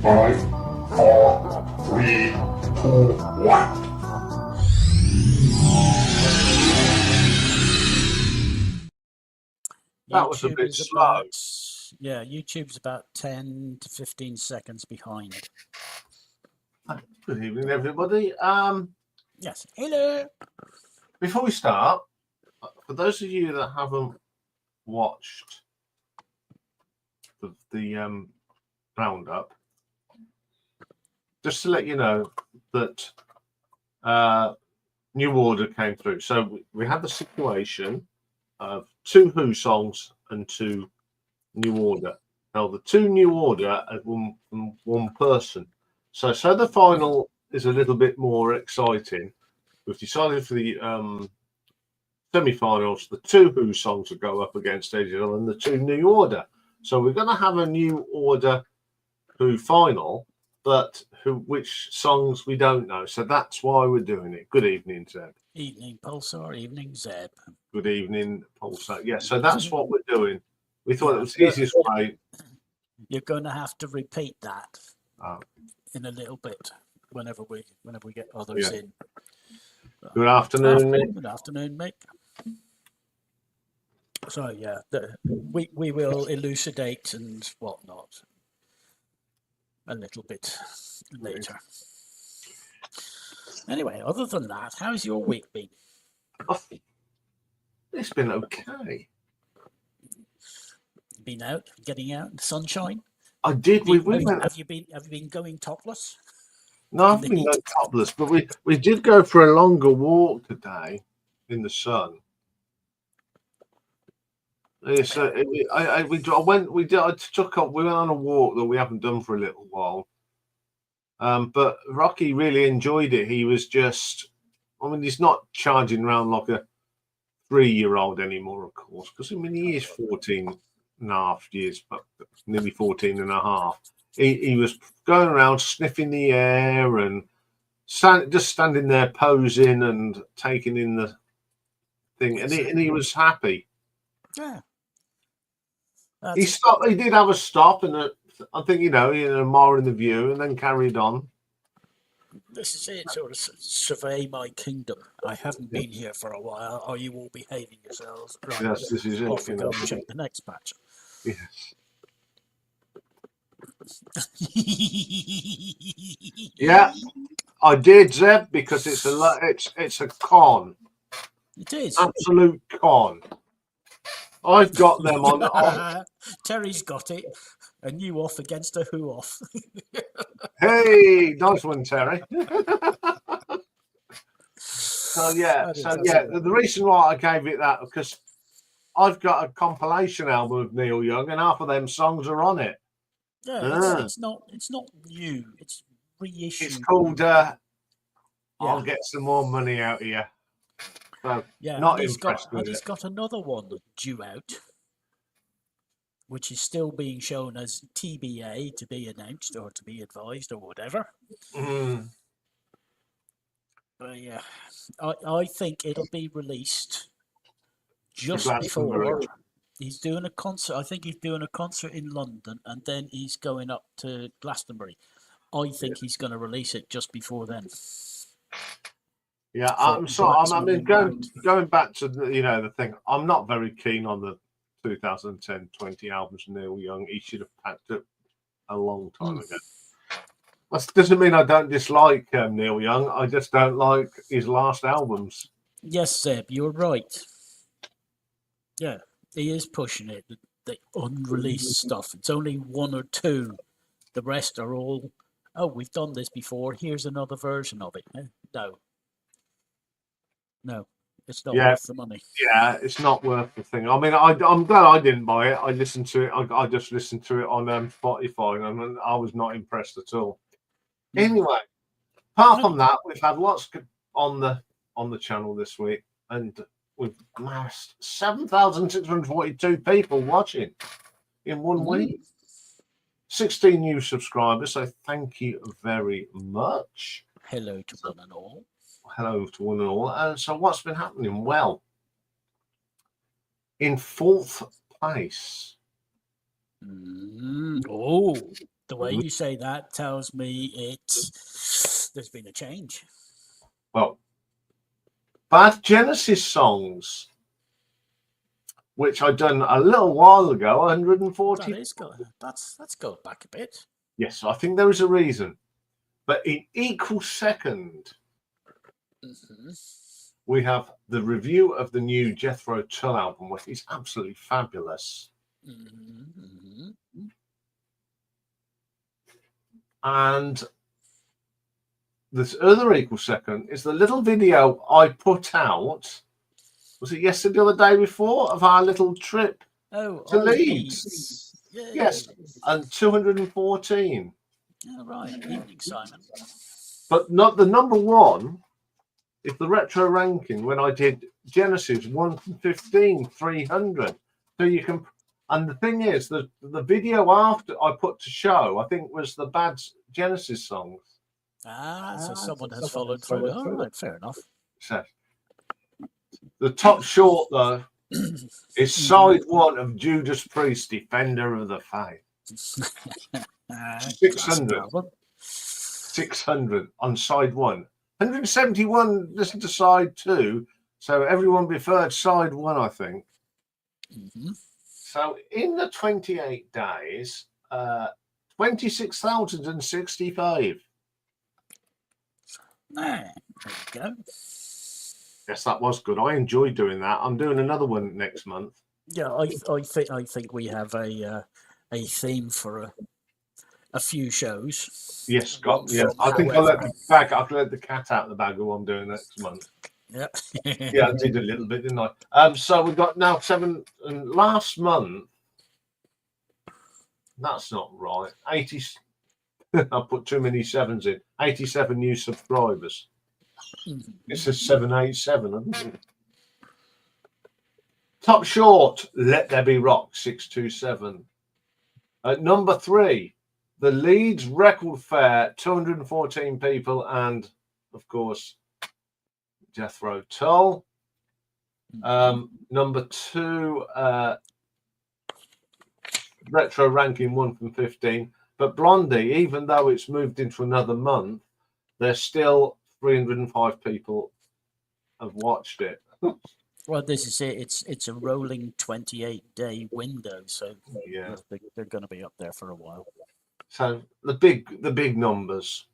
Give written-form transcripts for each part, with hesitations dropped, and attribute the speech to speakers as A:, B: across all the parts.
A: 5, 4, 3, 2, 1.
B: That was a bit slow.
C: YouTube's about 10 to 15 seconds behind.
B: Good evening, everybody.
C: Yes, hello.
B: Before we start, for those of you that haven't watched the roundup, just to let you know that New Order came through. So we had the situation of 2 Who songs and 2 New Order. Now the 2 New Order are one person. So the final is a little bit more exciting. We've decided for the semi-finals, the 2 Who songs will go up against each other and the 2 New Order. So we're going to have a New Order Who final, but which songs we don't know. So that's why we're doing it. Good evening, Zeb.
C: Evening, Pulsar. Evening, Zeb.
B: Good evening, Pulsar. Yeah, so that's what we're doing. We thought it was the easiest way.
C: You're going to have to repeat that in a little bit whenever we get others in.
B: Good afternoon, Mick.
C: Good afternoon, Mick. So yeah, we will elucidate and whatnot a little bit later. Anyway, other than that, how's your week been?
B: It's been okay.
C: Been out, getting out in the sunshine?
B: I did.
C: Have you been going topless?
B: No, I haven't been going topless, but we did go for a longer walk today in the sun. Yes, we went on a walk that we haven't done for a little while. But Rocky really enjoyed it. He was he's not charging around like a 3-year-old anymore, of course, because he is 14 and a half years, but nearly 14 and a half. He was going around sniffing the air and just standing there posing and taking in the thing, and he was happy.
C: Yeah.
B: He stopped. He did have a stop, and I think admiring the view, and then carried on.
C: This is it. Sort of survey my kingdom. I haven't been here for a while. Are you all behaving yourselves? Right.
B: Yes, this is it.
C: Off we go and check the next patch.
B: Yes. Yeah, I did, Zeb, because it's a con.
C: It is
B: absolute con. I've got them on.
C: Terry's got it, and you off against a Who off.
B: Hey, nice one, Terry. The reason why I gave it that because I've got a compilation album of Neil Young, and half of them songs are on it.
C: Yeah, it's not new. It's reissued.
B: It's called I'll Get Some More Money Out of You. So, not impressed with it.
C: He's got another one due out, which is still being shown as TBA, to be announced or to be advised or whatever. But yeah, I think it'll be released just before. He's doing a concert. I think he's doing a concert in London, and then he's going up to Glastonbury. I think he's going to release it just before then.
B: Yeah, I'm sorry. Going back to the thing. I'm not very keen on the 2010-20 albums of Neil Young. He should have packed it a long time ago. That doesn't mean I don't dislike Neil Young. I just don't like his last albums.
C: Yes, Seb, you're right. Yeah, he is pushing it. The unreleased stuff. It's only 1 or 2. The rest are all, we've done this before. Here's another version of it. No, it's not worth the money.
B: Yeah, it's not worth the thing. I mean, I'm glad I didn't buy it. I listened to it. I just listened to it on Spotify, and I was not impressed at all. Anyway, apart from that, we've had lots on the channel this week, and we've amassed 7,642 people watching in 1 week. 16 new subscribers, so thank you very much.
C: Hello to one and all.
B: Hello to one and all. So what's been happening? Well, in 4th place.
C: The way you say that tells me there's been a change.
B: Well, Bad Genesis songs, which I done a little while ago, 140.
C: That's go back a bit.
B: Yes, I think there is a reason. But in equal second, we have the review of the new Jethro Tull album, which is absolutely fabulous. And this other equal second is the little video I put out. Was it yesterday or the day before of our little trip to Leeds? Yes, and 214.
C: Oh, right. Evening, Simon.
B: But not the number one is the retro ranking when I did Genesis 1 from 15, 300. So you can, and the thing is, the video after I put to show, I think, was the Bad Genesis songs.
C: So someone has followed through. All right, fair enough.
B: So, the top short, though, is side one of Judas Priest, Defender of the Faith. 600. 600 on side one. 171 listen to side two. So everyone preferred side one, I think. So in the 28 days, 26,065.
C: There you go.
B: Yes, that was good. I enjoyed doing that. I'm doing another one next month.
C: Yeah, I think we have a theme for a few shows.
B: Yes, Scott. Yes, I think I'll let the cat out of the bag of what I'm doing next month.
C: Yeah.
B: Yeah, I did a little bit, didn't I? So we've got now 7. And last month, that's not right. 80. I put too many sevens in. 87 new subscribers. It says 787. Isn't it? Top short, Let There Be Rock, 627. At number 3, the Leeds Record Fair, 214 people, and of course, Jethro Tull. Number 2, retro ranking 1 from 15. But Blondie, even though it's moved into another month, there's still 305 people have watched it.
C: Well, this is it. It's a rolling 28-day window, so
B: yeah,
C: they're going to be up there for a while.
B: So the big numbers.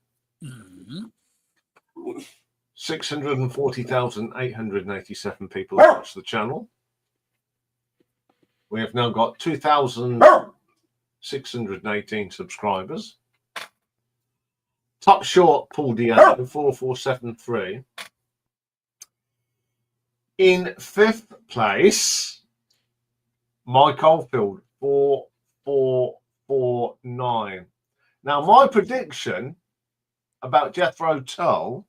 B: 640,887 people watch the channel. We have now got 2,618 subscribers. Top short, Paul Diaz, 4473. In 5th place, Mike Oldfield, 4449. Now, my prediction about Jethro Tull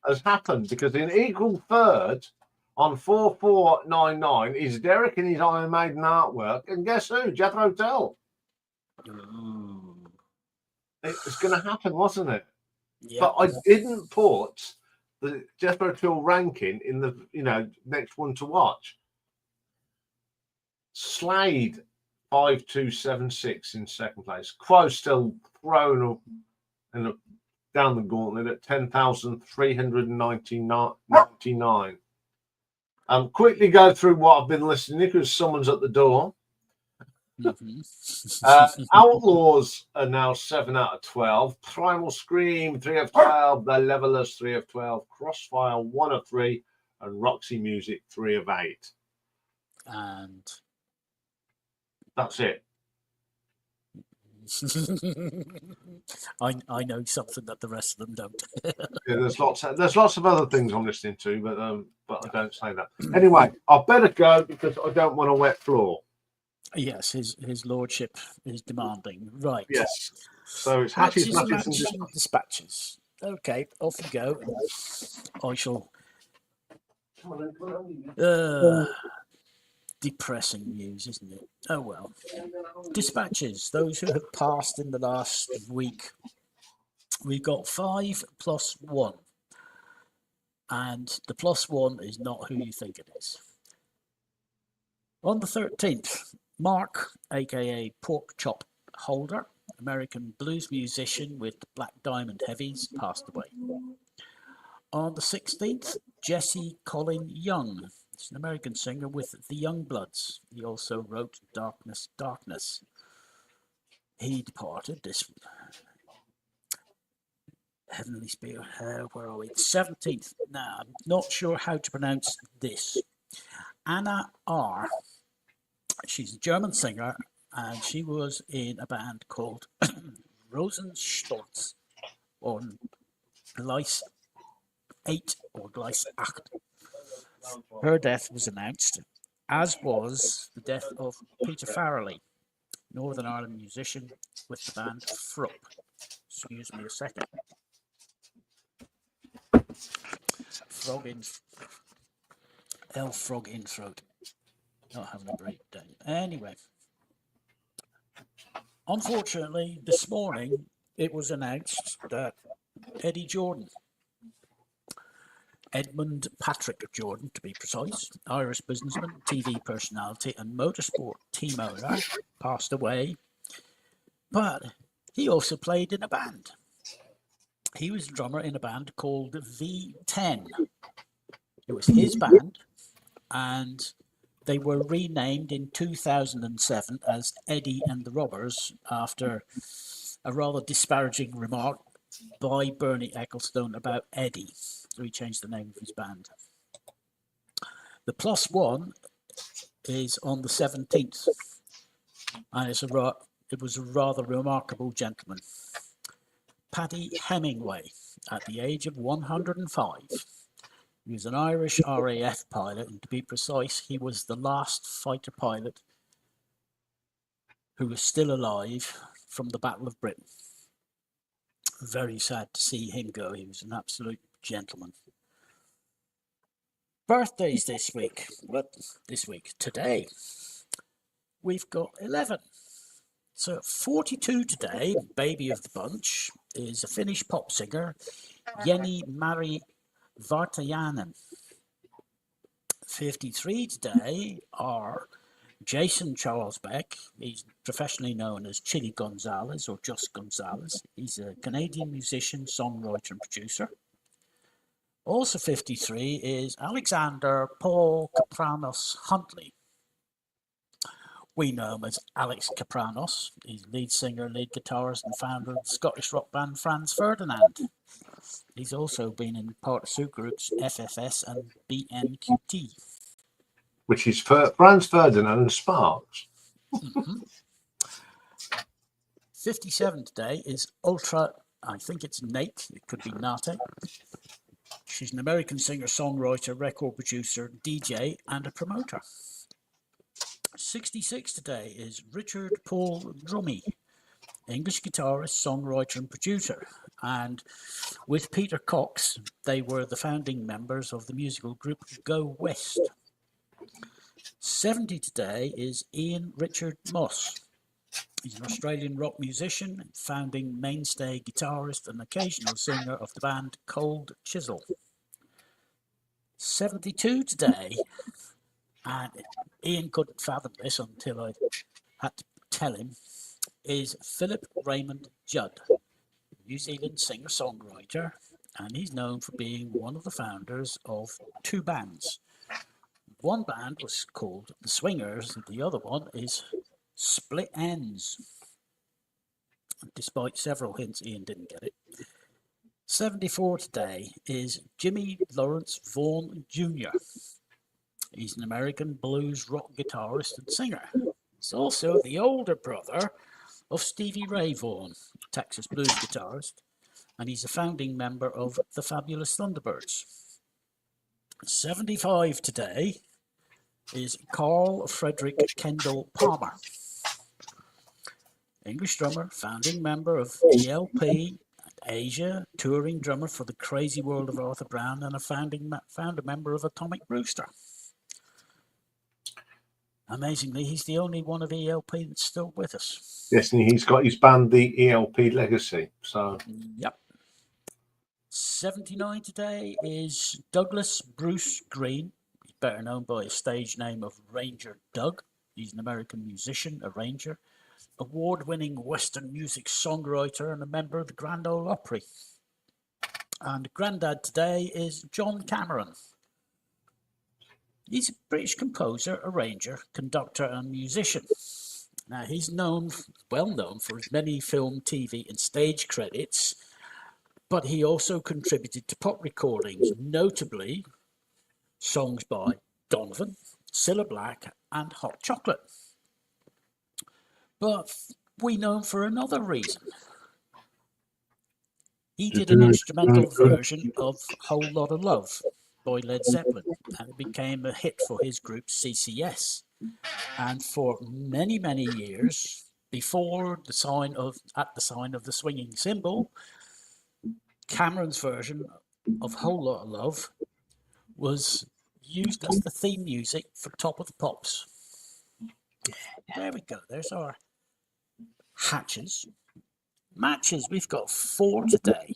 B: has happened because in equal third on 4499 is Derek in his Iron Maiden artwork, and guess who? Jethro Tull. It was going to happen, wasn't it? Yep. But I didn't put the Jethro Tull ranking in the next one to watch. Slade 5276 in 2nd place. Quo still thrown up and down the gauntlet at 10,399. Quickly go through what I've been listening to because someone's at the door. Outlaws are now 7 out of 12. Primal Scream 3 of 12. The Levelers 3 of 12. Crossfire 1 of 3, and Roxy Music 3 of 8.
C: And
B: that's it.
C: I know something that the rest of them don't.
B: Yeah, there's lots of other things I'm listening to, but I don't say that. Anyway, I better go because I don't want a wet floor.
C: Yes, his lordship is demanding. Right.
B: Yes. So it's hatches, matches, and
C: dispatches. Okay, off you go. I shall. Depressing news, isn't it? Oh well. Dispatches. Those who have passed in the last week. We've got 5 + 1, and the +1 is not who you think it is. On the 13th. Mark, aka Pork Chop Holder, American blues musician with the Black Diamond Heavies, passed away. On the 16th, Jesse Colin Young. He's an American singer with the Youngbloods. He also wrote Darkness, Darkness. He departed this Heavenly Spirit. Where are we? 17th. Now, I'm not sure how to pronounce this. Anna R. She's a German singer, and she was in a band called Rosenstolz or Gleis 8 or Gleis 8. Her death was announced, as was the death of Peter Farrelly, Northern Ireland musician with the band Frupp. Excuse me a second. Frog in throat. Not having a great day. Anyway, unfortunately, this morning it was announced that Eddie Jordan, Edmund Patrick Jordan to be precise, Irish businessman, TV personality, and motorsport team owner, passed away. But he also played in a band. He was a drummer in a band called V10. It was his band, and they were renamed in 2007 as Eddie and the Robbers after a rather disparaging remark by Bernie Ecclestone about Eddie. So he changed the name of his band. The plus one is on the 17th, and it was a rather remarkable gentleman. Paddy Hemingway, at the age of 105. He was an Irish RAF pilot, and to be precise, he was the last fighter pilot who was still alive from the Battle of Britain. Very sad to see him go. He was an absolute gentleman. Birthdays this week. Today, we've got 11. So 42 today, baby of the bunch, is a Finnish pop singer, Jenni Mari Vartiainen. 53 today are Jason Charles Beck. He's professionally known as Chili Gonzalez or Just Gonzalez. He's a Canadian musician, songwriter, and producer. Also 53 is Alexander Paul Kapranos Huntley. We know him as Alex Kapranos. He's lead singer, lead guitarist, and founder of the Scottish rock band Franz Ferdinand. He's also been in part of supergroups FFS and BMQT.
B: Which is Franz Ferdinand and Sparks.
C: 57 today is Ultra, I think it's Nate, it could be Nate. She's an American singer, songwriter, record producer, DJ, and a promoter. 66 today is Richard Paul Drummie, English guitarist, songwriter, and producer. And with Peter Cox, they were the founding members of the musical group Go West. 70 today is Ian Richard Moss. He's an Australian rock musician, founding mainstay guitarist, and occasional singer of the band Cold Chisel. 72 today, and Ian couldn't fathom this until I had to tell him, is Philip Raymond Judd, New Zealand singer-songwriter, and he's known for being one of the founders of two bands. One band was called The Swingers, and the other one is Split Ends. Despite several hints, Ian didn't get it. 74 today is Jimmy Lawrence Vaughan Jr. He's an American blues rock guitarist and singer. He's also the older brother of Stevie Ray Vaughan, Texas blues guitarist, and he's a founding member of the Fabulous Thunderbirds. 75 today is Carl Frederick Kendall Palmer, English drummer, founding member of E.L.P. Asia, touring drummer for the Crazy World of Arthur Brown, and a founder member of Atomic Rooster. Amazingly, he's the only one of ELP that's still with us.
B: Yes, and he's got his band, the ELP Legacy. So,
C: yep. 79 today is Douglas Bruce Green. He's better known by his stage name of Ranger Doug. He's an American musician, arranger, award-winning Western music songwriter and a member of the Grand Ole Opry. And granddad today is John Cameron. He's a British composer, arranger, conductor, and musician. Now, he's well known for his many film, TV, and stage credits, but he also contributed to pop recordings, notably songs by Donovan, Cilla Black, and Hot Chocolate. But we know him for another reason. He did an instrumental version of Whole Lot of Love by Led Zeppelin, and it became a hit for his group CCS. And for many, many years, before at the sign of the swinging cymbal, Cameron's version of Whole Lot of Love was used as the theme music for Top of the Pops. There we go. There's our hatches. Matches, we've got 4 today.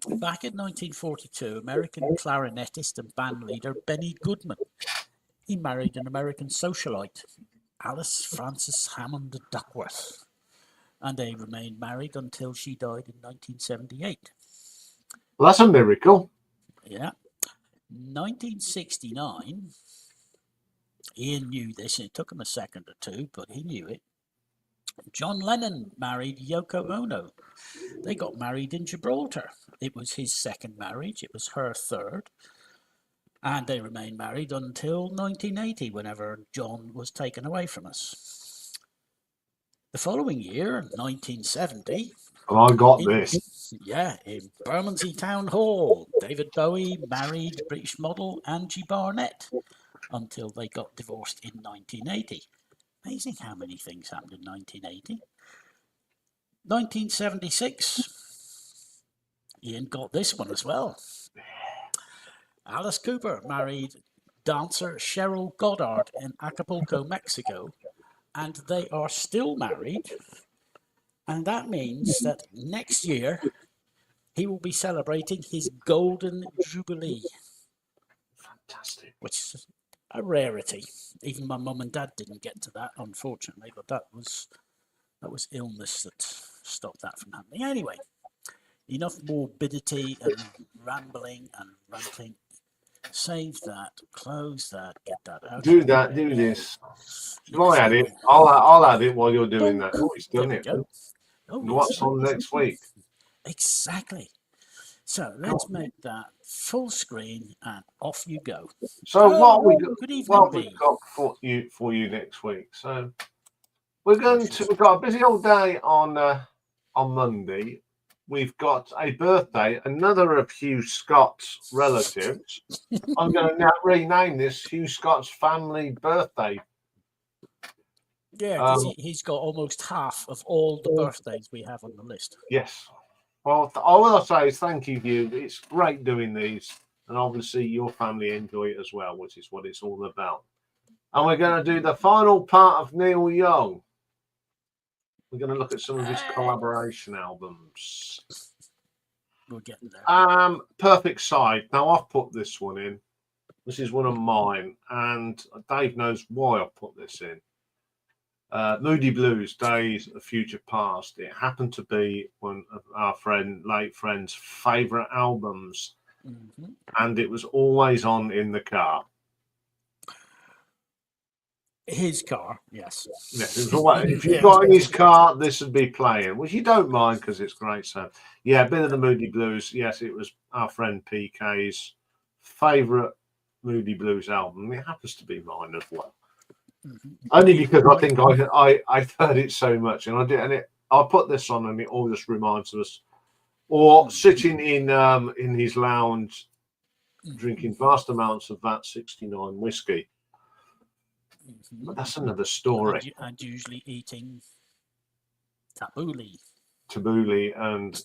C: Back in 1942, American clarinetist and band leader Benny Goodman. He married an American socialite, Alice Frances Hammond Duckworth, and they remained married until she died in 1978.
B: Well, that's a miracle.
C: Yeah. 1969, Iain knew this, and it took him a second or two, but he knew it. John Lennon married Yoko Ono. They got married in Gibraltar. It was his second marriage. It was her third. And they remained married until 1980, whenever John was taken away from us. The following year, 1970...
B: And I got this.
C: Yeah, in Bermondsey Town Hall, David Bowie married British model Angie Barnett until they got divorced in 1980. Amazing how many things happened in 1980. 1976, Iain got this one as well. Alice Cooper married dancer Cheryl Goddard in Acapulco, Mexico, and they are still married. And that means that next year he will be celebrating his Golden Jubilee.
B: Fantastic.
C: Which is a rarity. Even my mum and dad didn't get to that, unfortunately, but that was illness that stopped that from happening. Anyway, enough morbidity and rambling and ranting. Save that, close that, get that out.
B: Do that, do this. Shall I add it? I'll add it while you're doing that. Oh, he's done it.
C: Oh,
B: What's on next week?
C: Exactly. So let's make that full screen and off you go.
B: So what we've got for you next week. So we've got a busy old day on Monday. We've got a birthday, another of Hugh Scott's relatives. I'm going to now rename this Hugh Scott's family birthday.
C: Yeah, because he's got almost half of all the birthdays we have on the list.
B: Yes. Well, all I'll say is thank you, Hugh. It's great doing these. And obviously your family enjoy it as well, which is what it's all about. And we're going to do the final part of Neil Young. We're going to look at some of his collaboration albums.
C: We'll get there.
B: Perfect Side. Now, I've put this one in. This is one of mine. And Dave knows why I put this in. Moody Blues, Days of Future Past. It happened to be one of our late friend's favourite albums.
C: Mm-hmm.
B: And it was always on in the car.
C: His car, yes.
B: Yes, it was always, if you got in his car, this would be playing, which you don't mind because it's great. So, yeah, a bit of the Moody Blues. Yes, it was our friend PK's favourite Moody Blues album. It happens to be mine as well. Mm-hmm. Only because I think I've heard it so much, and I put this on, and it all just reminds us, or sitting in his lounge, drinking vast amounts of that 69 whiskey. Mm-hmm. But that's another story.
C: And usually eating tabbouleh
B: and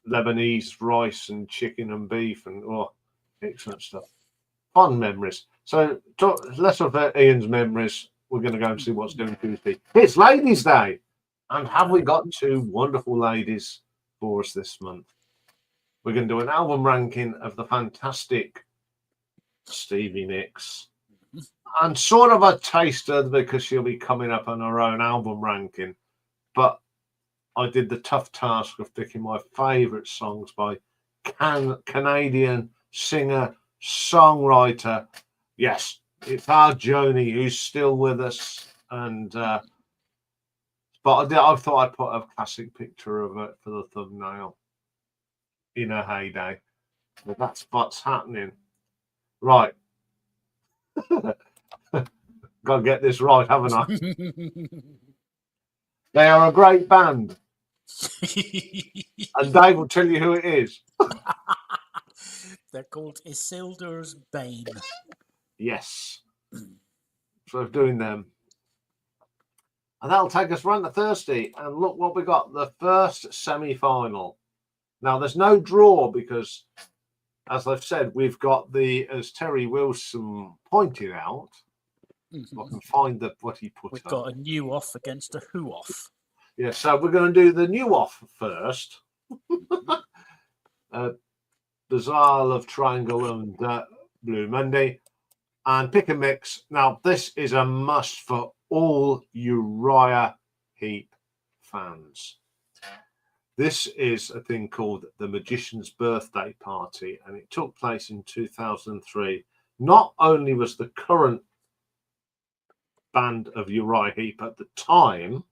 B: Lebanese rice and chicken and beef and excellent stuff. Fun memories. So less of Ian's memories. We're going to go and see what's doing Tuesday. It's Ladies' Day, and have we got 2 wonderful ladies for us this month? We're going to do an album ranking of the fantastic Stevie Nicks. and sort of a taster because she'll be coming up on her own album ranking. But I did the tough task of picking my favourite songs by Canadian singer, songwriter. Yes, it's our Joni who's still with us. And but I thought I'd put a classic picture of it for the thumbnail in her heyday. But that's what's happening. Right. Got to get this right, haven't I? They are a great band. And Dave will tell you who it is.
C: They're called Isildur's Bane.
B: Yes. So I'm doing them. And that'll take us round to Thursday. And look what we got. The first semi-final. Now, there's no draw because, as I've said, we've got as Terry Wilson pointed out, I can find what he put
C: We've
B: up.
C: got a new off against a who off.
B: Yeah, so we're going to do the new off first. Bizarre Love Triangle and Blue Monday. And pick a mix. Now, this is a must for all Uriah Heep fans. This is a thing called The Magician's Birthday Party, and it took place in 2003. Not only was the current band of Uriah Heep at the time,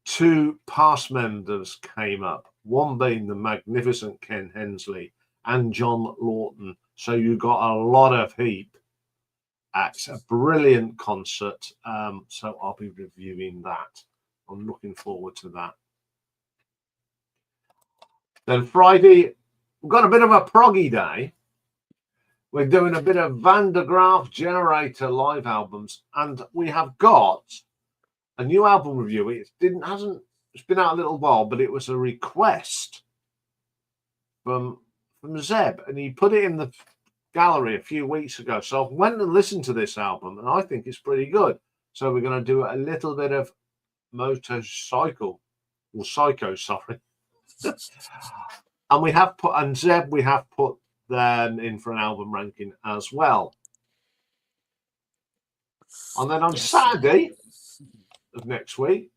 B: 2 past members came up, one being the magnificent Ken Hensley and John Lawton. So you got a lot of Heep. It's a brilliant concert. So I'll be reviewing that. I'm looking forward to that. Then Friday, we've got a bit of a proggy day. We're doing a bit of Van der Graaf Generator live albums, and we have got a new album review. It's been out a little while, but it was a request from Zeb, and he put it in the gallery a few weeks ago. So I went and listened to this album, and I think it's pretty good. So we're going to do a little bit of Psycho, sorry. And we have put, and Zeb, we have put them in for an album ranking as well. And then on Saturday of next week,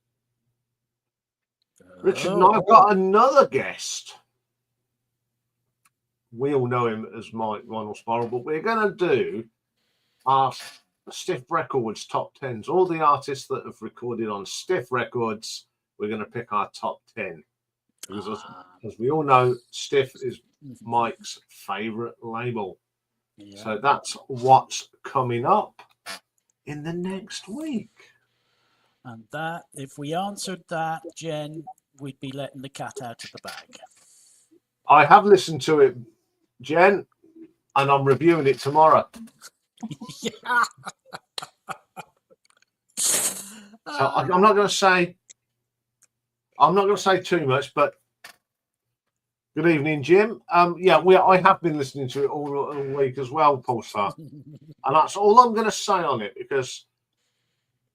B: Richard and I have got another guest. We all know him as Mike Ronald Spiral, but we're going to do our Stiff Records top 10s. All the artists that have recorded on Stiff Records, we're going to pick our top 10. Because as we all know, Stiff is Mike's favourite label. Yeah. So that's what's coming up in the next week.
C: And that, if we answered that, Jen, we'd be letting the cat out of the bag.
B: I have listened to it, Jen, and I'm reviewing it tomorrow.
C: Yeah.
B: So I'm not going to say too much, but good evening, Jim. I have been listening to it all week as well, Pulsar. And that's all I'm going to say on it, because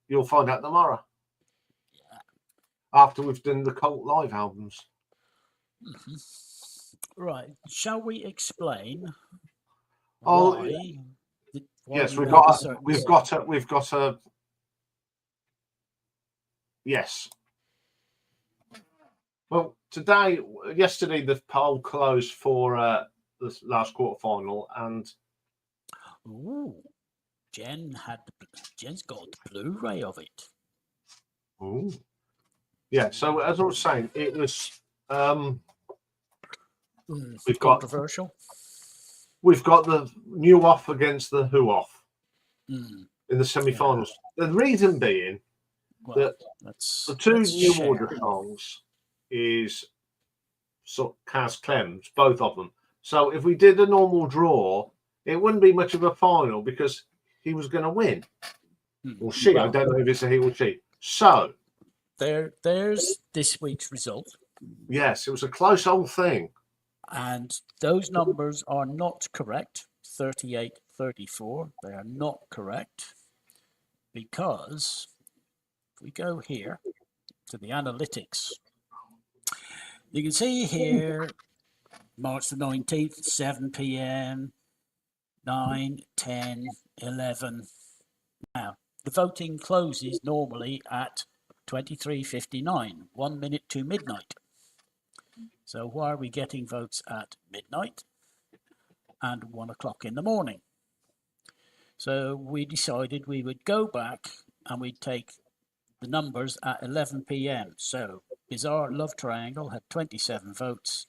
B: you'll find out tomorrow. Yeah. After we've done the Cult Live albums.
C: Right. Shall we explain
B: why yes, we've got a yes. Well, yesterday, the poll closed for the last quarterfinal, and
C: Jen's got the Blu-ray of it.
B: Ooh. Yeah. So as I was saying, it was
C: controversial.
B: We've got the new off against the who off in the semi-finals. Yeah. The reason being that the 2 New Order songs is Cas Clems, both of them. So if we did a normal draw, it wouldn't be much of a final because he was going to win. Or she, I don't know if it's a he or she. So
C: there's this week's result.
B: Yes, it was a close old thing.
C: And those numbers are not correct. 38-34. They are not correct because if we go here to the analytics, you can see here March the 19th, 7 p.m., 9, 10, 11. Now, the voting closes normally at 23:59, 1 minute to midnight. So why are we getting votes at midnight and 1 o'clock in the morning? So we decided we would go back and we'd take the numbers at 11 p.m. So Bizarre Love Triangle had 27 votes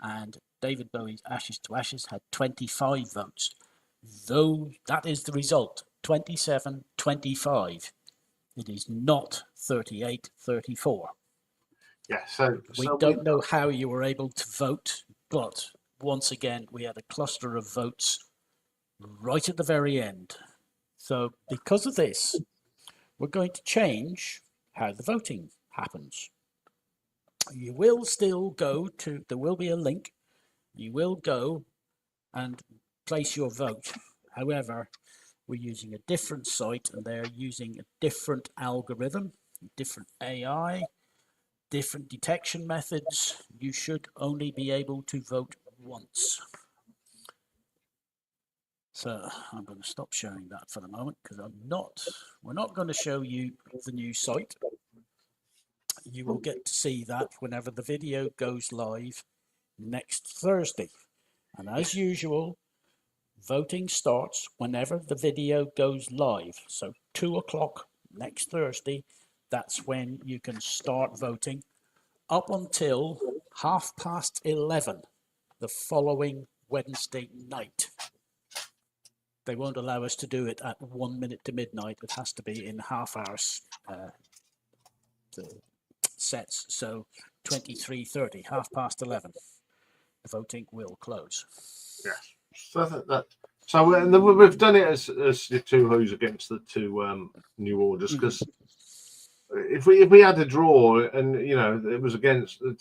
C: and David Bowie's Ashes to Ashes had 25 votes. Though that is the result, 27-25. It is not 38-34.
B: Yeah, so
C: We don't know how you were able to vote, but once again, we had a cluster of votes right at the very end. So because of this, we're going to change how the voting happens. You will still go to, there will be a link. You will go and place your vote. However, we're using a different site and they're using a different algorithm, different AI, different detection methods. You should only be able to vote once. So I'm going to stop showing that for the moment because we're not going to show you the new site. You will get to see that whenever the video goes live next Thursday. And as usual, voting starts whenever the video goes live. So 2 o'clock next Thursday, that's when you can start voting up until 11:30 the following Wednesday night. They won't allow us to do it at 1 minute to midnight. It has to be in half hours sets. So 23:30, 11:30. The voting will close.
B: Yes. So we've done it as the two who's against the two new orders because if we had a draw and it was against a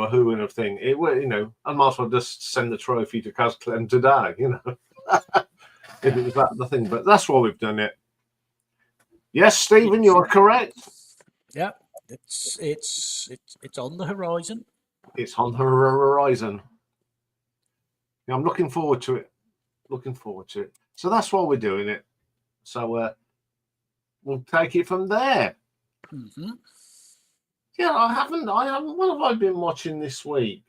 B: who and a thing, it would I might as well just send the trophy to Kaz Clem today, if it was that thing. But that's why we've done it. Yes, Stephen, you're correct.
C: Yeah, it's on the horizon.
B: It's on the horizon. Yeah, I'm looking forward to it. So that's why we're doing it. So we'll take it from there. Yeah, I haven't. What have I been watching this week?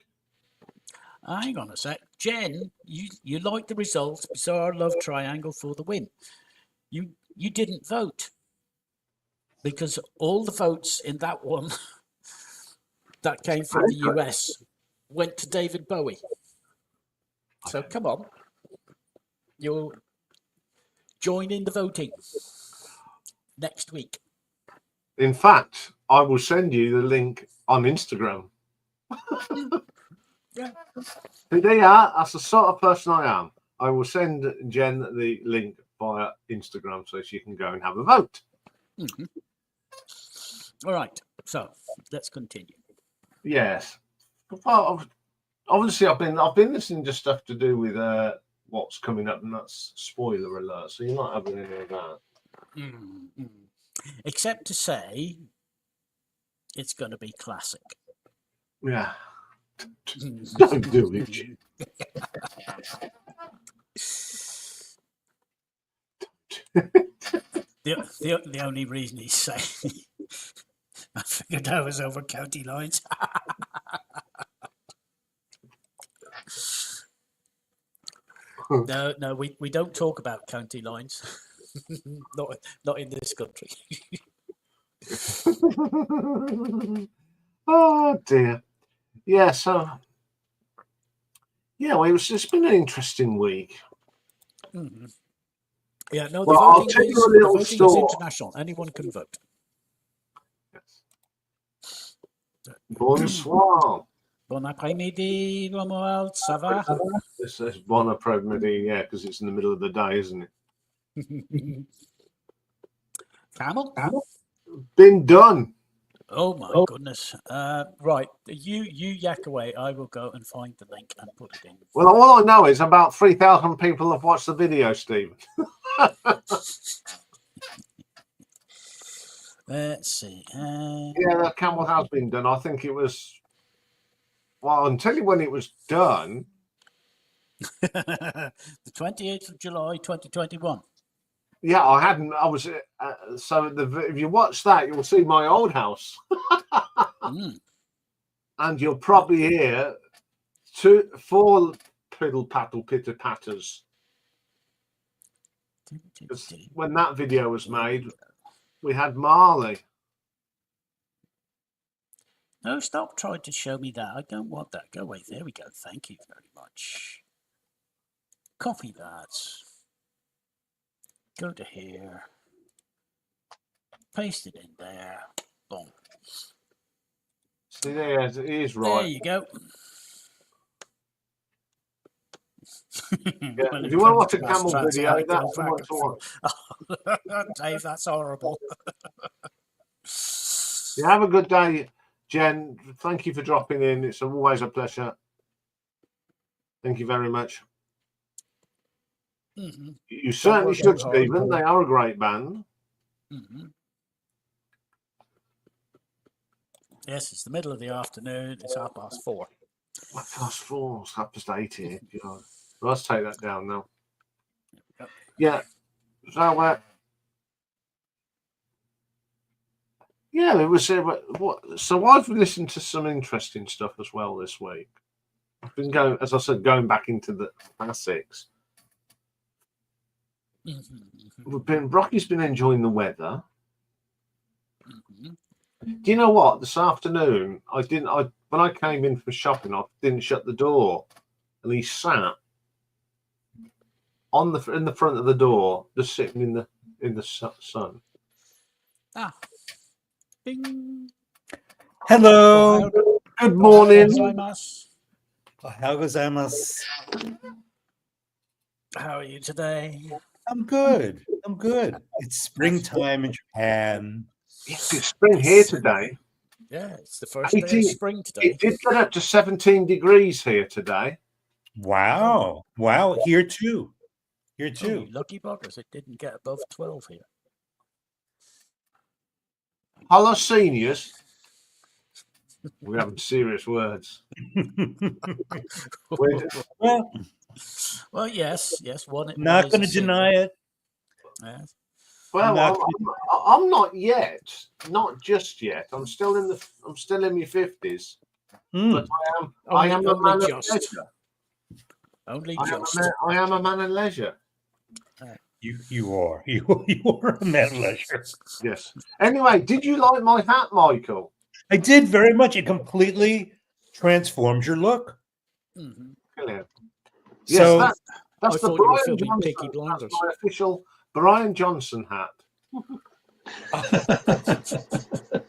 C: Hang on a sec. Jen, you like the result. Bizarre Love Triangle for the win. You didn't vote because all the votes in that one that came from the US went to David Bowie. So come on, you'll join in the voting next week.
B: In fact, I will send you the link on Instagram.
C: Yeah.
B: There you are. That's the sort of person I am. I will send Jen the link via Instagram so she can go and have a vote.
C: All right. So let's continue.
B: Yes. Well, obviously, I've been listening to stuff to do with what's coming up, and that's spoiler alert. So you're not having any of that.
C: Except to say, it's going to be classic.
B: Yeah. Don't do it.
C: The only reason he's saying I figured I was over county lines. No, we don't talk about county lines. not in this country.
B: Oh dear. Yeah, so well, it's been an interesting week.
C: Yeah, no,
B: well,
C: the voting is international. Anyone can vote.
B: Yes. Bonsoir.
C: Bon après-midi, Romuald. Ça va?
B: It says bon après-midi, yeah, because it's in the middle of the day, isn't it?
C: Camel?
B: Been done.
C: Oh my goodness. Right, you yak away. I will go and find the link and put it in.
B: Well, all I know is about 3,000 people have watched the video, Stephen.
C: Let's see.
B: Yeah, that camel has been done. I think it was. Well, I'll tell you when it was done.
C: The 28th of July, 2021.
B: Yeah, I hadn't. I was so if you watch that, you'll see my old house, and you'll probably hear 4 piddle paddle pitter patters. When that video was made, we had Marley.
C: No, stop trying to show me that. I don't want that. Go away. There we go. Thank you very much. Copy that. Go to here. Paste it in there. Boom.
B: See, there it is, right.
C: There you go.
B: Yeah. If you want to watch a camel video, that's the one to watch.
C: Dave, that's horrible.
B: Yeah, have a good day, Jen. Thank you for dropping in. It's always a pleasure. Thank you very much. You certainly should, Stephen. They are a great band.
C: Yes, it's the middle of the afternoon. It's 4:30.
B: 4:30. It's 8:30 here. Well, let's take that down now. Yeah. So, yeah, it was. So I've listened to some interesting stuff as well this week. I've been going, as I said, going back into the classics. Rocky's been enjoying the weather. Do you know what? This afternoon, when I came in from shopping, I didn't shut the door, and he sat in the front of the door, just sitting in the sun.
C: Ah, bing.
D: Hello.
B: Good morning.
D: How
C: are you today?
D: I'm good. It's springtime in Japan.
B: It's spring here today.
C: Yeah, it's the first day of spring today.
B: It did get up to 17 degrees here today.
D: Wow. Here too.
C: Oh, you lucky buggers. It didn't get above 12 here.
B: Hello, seniors. We're having serious words.
C: Well, yes.
D: Not going to deny it.
C: Yes.
B: Well, I'm not yet. Not just yet. I'm still in my 50s. But I am a man of leisure.
C: Only
B: I am a man of leisure.
D: You are a man of leisure.
B: Yes. Anyway, did you like my hat, Michael?
D: I did very much. It completely transformed your look.
B: Brilliant.
D: So
B: yes, that's the Brian
C: Johnson.
B: That's my official Brian Johnson hat.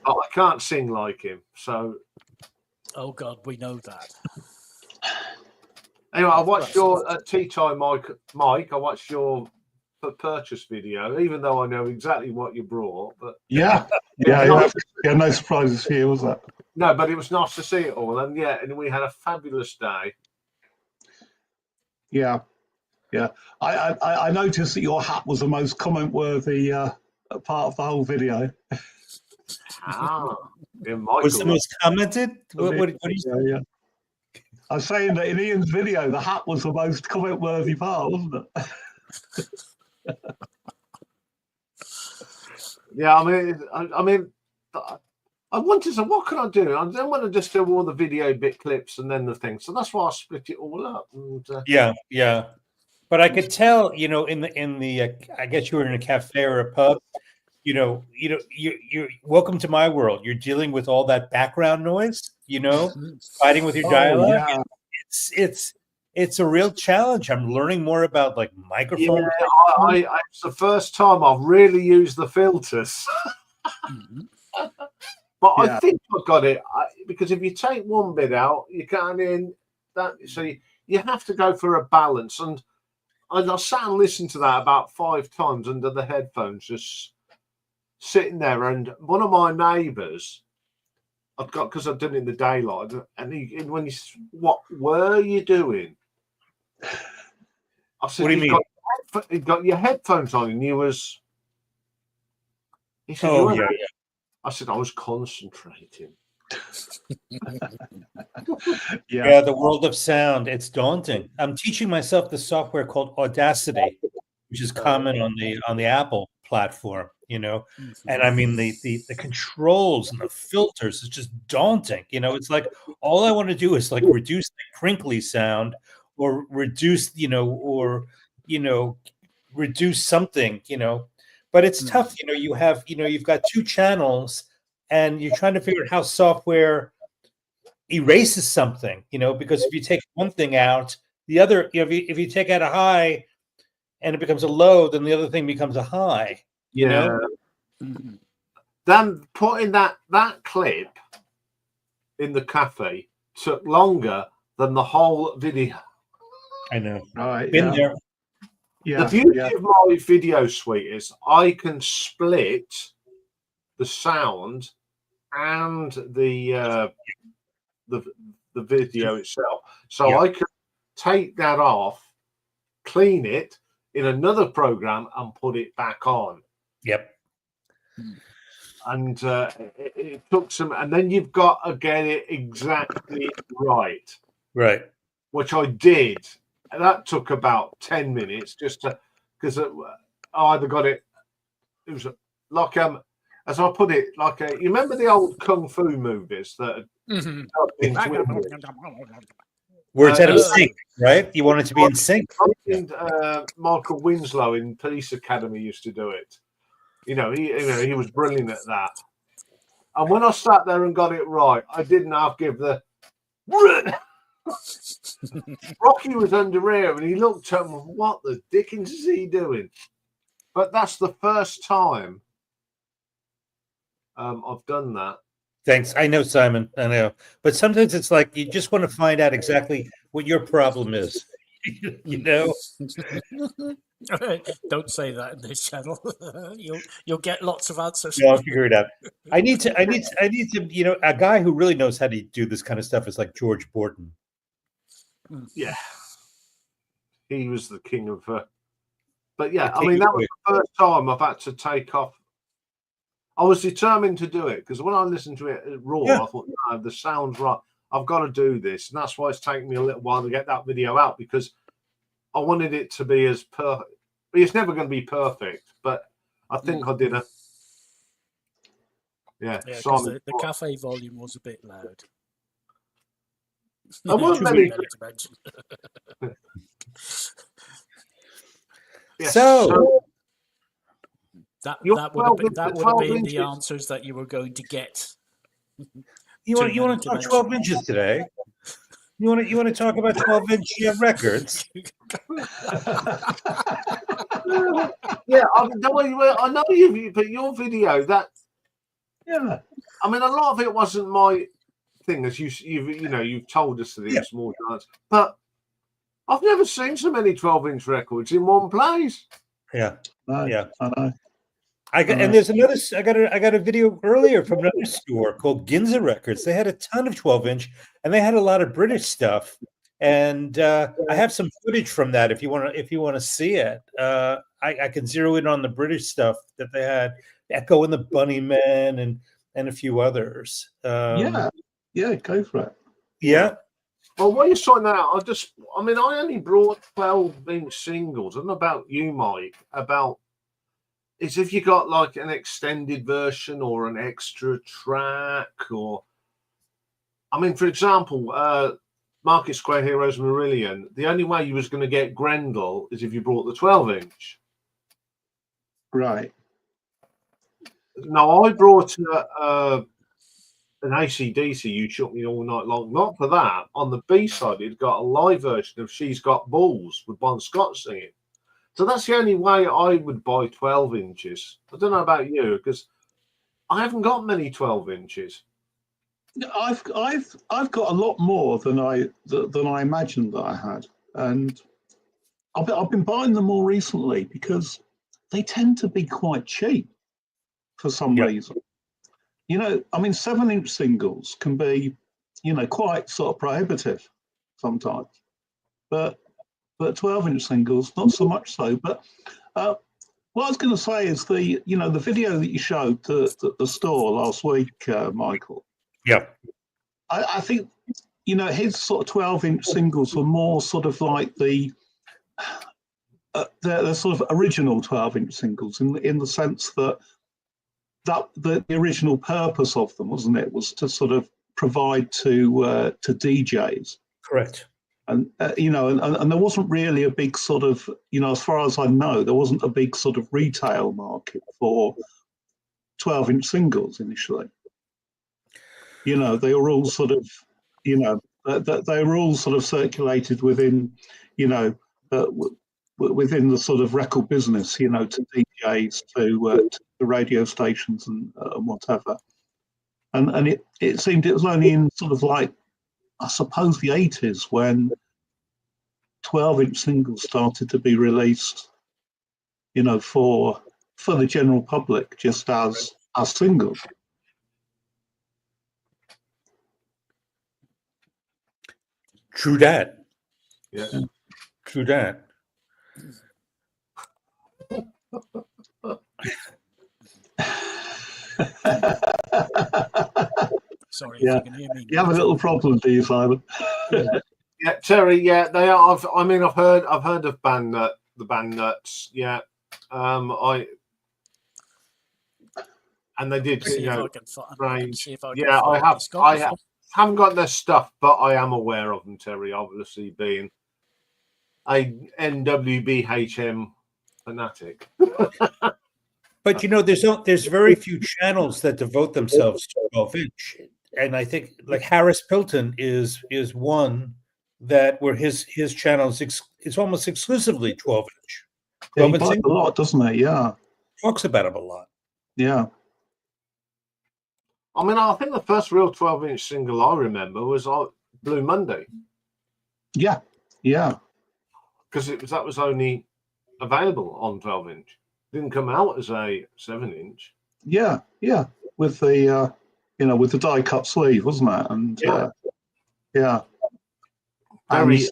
B: I can't sing like him, so.
C: Oh God, we know that.
B: Anyway, I watched your tea time, Mike. I watched your purchase video, even though I know exactly what you brought. But
A: yeah, no surprises for you, was that?
B: No, but it was nice to see it all, and we had a fabulous day.
A: Yeah. I noticed that your hat was the most comment-worthy part of the whole video.
B: Yeah, Michael
D: was the most commented? What do you say?
A: Yeah. I was saying that in Ian's video, the hat was the most comment-worthy part, wasn't it?
B: Yeah, I mean, I wanted to. What can I do? I don't want to just do all the video bit clips and then the thing. So that's why I split it all up. And,
D: yeah. But I could tell, in the I guess you were in a cafe or a pub. You're welcome to my world. You're dealing with all that background noise. Fighting with your dialogue.
A: Yeah.
D: It's a real challenge. I'm learning more about like microphone.
B: Yeah, it's the first time I've really used the filters. But I think I got it because if you take one bit out, you can't in that. So you have to go for a balance. And I sat and listened to that about 5 times under the headphones, just sitting there. And one of my neighbours, because I've done it in the daylight, and what were you doing? I said,
D: what do you mean?
B: You got your headphones on, and you was. He said,
D: yeah.
B: I said, I was concentrating.
D: Yeah, the world of sound. It's daunting. I'm teaching myself the software called Audacity. which is common on the Apple platform, And I mean the controls and the filters is just daunting. It's like all I want to do is like reduce the crinkly sound or reduce, reduce something, But it's tough, you've got two channels and you're trying to figure out how software erases something, because if you take one thing out, the other, if you take out a high and it becomes a low, then the other thing becomes a high, you know?
B: Then putting that clip in the cafe took longer than the whole video.
D: I know.
A: Right.
D: Been there.
A: Yeah.
B: The beauty of my video suite is I can split the sound and the video itself. So I could take that off, clean it in another program, and put it back on.
D: Yep.
B: And it took some, and then you've got to get it exactly right.
D: Right.
B: Which I did. And that took about 10 minutes just to, because I either got it, it was like, as I put it, like, you remember the old Kung Fu movies that
D: where it's out of sync, right? You want it to be in sync.
B: Michael Winslow in Police Academy used to do it. He was brilliant at that. And when I sat there and got it right, I didn't have to give the. Rocky was under here and he looked at me, what the dickens is he doing? But that's the first time I've done that.
D: Thanks. I know, Simon. I know. But sometimes it's like you just want to find out exactly what your problem is.
C: Don't say that in this channel. You'll get lots of answers.
D: No, I'll figure it out. I need to, a guy who really knows how to do this kind of stuff is like George Borton.
B: Yeah. He was the king of but yeah, I mean, that was the first time I've had to take off. I was determined to do it because when I listened to it raw, I thought, no, the sound's right. I've got to do this. And that's why it's taken me a little while to get that video out because I wanted it to be as perfect. It's never going to be perfect, but I think I did a. Yeah,
C: the cafe volume was a bit loud.
B: I wasn't many.
D: So
C: that would have been the answers that you were going to get.
D: You want to talk 12 inches today? You want to talk about 12-inch records?
B: Yeah, I know you, but your video that. Yeah, I mean, a lot of it wasn't my thing, as you've told us that it's more dance, but I've never seen so many 12-inch records in one place.
D: Yeah,
A: I know.
D: And there's another. I got a video earlier from another store called Ginza Records. They had a ton of 12-inch, and they had a lot of British stuff. And I have some footage from that if you want to see it. I can zero in on the British stuff that they had, Echo and the Bunnymen, and a few others.
A: Yeah, go for it.
D: Yeah.
B: Well, while you're sorting that out, I only brought 12-inch singles. I don't know about you, Mike, is if you got like an extended version or an extra track, or for example, Market Square Heroes Marillion, the only way you was going to get Grendel is if you brought the 12-inch.
A: Right.
B: Now I brought an AC/DC, You Shook Me All Night Long. Not for that. On the B side, it got a live version of She's Got Balls with Bon Scott singing. So that's the only way I would buy 12 inches. I don't know about you, because I haven't got many 12 inches.
A: I've got a lot more than I imagined that I had, and I've been buying them more recently because they tend to be quite cheap for some reason. 7-inch singles can be, quite sort of prohibitive sometimes, but 12-inch singles, not so much so. But what I was going to say is the video that you showed the store last week, Michael.
D: Yeah.
A: I think, his sort of 12-inch singles were more sort of like the they're sort of original 12-inch singles in the sense that the original purpose of them, wasn't it, was to sort of provide to DJs.
D: Correct.
A: And and there wasn't really a big sort of, as far as I know, there wasn't a big sort of retail market for 12-inch singles initially. They were all sort of, they were all sort of circulated within, within the sort of record business, to DJs, to the radio stations and whatever. And it seemed it was only in sort of like, I suppose, the 80s when 12-inch singles started to be released, for the general public, just as singles.
D: True that.
B: Yeah.
D: True that.
C: Sorry,
A: Yeah.
C: if you can hear me.
A: You have a little problem, do you, Simon?
B: Yeah, Terry. Yeah, they are. I've heard of the band Nuts. Yeah, and they did.
C: See if I can
B: range.
C: see if I can
B: Yeah, I
C: find
B: have.
C: discography.
B: Haven't got their stuff, but I am aware of them, Terry. Obviously, being a NWBHM fanatic.
D: But there's very few channels that devote themselves to 12-inch, and I think like Harris Pilton is one that where his channel is almost exclusively 12-inch.
A: Yeah, he plays a lot, doesn't he? Yeah.
D: Talks about him a lot.
A: Yeah.
B: I think the first real 12-inch single I remember was Blue Monday.
A: Yeah. Yeah.
B: Because that was only available on 12-inch. Didn't come out as a 7-inch.
A: Yeah, yeah, with the with the die cut sleeve, wasn't it? And yeah,
B: very.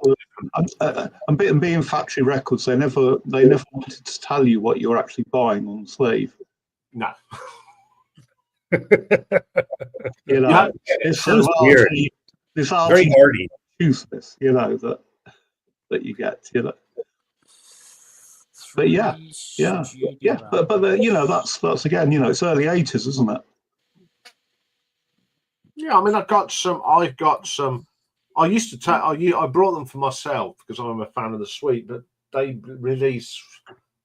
A: And being factory records, they never wanted to tell you what you're actually buying on the sleeve.
B: No.
A: It's sort of
D: weird.
A: This
D: Very hardy.
A: useless, that you get, But yeah. But that's again, it's early 80s, isn't it?
B: Yeah, I've got some. I used to take. I brought them for myself because I'm a fan of the Sweet. But they released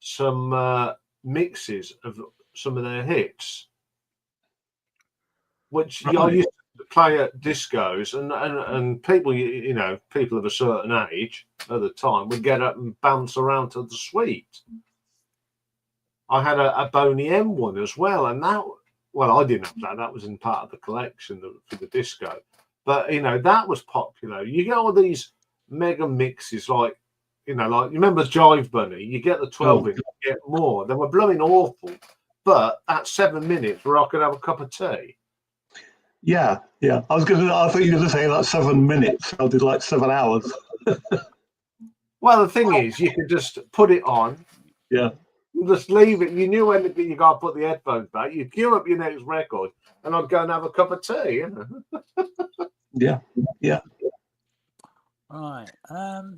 B: some mixes of some of their hits, which I used to play at discos, and people, people of a certain age at the time would get up and bounce around to the Sweet. I had a Boney M one as well, and that. Well, I didn't have that. That was in part of the collection for the disco. But, that was popular. You get all these mega mixes like you remember Jive Bunny? You get the 12-inch, you get more. They were blooming awful. But at 7 minutes where I could have a cup of tea.
A: Yeah. I thought you were going to say like 7 minutes. I did like 7 hours.
B: Well, the thing is, you could just put it on.
A: Yeah.
B: Just leave it. You knew when you got to put the headphones back. You'd queue up your next record, and I'd go and have a cup of tea.
A: Yeah.
C: Right.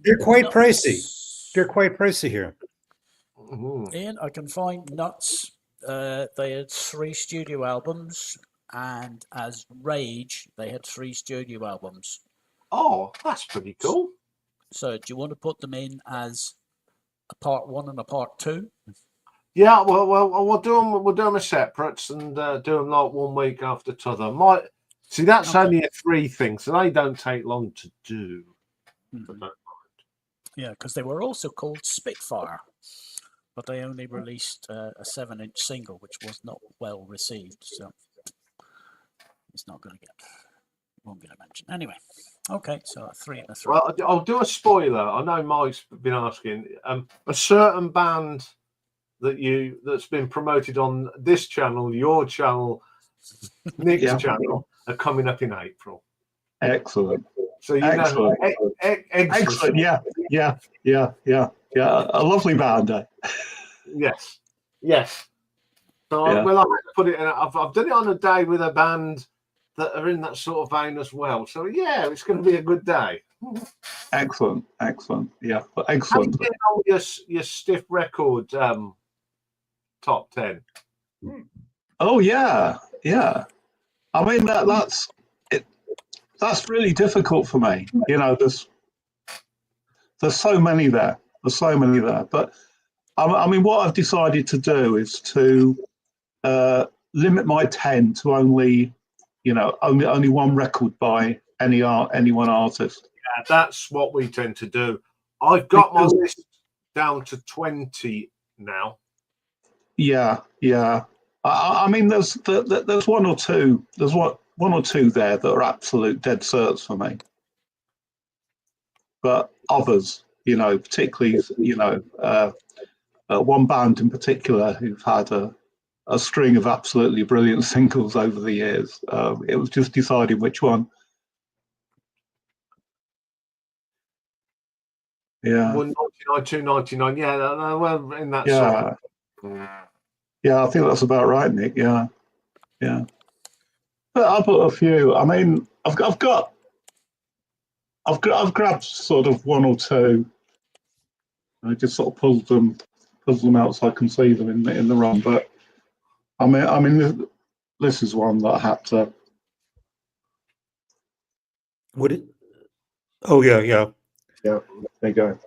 D: They're quite pricey. They're quite pricey here.
B: Mm-hmm.
C: Ian, I can find Nuts. They had 3 studio albums, and as Rage, they had 3 studio albums.
B: Oh, that's pretty cool.
C: So, do you want to put them in as a part 1 and a part 2?
B: Yeah, well, we'll do them as separates and do them like 1 week after t'other. See, that's only a 3 thing, so they don't take long to do.
C: Mm-hmm. Yeah, because they were also called Spitfire, but they only released a 7-inch single, which was not well received. So it's not going to get. Won't get a mention anyway. Okay, so a 3 and a 3.
B: Well, I'll do a spoiler. I know Mike's been asking. A certain band that's been promoted on this channel, your channel, Nick's channel, are coming up in April.
A: Excellent.
B: So
A: Excellent. Excellent. Yeah. A lovely band.
B: Yes. So I have to put it in. I've done it on a day with a band that are in that sort of vein as well. So yeah, it's going to be a good day.
A: Excellent. Yeah,
B: How
A: excellent.
B: you getting on your stiff record top 10?
A: Oh yeah. I mean that's it. That's really difficult for me. You know, there's so many there. But I mean, what I've decided to do is to limit my 10 to only one record by any one artist.
B: Yeah, that's what we tend to do. I've got my list down to 20 now.
A: Yeah. I mean, there's one or two. There's one or two there that are absolute dead certs for me. But others, you know, particularly, you know, one band in particular who've had a string of absolutely brilliant singles over the years. It was just deciding which one. Yeah.
B: 199, 299. Yeah, well, in that
A: Yeah.
B: sort.
A: Yeah, I think that's about right, Nick. Yeah. But I've put a few. I mean, I've grabbed sort of one or two. I just sort of pulled them out so I can see them in the run. But I mean, this is one that I had to.
D: Would it? Oh yeah.
A: There you go.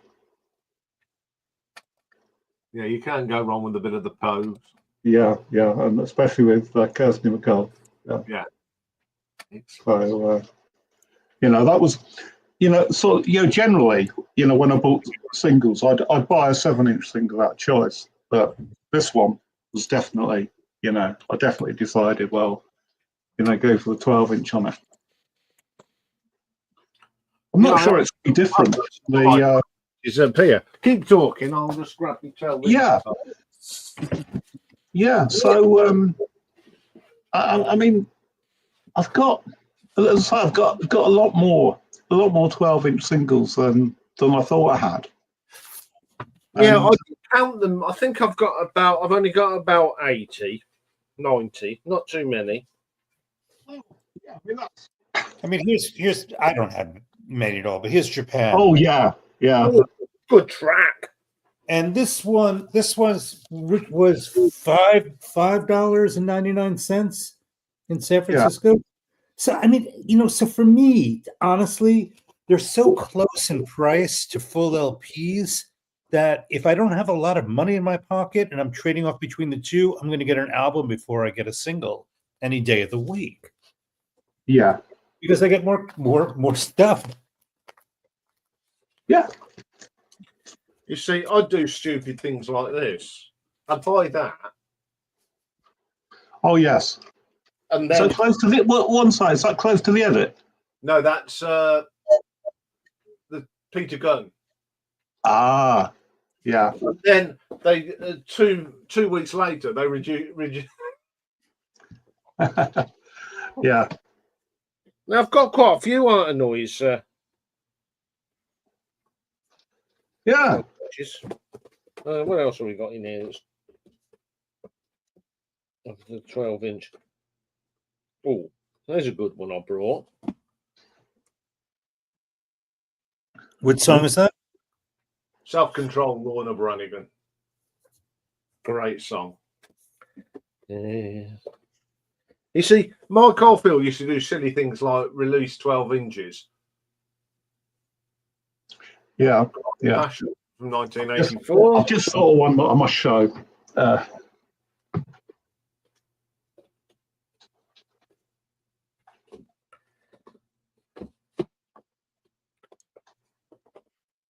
B: Yeah, you can't go wrong with a bit of the pose.
A: Yeah, and especially with Kirsty McCall.
B: Yeah.
A: So, you know, that was, you know, so, you know, generally, you know, when I bought singles, I'd buy a 7-inch single out of choice. But this one was definitely, you know, I definitely decided, well, you know, go for the 12-inch on it. I'm not sure it's different.
B: Disappear. Keep talking. I'll just grab the 12-inch.
A: Yeah. So, I mean, I've got a lot more 12-inch singles than I thought I had.
B: Yeah, I can count them. I think I've only got about 80, 90, not too many.
A: Yeah,
D: I mean, here's I don't have many at all, but here's Japan.
A: Oh yeah.
B: Oh, good track.
D: And this one was $5.99 in San Francisco. Yeah. So I mean, you know, so for me, honestly, they're so close in price to full LPs that if I don't have a lot of money in my pocket and I'm trading off between the two, I'm going to get an album before I get a single any day of the week.
A: Yeah,
D: because I get more stuff.
A: Yeah.
B: You see, I do stupid things like this. I buy that.
A: Oh yes.
B: And then
A: so close to the one side. Is that close to the edit?
B: No, that's the Peter Gunn.
A: Ah, yeah.
B: And then they 2 weeks later they reduce.
A: Yeah.
B: Now I've got quite a few out of noise.
A: Yeah.
B: What else have we got in here? The 12-inch. Oh, there's a good one I brought.
D: What song is that?
B: Self-Control, Lorna Branigan. Great song. Yeah. You see, Mike Caulfield used to do silly things like release 12 inches.
A: Yeah.
B: From 1984.
A: I just saw one that I must show.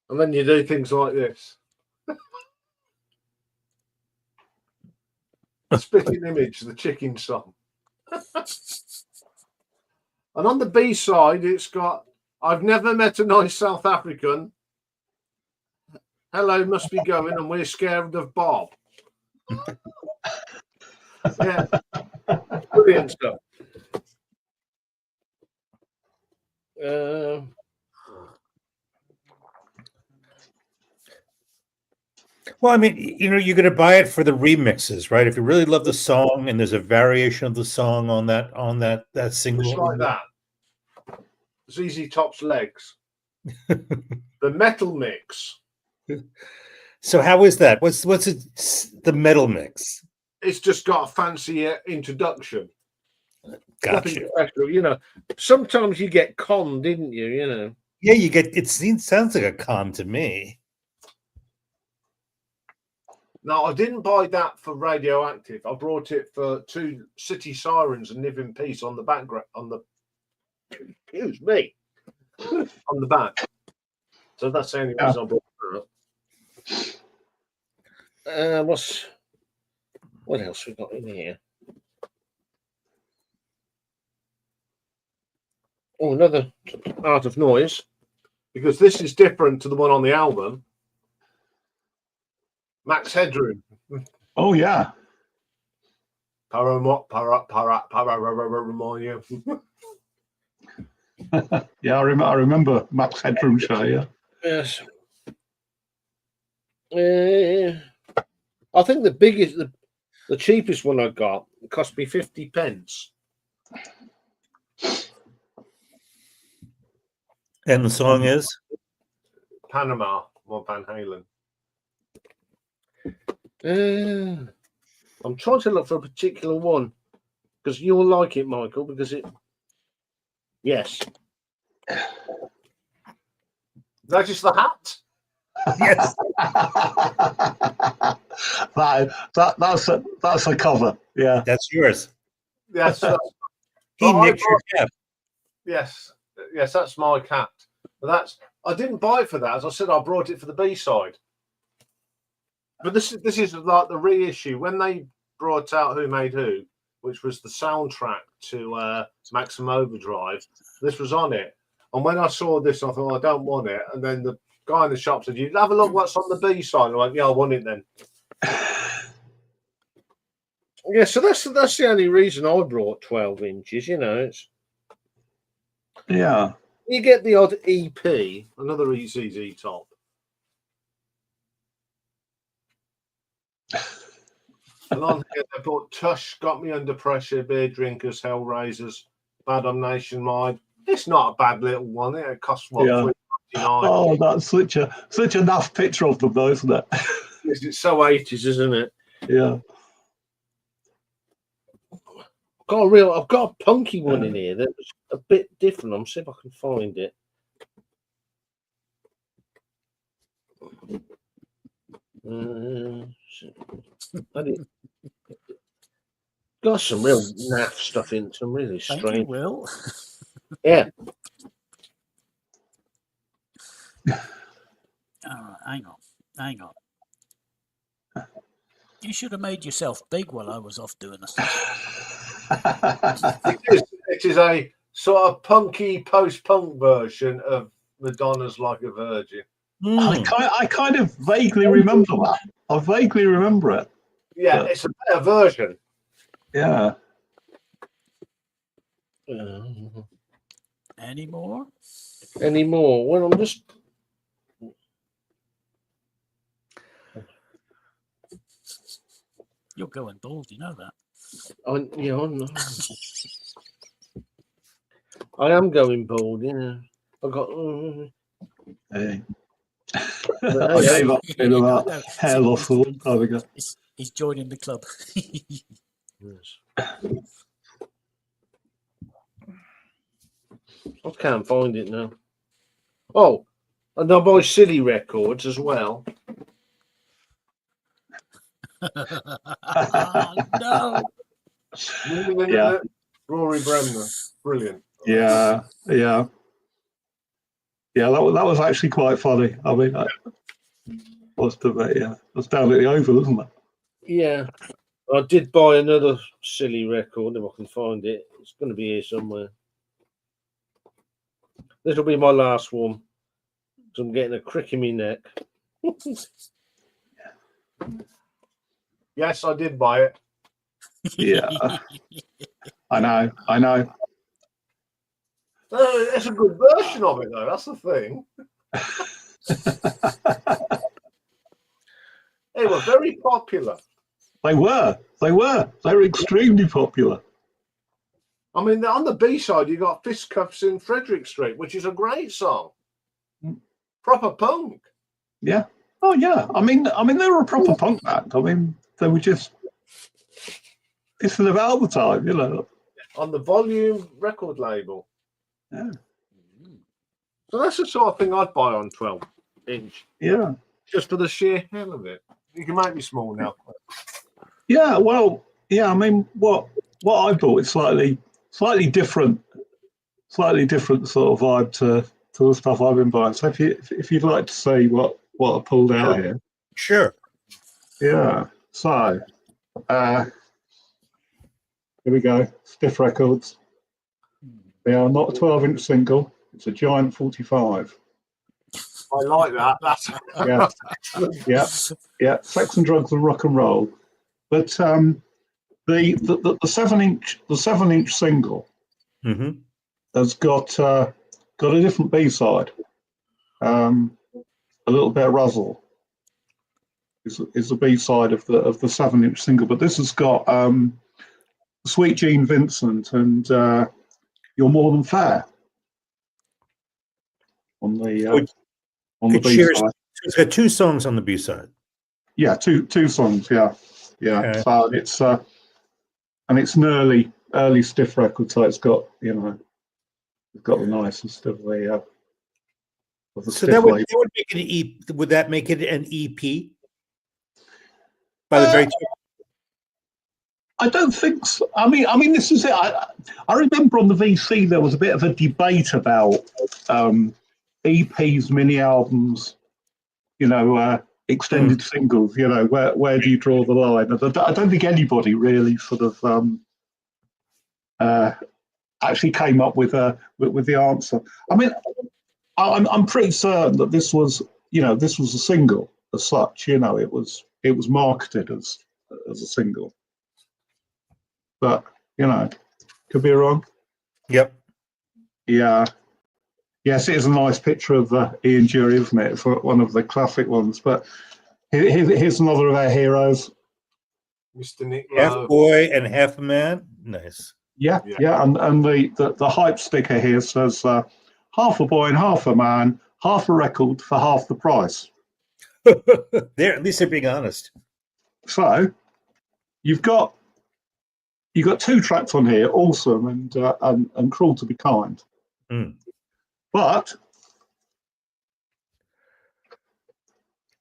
B: And then you do things like this. Spitting Image, the Chicken song. And on the B side, it's got I've never met a nice South African. Hello must be going, and we're scared of Bob. Yeah. Brilliant stuff.
D: Well, I mean, you know, you're going to buy it for the remixes, right? If you really love the song and there's a variation of the song on that single,
B: just like that. ZZ Top's Legs. The metal mix.
D: So how is that? What's it, the metal mix?
B: It's just got a fancy introduction.
D: Gotcha.
B: Nothing special, you know. Sometimes you get conned, didn't you? You know.
D: Yeah, you get. It sounds like a con to me.
B: No, I didn't buy that for Radioactive. I brought it for 2 City Sirens and Live in Peace on the background. On the excuse me, on the back. So that's the only reason I brought it up. What else we got in here? Oh, another Art of Noise, because this is different to the one on the album. Max Headroom.
A: Oh yeah. Yeah, I remember Max Headroom show. Yeah.
B: Yes. I think the biggest, the cheapest one I got cost me 50 pence.
D: And the song is
B: Panama by Van Halen. I'm trying to look for a particular one because you'll like it, Michael, because it. Yes. That is the hat.
D: yes.
A: That's a cover. Yeah.
D: That's yours.
B: Yes.
D: He nicked your cap.
B: Yes, that's my cat. But I didn't buy it for that. As I said, I brought it for the B-side. But this is like the reissue when they brought out Who Made Who, which was the soundtrack to Maximum Overdrive. This was on it, and when I saw this, I thought I don't want it. And then the guy in the shop said, "You have a look what's on the B-side." I went, "Yeah, I want it then." Yeah, so that's the only reason I brought 12 inches. You know, it's.
A: Yeah.
B: You get the odd EP, another EZZ top. And on here they put Tush, Got Me Under Pressure, Beer Drinkers, Hellraisers, Bad on Nationwide. It's not a bad little one. It costs what,
A: Yeah.
B: $3.99.
A: Oh, that's such a naff picture of them, though, isn't it?
B: It's so 80s, isn't it?
A: Yeah.
B: I've got a punky one in here that was a bit different. I'm see if I can find it. Got some real naff stuff in, some really strange.
C: Thank you, Will.
B: Yeah.
C: Hang on. You should have made yourself big while I was off doing this.
B: It is a sort of punky post-punk version of Madonna's Like a Virgin.
A: I kind of vaguely remember that. I vaguely remember it.
B: Yeah, but it's a better version.
A: Yeah.
C: Any more?
B: Well, I'm just.
C: You're going bald, you know that.
B: I'm I am going bald, yeah. I got.
A: Hey. I gave up in about hair loss all time ago.
C: He's joining the club.
B: Yes. I can't find it now. Oh, and I buy Silly Records as well.
C: No.
B: Yeah. Rory Bremner. Brilliant.
A: Yeah. That was actually quite funny. I mean, was down at the Oval, isn't it?
B: Yeah. I did buy another Silly record if I can find it. It's going to be here somewhere. This will be my last one. So I'm getting a crick in my neck. Yes, I did buy it.
A: Yeah. I know.
B: It's a good version of it, though. That's the thing. They were very popular.
A: They were extremely popular.
B: I mean, on the B side, you got Fistcuffs in Frederick Street, which is a great song. Proper punk.
A: Yeah. Oh yeah. I mean, they were a proper punk band. I mean, they were just pissing about all the time, you know.
B: On the Volume record label.
A: Yeah.
B: So that's the sort of thing I'd buy on 12-inch.
A: Yeah.
B: Just for the sheer hell of it. You can make me small now.
A: Yeah. Well, yeah. I mean, what I bought is slightly different sort of vibe to the stuff I've been buying. So if you'd like to see what I pulled out here.
D: Sure.
A: Yeah. So here we go. Stiff Records. They are not a 12-inch single. It's a giant 45.
B: I like that. That's
A: Yeah. Sex and drugs and rock and roll. But the 7-inch single has got a different B-side. A little bit of Ruzzle is the B-side of the 7-inch single, but this has got Sweet Gene Vincent and You're More Than Fair on the B-side.
D: It's got 2 songs on the B-side.
A: Yeah, two songs. Yeah.
D: Okay.
A: So it's and it's an early Stiff record, so it's got it's got the nicest of the.
D: So that would make it an E. Would that make it an EP? By the very top?
A: I don't think so. I mean, this is it. I remember on the VC there was a bit of a debate about EPs, mini albums, extended singles. Where do you draw the line? I don't think anybody really sort of actually came up with the answer. I mean, I'm pretty certain that this was a single as such. It was marketed as a single. But, could be wrong.
D: Yep.
A: Yeah. Yes, it is a nice picture of Ian Jury, isn't it? It's one of the classic ones. But here's another of our heroes.
B: Mr. Nick
D: Half
B: Lowe.
D: boy and half a man. Nice.
A: Yeah. And the hype sticker here says half a boy and half a man, half a record for half the price.
D: At least they're being honest.
A: So you've got 2 tracks on here, Awesome and Cruel to Be Kind. But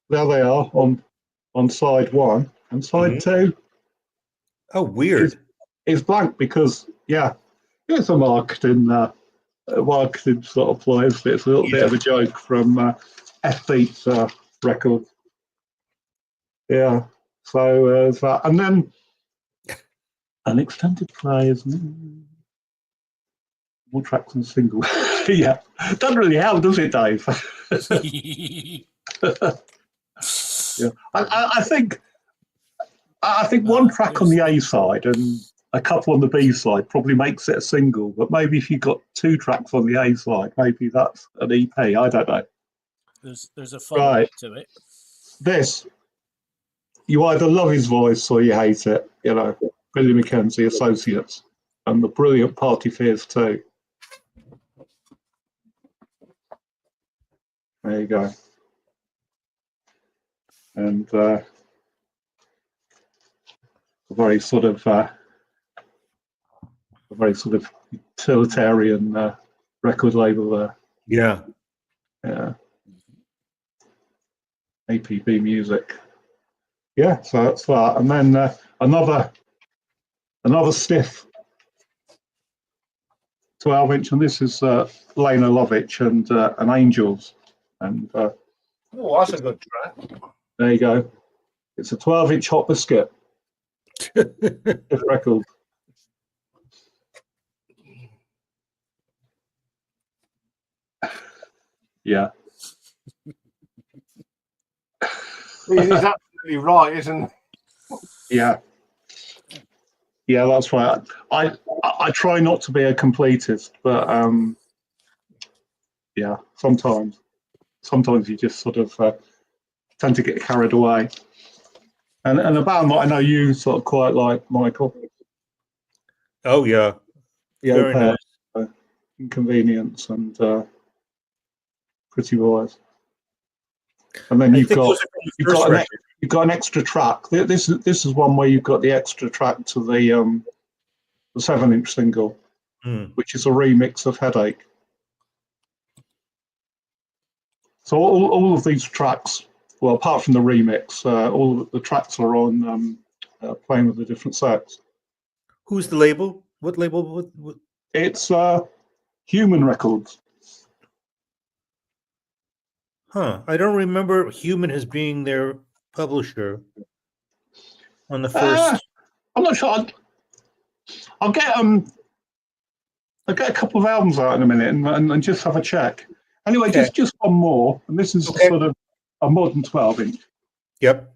A: there they are on side 1, and side 2.
D: Oh, weird.
A: Is blank because it's a marketing sort of ploy. It's a little bit of a joke from F.Beat's record. Yeah. So that, and then an extended play is more tracks than single. Yeah, doesn't really help, does it, Dave? Yeah, I think one track on the A side and a couple on the B side probably makes it a single. But maybe if you've got 2 tracks on the A side, maybe that's an EP. I don't know.
C: There's a follow-up to it.
A: This, you either love his voice or you hate it. Billy Mackenzie Associates and the brilliant Party Fears 2. There you go. And a very sort of utilitarian record label there.
D: Yeah.
A: APB Music. Yeah, so that's that. And then another stiff 12-inch, and this is Lena Lovitch and Angels. And
B: that's a good track.
A: there you go. It's a 12-inch Hot Biscuit record. Yeah.
B: He's absolutely right, isn't he?
A: Yeah. Yeah, that's right. I try not to be a completist, but sometimes you just sort of tend to get carried away. And a band that I know you sort of quite like, Michael.
D: Oh yeah. Very nice.
A: Inconvenience and Pretty Boys. And then
D: I
A: you've
D: think
A: got
D: those are from the
A: you've
D: first
A: got an,
D: record.
A: you've got an extra track. This is one where you've got the extra track to the 7-inch single, which is a remix of Headache. So all of these tracks, well, apart from the remix, all of the tracks are on playing with the different sets.
D: Who's the label? What label? What?
A: It's Human Records.
D: Huh. I don't remember Human as being their publisher on the first.
A: I'm not sure. I'll get a couple of albums out in a minute and just have a check. Anyway,
D: Okay.
A: just one more, and this is
D: Okay.
A: sort of a modern 12-inch.
D: Yep.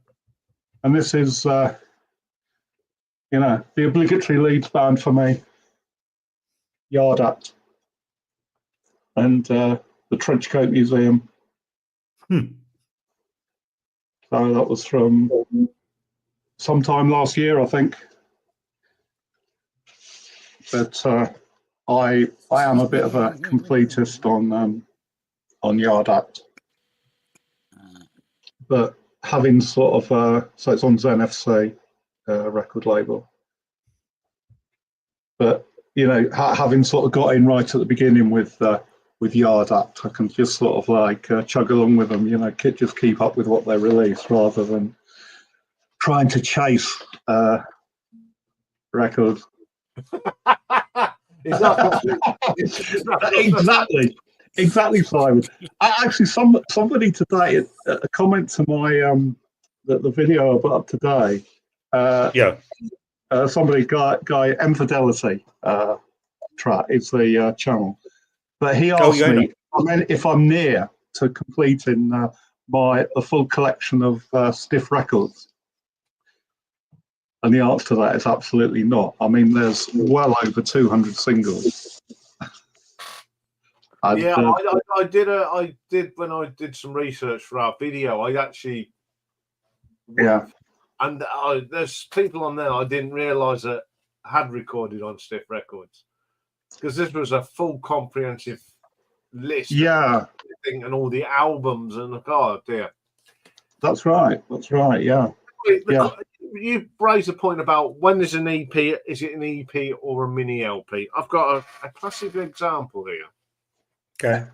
A: And this is, the obligatory lead band for me, Yard Act, and the Trenchcoat Museum. So that was from sometime last year, I think. But I am a bit of a completist on Yard Act. But having sort of, so it's on Zen FC record label. But, having sort of got in right at the beginning with Yard Act, I can just sort of like chug along with them, just keep up with what they release rather than trying
B: It's
A: to chase records. Exactly, Simon. Actually, somebody today, a comment to my the video I put up today. Somebody guy Infidelity track is the channel, but he asked me if I'm near to completing a full collection of stiff records. And the answer to that is absolutely not. I mean, there's well over 200 singles.
B: I did when I did some research for our video. I actually, and there's people on there I didn't realise that had recorded on Stiff Records, because this was a full comprehensive list. Of everything and all the albums and oh dear.
A: That's right. Yeah.
B: You raised a point about when there's an EP, is it an EP or a mini LP? I've got a classic example here.
D: Okay.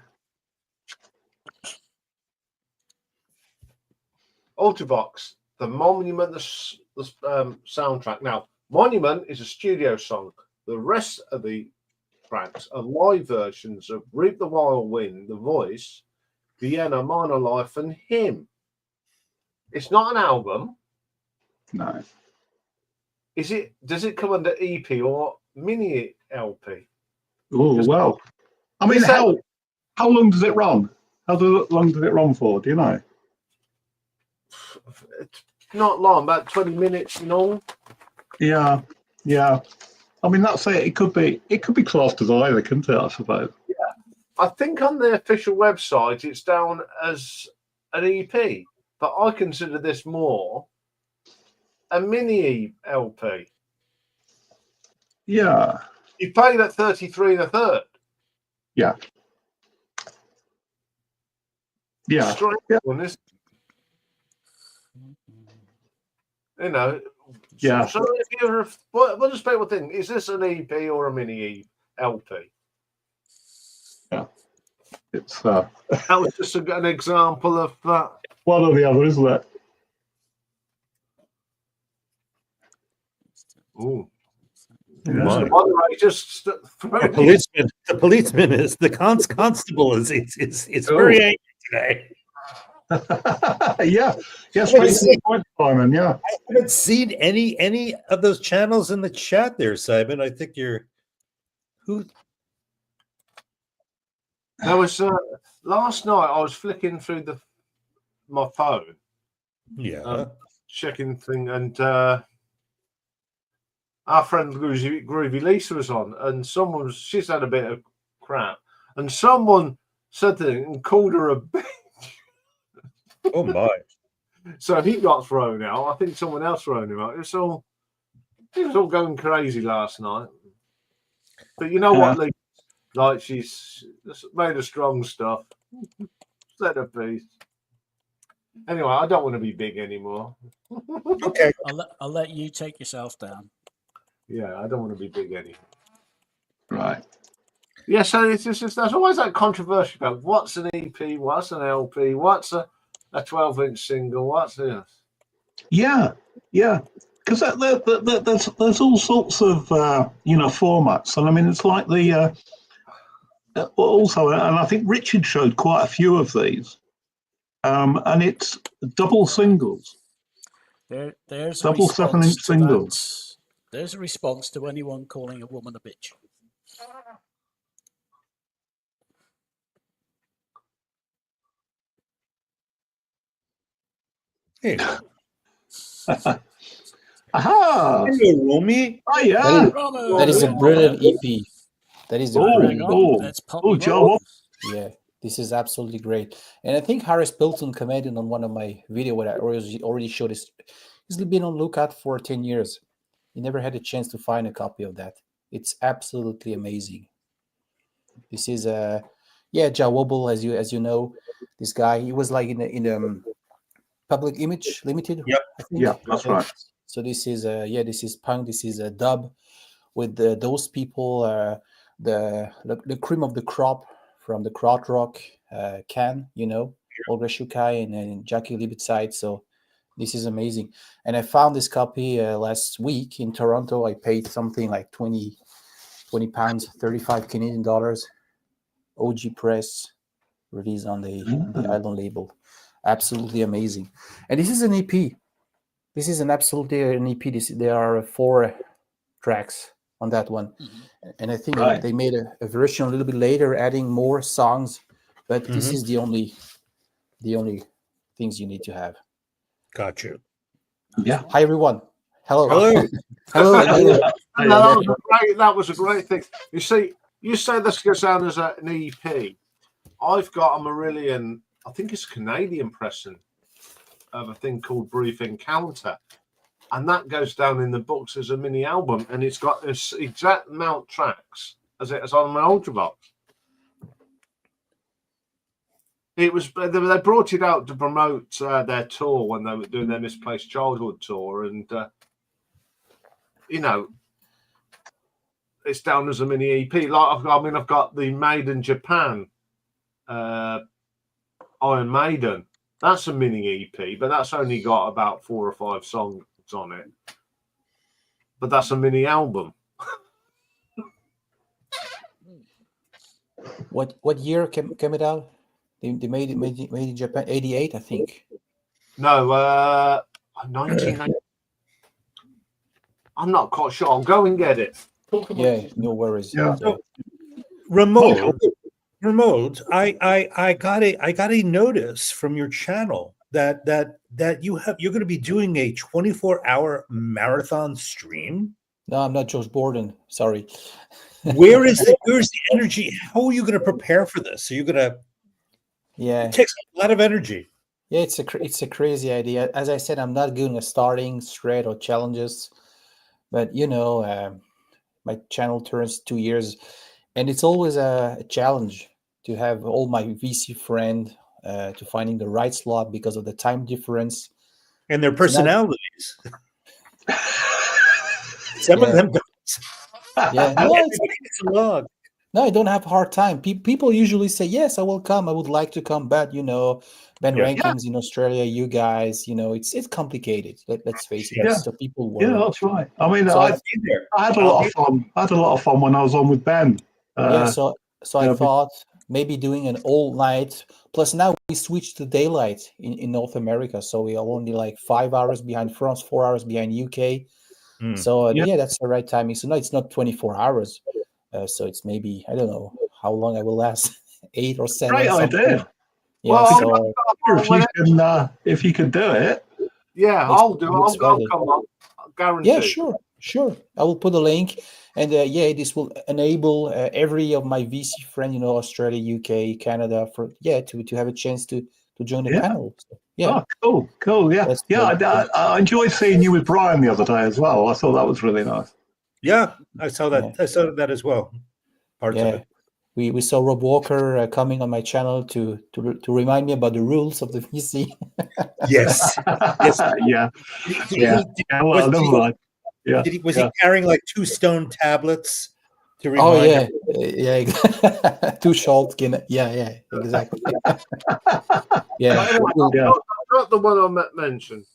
B: Ultravox, the Monument, the soundtrack. Now, Monument is a studio song. The rest of the tracks are live versions of Reap the Wild Wind, The Voice, Vienna, Minor Life, and Him. It's not an album.
A: No.
B: Does it come under EP or mini LP?
A: Oh, well. I mean, how long does it run? How long does it run for? Do you know?
B: It's not long, about 20 minutes long.
A: Yeah. I mean, that's it. It could be classed as either, couldn't it? I suppose.
B: Yeah. I think on the official website it's down as an EP, but I consider this more a mini LP.
A: Yeah.
B: You pay that 33 1/3.
A: Yeah. Yeah.
B: Strange one, isn't it?
A: Yeah.
B: So if you're, what does people think? Is this an EP or a mini LP?
A: Yeah. It's
B: that was just an example of that.
A: One or the other, isn't it?
B: Oh.
A: Yeah.
D: The policeman is the constable is very angry today.
A: Yeah, straight to the point, Simon. Yeah,
D: I haven't seen any of those channels in the chat there, Simon. I think you're who.
B: There was last night. I was flicking through my phone, checking thing, and our friend Groovy Lisa was on, and she's had a bit of crap, and someone said to her and called her a bitch.
D: Oh my!
B: So he got thrown out. I think someone else thrown him out. He was all going crazy last night. But you know what, Lee? Like she's made of strong stuff. Set a piece. Anyway, I don't want to be big anymore.
D: Okay.
C: I'll let you take yourself down.
B: Yeah, I don't want to be big anymore.
A: Right.
B: Yeah, so it's just there's always that controversy about what's an EP, what's an LP, what's a 12-inch single, what's this?
A: Yeah, yeah. Because there's all sorts of formats, and I mean it's like the also, and I think Richard showed quite a few of these, and it's double singles,
C: There's a
A: double
C: response
A: 7-inch
C: to
A: singles.
C: that. There's a response to anyone calling a woman a bitch.
D: Hey.
A: Aha!
D: Hello, Romy.
A: Oh yeah!
E: That is a brilliant EP. That is a
C: Hang
E: brilliant
C: on,
E: EP.
C: let's pop
A: Oh,
C: you
A: Joe,
C: up.
E: Yeah, this is absolutely great. And I think Harris Pilton commented on one of my video where I already showed this. He's been on lookout for 10 years. He never had a chance to find a copy of that. It's absolutely amazing. This is Joe Wobble, as you know, this guy. He was like in Public Image Limited.
D: Yep.
E: I think.
A: Yeah, that's right.
E: So this is this is punk. This is a dub with those people, the cream of the crop from the krautrock can, Olga Shukai and Jackie Libetside. So this is amazing. And I found this copy last week in Toronto. I paid something like 20 pounds, 35 Canadian dollars. OG press, released on the Island label. Absolutely amazing. And this is an EP. This is absolutely an EP. There are 4 tracks on that one. Mm-hmm. And I think they made a version a little bit later, adding more songs, but this is the only things you need to have.
D: Got you.
A: Yeah.
E: Hi everyone. Hello.
D: Hello.
E: Hello.
B: That was a great thing. You see, you say this goes down as an EP. I've got a Marillion, I think it's a Canadian pressing of a thing called Brief Encounter. And that goes down in the books as a mini album, and it's got this exact amount of tracks as it is on my Ultravox. It was they brought it out to promote their tour when they were doing their Misplaced Childhood tour, and it's down as a mini EP. I've got the Made in Japan, Iron Maiden. That's a mini EP, but that's only got about 4 or 5 songs on it. But that's a mini album.
E: What year came it out? They made it made in Japan, 88, I think.
B: No, 1990. I'm not quite sure. I'll go and get it.
E: Yeah, no worries.
A: Yeah.
E: So,
D: Remote. I got a notice from your channel that you're going to be doing a 24-hour marathon stream.
E: no, I'm not Josh Borden. Sorry.
D: Where's the energy? How are you going to prepare for this? So you're going to it takes a lot of energy.
E: Yeah, it's a crazy idea. As I said, I'm not doing a starting thread or challenges, but my channel turns 2 years, and it's always a challenge to have all my VC friend to finding the right slot because of the time difference
D: and their personalities. Some of them don't.
E: Yeah,
D: No,
E: I don't have a hard time. People usually say, yes, I will come. I would like to come. But, Ben rankings in Australia, you guys, it's complicated. Let's face it.
A: Yeah.
E: So people worry.
A: Yeah, that's right. I mean,
E: So
A: I had a lot of fun. I had a lot of fun when I was on with Ben.
E: So I thought maybe doing an all night. Plus now we switched to daylight in North America. So we are only like 5 hours behind France, 4 hours behind UK. So that's the right timing. So no, it's not 24 hours. So it's maybe, I don't know how long I will last, 8 or 7.
A: Great idea.
E: Yeah,
A: if you could do it.
B: Yeah, I'll do it. I'll come on. Guarantee.
E: Yeah, sure. I will put a link, and this will enable every of my VC friend, Australia, UK, Canada, to have a chance to join the panel. So, yeah.
A: Oh, cool. Yeah, I enjoyed seeing you with Brian the other day as well. I thought that was really nice.
D: Yeah, I saw that. I saw that as well. Parts of it.
E: we saw Rob Walker coming on my channel to remind me about the rules of the VC.
D: Yes. Yes.
A: Yeah.
D: Yeah.
A: Well, never mind. Yeah.
D: Was he carrying like 2 stone tablets to remind
E: Oh yeah,
D: him?
E: yeah. Too short. Yeah, exactly. Yeah.
B: Anyway, I've got the one I mentioned.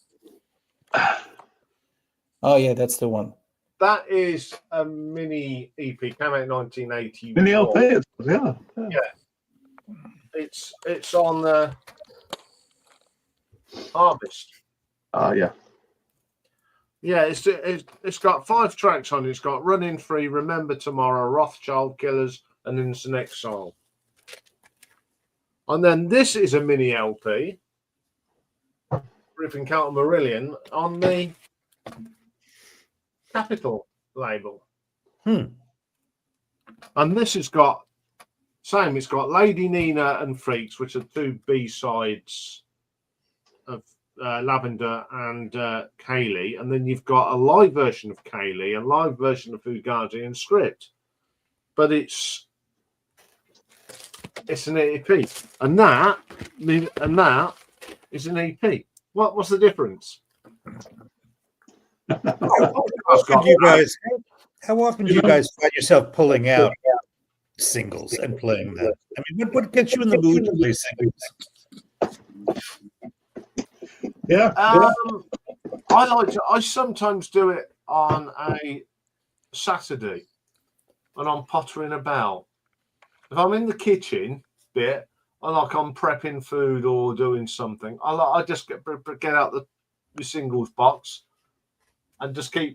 E: Oh yeah, that's the one.
B: That is a mini EP, came out in 1981.
A: Mini LP, yeah.
B: It's on the Harvest.
A: Yeah.
B: Yeah, it's got 5 tracks on it. It's got Running Free, Remember Tomorrow, Rothschild Killers, and Innocent Exile. And then this is a mini LP, Griffin Carter Marillion, on the Capitol label. And this has got, it's got Lady Nina and Freaks, which are 2 B-sides of Lavender and Kaylee. And then you've got a live version of Kaylee, a live version of Fugazi and Script. But it's an EP. And that is an EP. What's the difference?
D: How often do you guys find yourself pulling out singles and playing them? I mean, what gets you in the mood to play singles?
A: Yeah.
B: I sometimes do it on a Saturday and I'm pottering about. If I'm in the kitchen bit and like I'm prepping food or doing something, I just get out the singles box and just I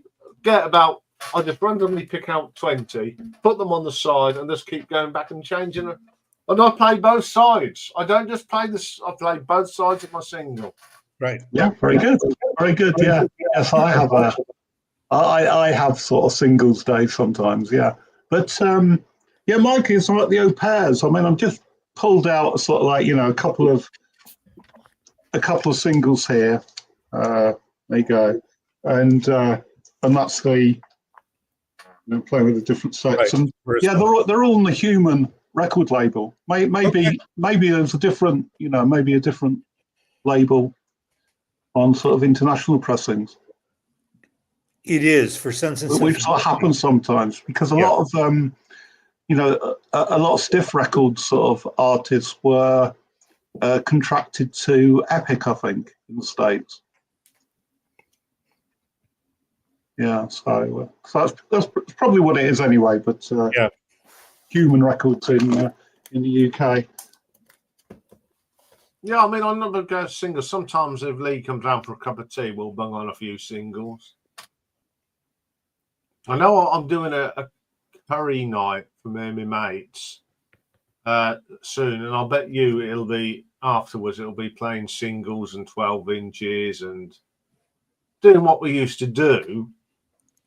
B: just randomly pick out 20, put them on the side, and just keep going back and changing them. And I play both sides. I don't just play this. I play both sides of my single.
D: Right.
A: Yeah. Very good. Very good. Yeah. Yes, I have I have sort of singles day sometimes. Yeah. But yeah, Mike is like the au pairs. I mean, I'm just pulled out sort of like a couple of singles here. There you go, and that's the. Playing with the different sets, and yeah, they're all on the Human record label. Maybe there's a different, maybe a different label on sort of international pressings.
D: It is for Sense and Symphony.
A: Which sort of happens sometimes because a lot of a lot of Stiff Records sort of artists were contracted to Epic, I think, in the States. Yeah, so that's probably what it is anyway. But Human Records in the UK.
B: Yeah, I mean, I'm not going to go singles. Sometimes if Lee comes down for a cup of tea, we'll bung on a few singles. I know I'm doing a curry night for me and my mates soon, and I'll bet you it'll be afterwards. It'll be playing singles and 12 inches and doing what we used to do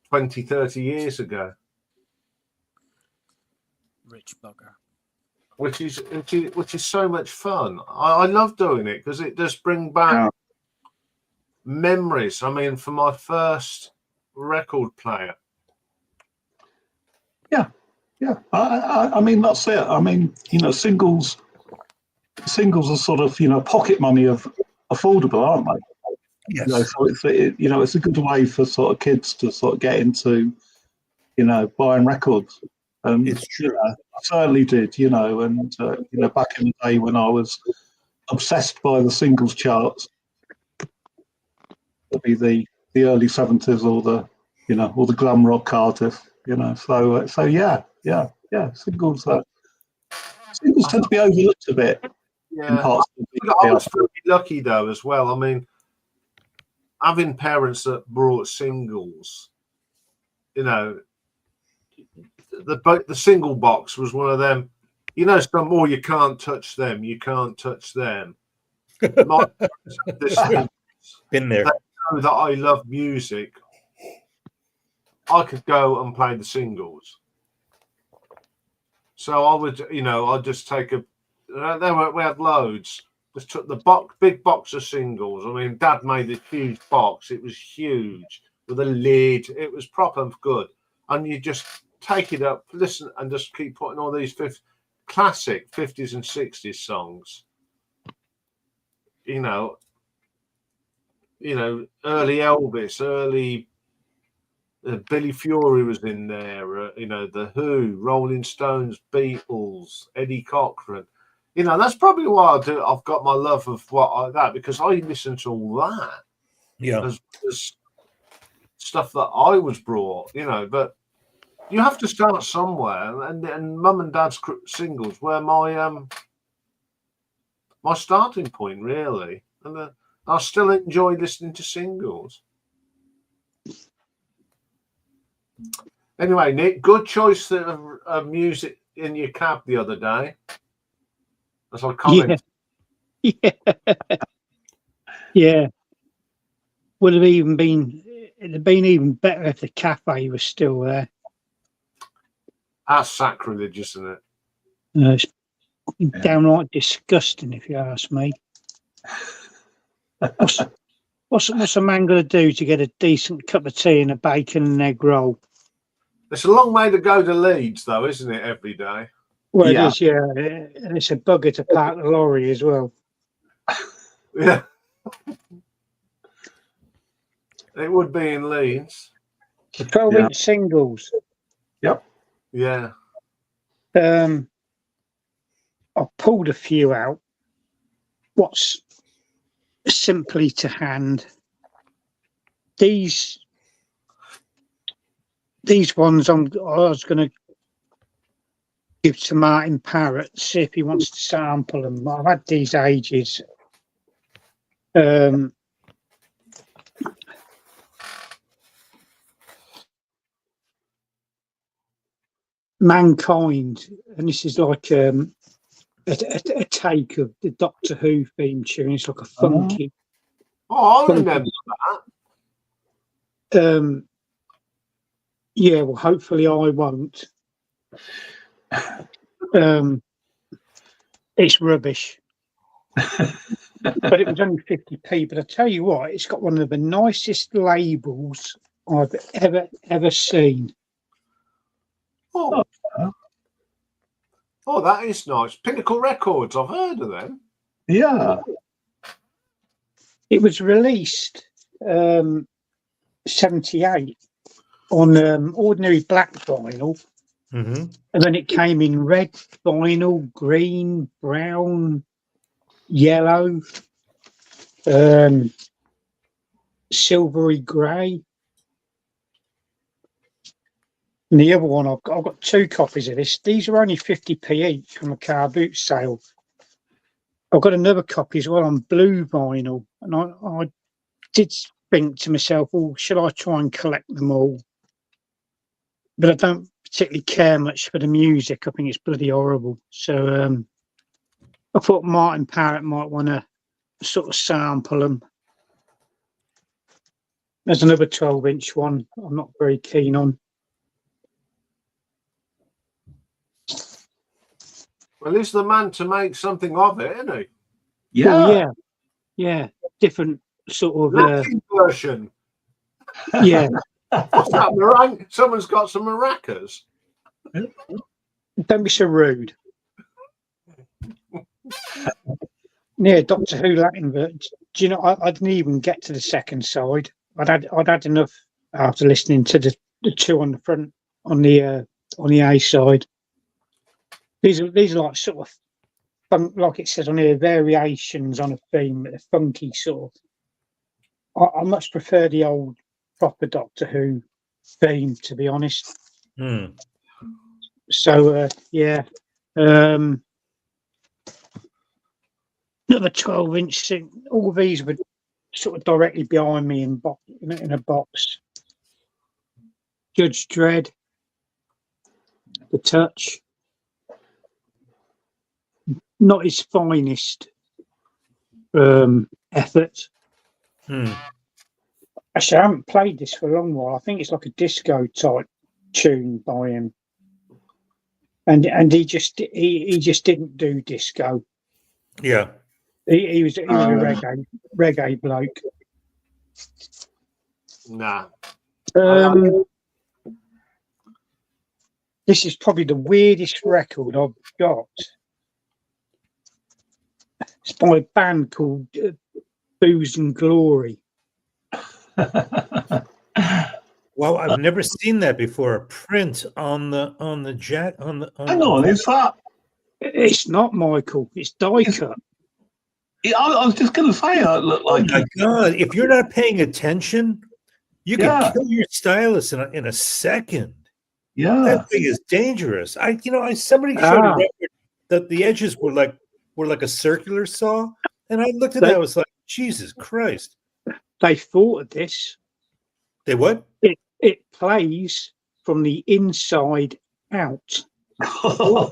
B: 20, 30 years ago.
C: Rich bugger.
B: Which is so much fun. I love doing it because it does bring back memories. I mean, for my first record player.
A: Yeah. I mean, that's it. I mean, singles are sort of pocket money of affordable, aren't they?
D: Yes.
A: So it's a good way for sort of kids to sort of get into buying records.
D: It's true.
A: I certainly did, and back in the day when I was obsessed by the singles charts, it'd be the early 70s or the glam rock artists, So yeah. Singles tend to be overlooked a bit.
B: Yeah,
A: in parts of the
B: I was pretty lucky though as well. I mean, having parents that brought singles, the single box was one of them. Some more you can't touch them. You can't touch them. My
D: Been there.
B: They know that I love music. I could go and play the singles. So I would, I'd just take we had loads. Just took the big box of singles. I mean, Dad made this huge box. It was huge with a lid. It was proper good. And you just take it up, listen, and just keep putting all these classic 50s and 60s songs. You know, early Elvis, early Billy Fury was in there. The Who, Rolling Stones, Beatles, Eddie Cochran. That's probably why I've got my love of that, because I listen to all that.
D: Yeah.
B: As stuff that I was brought, but you have to start somewhere, and Mum and Dad's singles were my starting point, really, and I still enjoy listening to singles. Anyway, Nick, good choice of music in your cab the other day. As I commented.
F: Yeah. Would have it'd have been even better if the cafe was still there.
B: That's sacrilegious, isn't it?
F: It's downright disgusting, if you ask me. What's a man going to do to get a decent cup of tea and a bacon and egg roll?
B: It's a long way to go to Leeds, though, isn't it, every day?
F: Well, it is, yeah. And it's a bugger to park the lorry as well.
B: Yeah. It would be in Leeds.
F: The 12-inch singles.
A: Yep.
B: Yeah.
F: I pulled a few out. What's simply to hand? These ones I was going to give to Martin Parrott, see if he wants to sample them. I've had these ages. Mankind, and this is like a take of the Doctor Who theme tune. It's like a funky.
B: Oh, I remember
F: that. Yeah, well, hopefully I won't. It's rubbish. But it was only 50p. But I tell you what, it's got one of the nicest labels I've ever seen.
B: Oh, that is nice. Pinnacle Records, I've heard of them.
A: Yeah.
F: It was released 78 on ordinary black vinyl.
D: Mm-hmm.
F: And then it came in red vinyl, green, brown, yellow, silvery grey. And the other one, I've got 2 copies of this. These are only 50p each from a car boot sale. I've got another copy as well on blue vinyl. And I did think to myself, oh, should I try and collect them all? But I don't particularly care much for the music. I think it's bloody horrible. So I thought Martin Parrott might want to sort of sample them. There's another 12-inch one I'm not very keen on.
B: Well, he's the man to make something of it, isn't he?
A: Yeah.
F: Well, yeah. Different sort of
B: Latin version.
F: Yeah.
B: What's that? Someone's got some maracas.
F: Don't be so rude. Yeah, Doctor Who Latin. But do you know? I didn't even get to the second side. I'd had enough after listening to the 2 on the front on the A side. These are like sort of funk, like it says on here, variations on a theme, a funky sort of. I much prefer the old proper Doctor Who theme, to be honest. So yeah, another 12-inch thing. All these were sort of directly behind me in a box. Judge Dredd, The Touch, not his finest effort. Actually, I haven't played this for a long while. I think it's like a disco type tune by him, and he just didn't do disco.
D: Yeah,
F: he was a reggae bloke.
B: Nah.
F: This is probably the weirdest record I've got. It's by a band called Booze and Glory.
D: Well, I've never seen that before. A print on the jack on the.
A: Hang on, is that?
F: It's not, Michael. It's die cut.
A: Yeah, I was just going to say it looked
D: Oh
A: like.
D: my God! If you're not paying attention, you can
A: Yeah.
D: kill your stylus in a second.
A: Yeah.
D: That thing is dangerous. Somebody showed a record that the edges were like a circular saw, and I looked at that. I was like, Jesus Christ!
F: They thought of this.
D: They what?
F: It plays from the inside out.
B: Oh,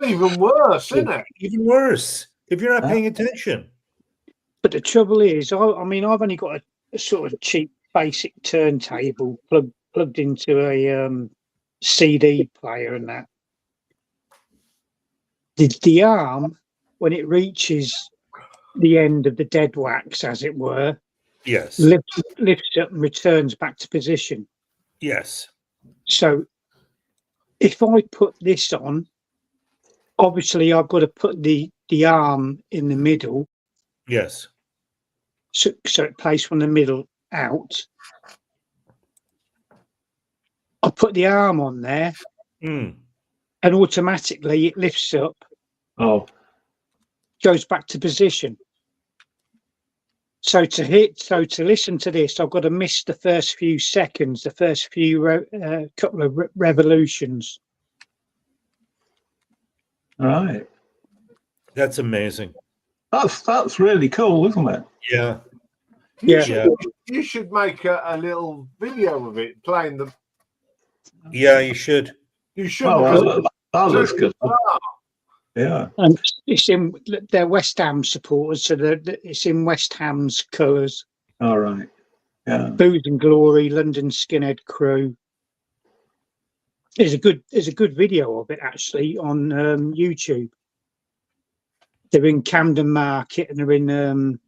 B: even worse, isn't it?
D: Even worse if you're not paying attention.
F: But the trouble is, I mean, I've only got a sort of cheap, basic turntable plugged into a CD player and that. The arm, when it reaches the end of the dead wax, as it were,
D: Yes.
F: lifts up and returns back to position.
D: Yes.
F: So if I put this on, obviously I've got to put the arm in the middle.
D: Yes.
F: So it plays from the middle out. I put the arm on there, and automatically it lifts up.
A: Oh.
F: Goes back to position. So to listen to this, I've got to miss the first few seconds, the first few couple of revolutions.
A: Right.
D: That's amazing.
A: That's really cool, isn't it?
D: Yeah.
B: You should make a little video of it playing the.
D: Yeah, you should.
B: You should.
A: Oh, that looks good. Yeah.
F: And they're West Ham supporters, so it's in West Ham's colours.
A: All right. Yeah.
F: Booze and Glory, London Skinhead Crew. There's a good video of it actually on YouTube. They're in Camden Market and they're in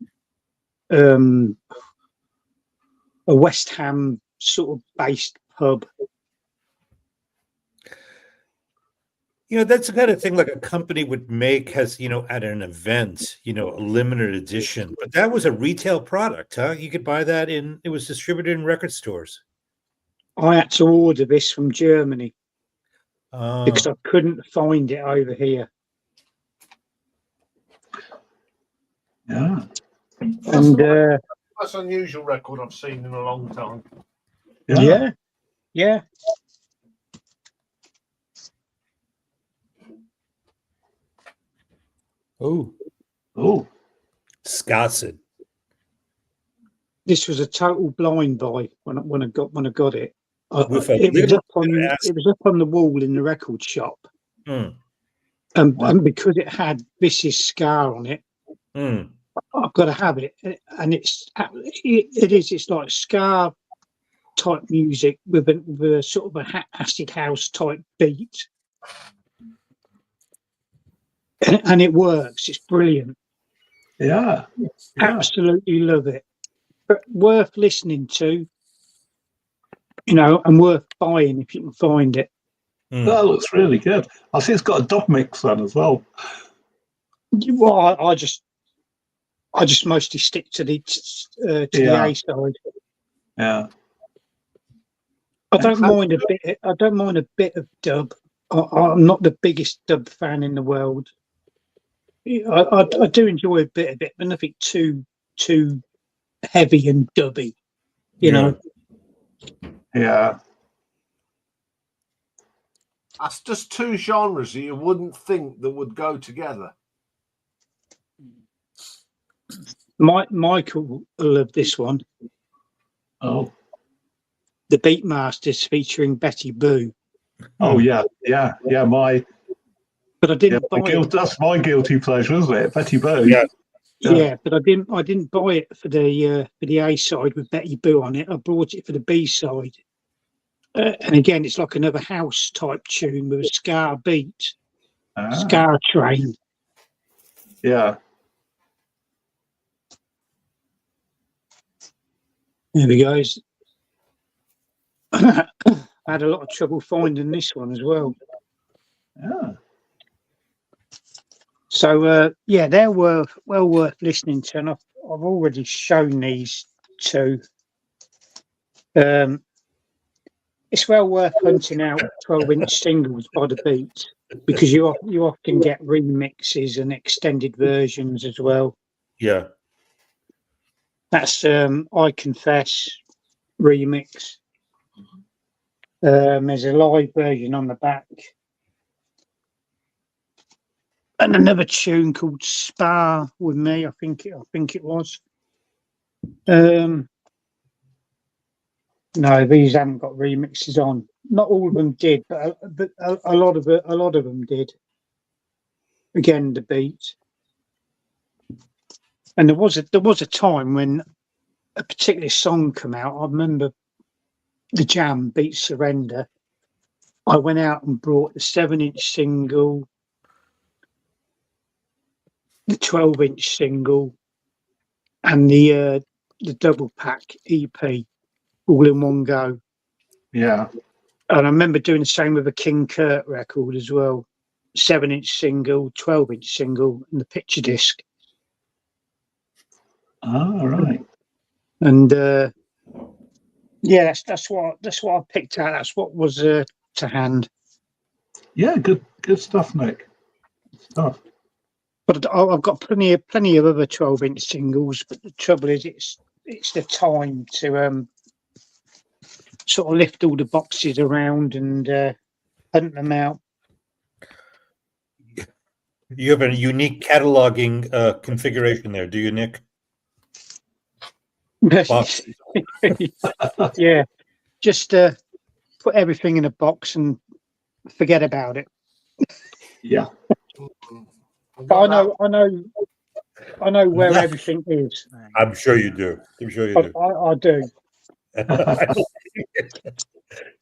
F: a West Ham sort of based pub.
D: That's the kind of thing like a company would make at an event, a limited edition. But that was a retail product, huh? You could buy that it was distributed in record stores.
F: I had to order this from Germany because I couldn't find it over here.
A: Yeah.
F: And
B: that's an unusual record I've seen in a long time.
F: Yeah.
A: Oh.
F: Scarcid. This was a total blind buy when I got it. It was up on the wall in the record shop. And because it had Vicious Scar on it, I've got to have it. And it's like Scar type music with a sort of a acid house type beat. And it works. It's brilliant.
A: Yeah.
F: Absolutely love it. But worth listening to, and worth buying if you can find it.
A: That looks really good. I see it's got a dub mix on as well.
F: Well, I just mostly stick to the A side.
A: Yeah.
F: I don't mind a bit of dub. I'm not the biggest dub fan in the world. I do enjoy a bit of it, but nothing too heavy and dubby, know.
A: Yeah.
B: That's just two genres that you wouldn't think that would go together.
F: Michael will love this one.
A: Oh.
F: The Beatmasters featuring Betty Boo.
A: Oh yeah.
F: But I didn't buy it.
A: That's my guilty pleasure, isn't it? Betty Boo.
F: Yeah, but I didn't buy it for the A side with Betty Boo on it. I bought it for the B side. And again, it's like another house type tune with a Scar beat, Scar Train.
A: Yeah.
F: There we go. I had a lot of trouble finding this one as well.
A: Yeah.
F: So yeah, they're well worth listening to, and I've already shown these two. It's well worth hunting out 12-inch singles by the Beat, because you often get remixes and extended versions as well.
D: Yeah.
F: That's I Confess remix. There's a live version on the back, and another tune called Spar with Me. I think it was. No, these haven't got remixes on. Not all of them did, but a lot of them did. Again, the Beat. And there was a time when a particular song came out. I remember the Jam, Beat Surrender. I went out and brought the 7-inch single, the 12-inch single, and the double pack EP all in one go.
A: Yeah.
F: And I remember doing the same with a King Kurt record as well. 7-inch single, 12-inch single, and the picture disc.
A: Ah, right.
F: And yeah, that's what I picked out. That's what was to hand.
A: Yeah, good stuff, Nick. Good stuff.
F: But I've got plenty of other 12-inch singles. But the trouble is, it's the time to sort of lift all the boxes around and hunt them out.
D: You have a unique cataloging configuration there, do you, Nick? Box.
F: Yeah, just put everything in a box and forget about it.
A: Yeah.
F: But I know where everything is.
D: I'm sure you do. I'm sure you do.
F: I do.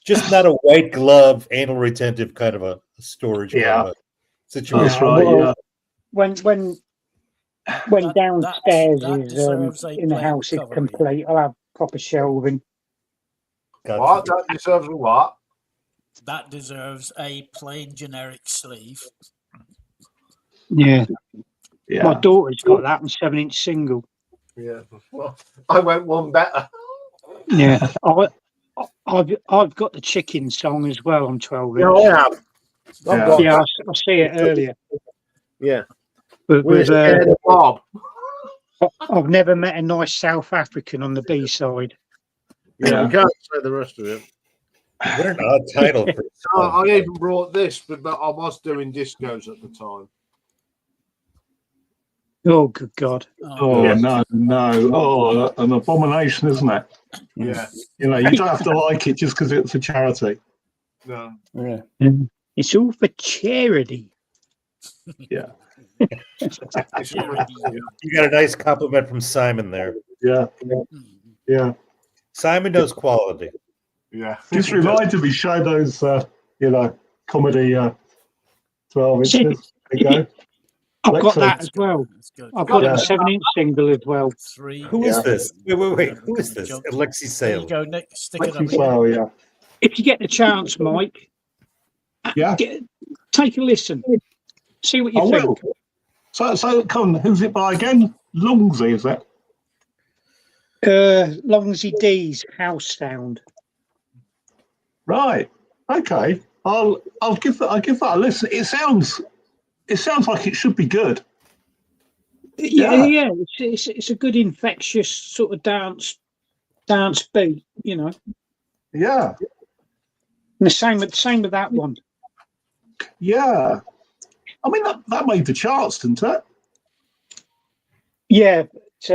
D: Just not a white glove, anal retentive kind of a storage kind of a situation.
A: That's right.
F: Well,
A: Yeah.
F: When downstairs
C: that
F: is
C: deserves a
F: in the
C: plain
F: house is
C: cover,
F: complete, I'll have proper shelving.
D: Gotcha.
B: What? That deserves a what?
C: That deserves a plain generic sleeve.
F: Yeah.
A: Yeah.
F: My daughter's got that on 7-inch single.
B: Yeah. Well, I went one better.
F: Yeah. I've got the chicken song as well on 12-inch.
B: Yeah, I have.
A: Yeah.
F: Yeah, I see it earlier.
B: Yeah.
F: But
B: We're scared of Bob.
F: I've never met a nice South African on the B side.
B: Yeah, I can't say the rest of it.
D: What an odd title. For
B: I even brought this, but I was doing discos at the time.
F: Oh, good God.
A: Oh,
B: Yeah.
A: no. Oh, an abomination, isn't it?
B: Yeah.
A: You know, you don't have to like it just because it's a charity.
B: No.
E: Yeah.
F: It's all for charity.
A: Yeah.
D: You got a nice compliment from Simon there.
A: Yeah. Yeah.
D: Simon knows quality.
B: Yeah.
A: Just reminded me, show those, comedy 12 inches. There you go.
F: I've got
A: Lexi.
F: that as well.
C: That's good.
F: I've got
A: Yeah.
F: a 7-inch single as well.
D: Who is
A: Yeah.
D: this? Wait. Who is this? Alexi
C: There you
D: Sale.
C: go, Nick. Stick it up.
A: Lexi Sale, yeah.
F: If you get the chance, Mike,
A: Yeah.
F: take a listen. See what you
A: I
F: think.
A: will. So come on, who's it by again? Longsy, is it?
F: Longsy D's House Sound.
A: Right. Okay. I'll give that a listen. It sounds like it should be good.
F: Yeah. It's a good infectious sort of dance beat, you know.
A: Yeah.
F: And the same with that one.
A: Yeah. I mean that made the charts, didn't it?
F: Yeah, but,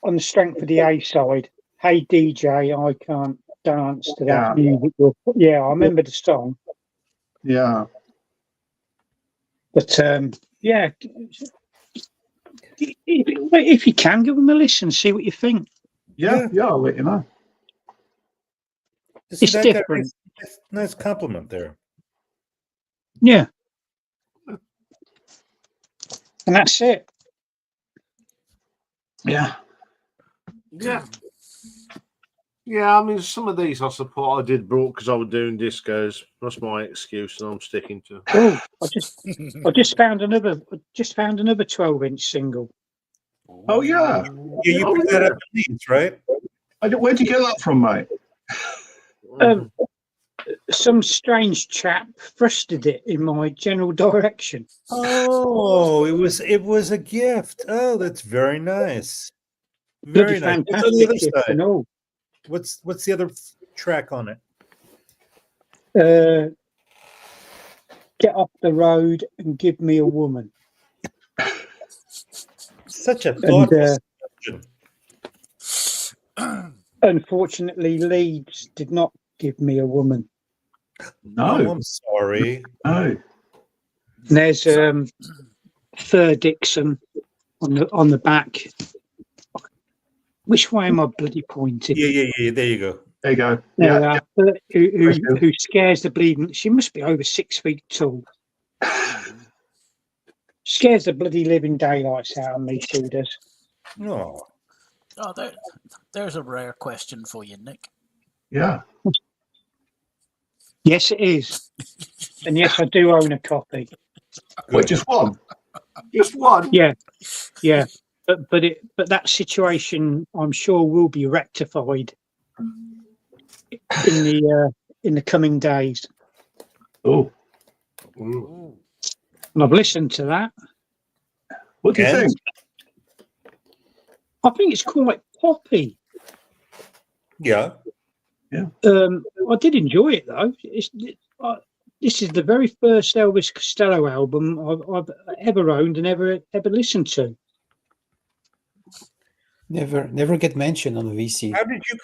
F: on the strength of the A side, Hey DJ, I Can't Dance to That Music. Yeah, I remember the song.
A: Yeah.
F: But yeah, if you can, give them a listen, see what you think.
A: Yeah, I'll let you know.
F: It's different.
D: Nice compliment there.
F: Yeah. And that's it.
B: Yeah. Yeah, I mean, some of these I support I did brought because I was doing discos. That's my excuse, and I'm sticking to.
F: Oh, I just found another 12-inch single.
A: Oh yeah.
D: Yeah, you picked that up at Leeds, right?
A: Where'd you get that from, mate?
F: Some strange chap thrusted it in my general direction.
D: Oh, it was a gift. Oh, that's very nice.
F: Bloody
D: Very nice. What's on the
F: fantastic
D: other
F: gift
D: side?
F: and all.
D: What's the other track on it?
F: Get off the road and give me a woman.
D: Such a thoughtful
F: And, unfortunately, Leeds did not give me a woman.
A: No.
D: Oh, I'm sorry.
A: No.
F: And there's Sir Dixon on the back. Which way am I bloody pointing?
D: Yeah. There you go.
A: There you go.
F: Yeah. Who scares the bleeding? She must be over 6 feet tall. Scares the bloody living daylights out of me, she does.
D: Oh.
C: Oh, there's a rare question for you, Nick.
A: Yeah.
F: Yes, it is. And yes, I do own a copy.
A: Wait, just one?
B: Just one.
F: Yeah. But that situation, I'm sure, will be rectified in the coming days.
A: Oh.
B: Ooh.
F: And I've listened to that.
A: What do you think?
F: I think it's quite poppy.
D: Yeah.
F: I did enjoy it though. This is the very first Elvis Costello album I've ever owned and ever listened to.
E: Never get mentioned on the VC.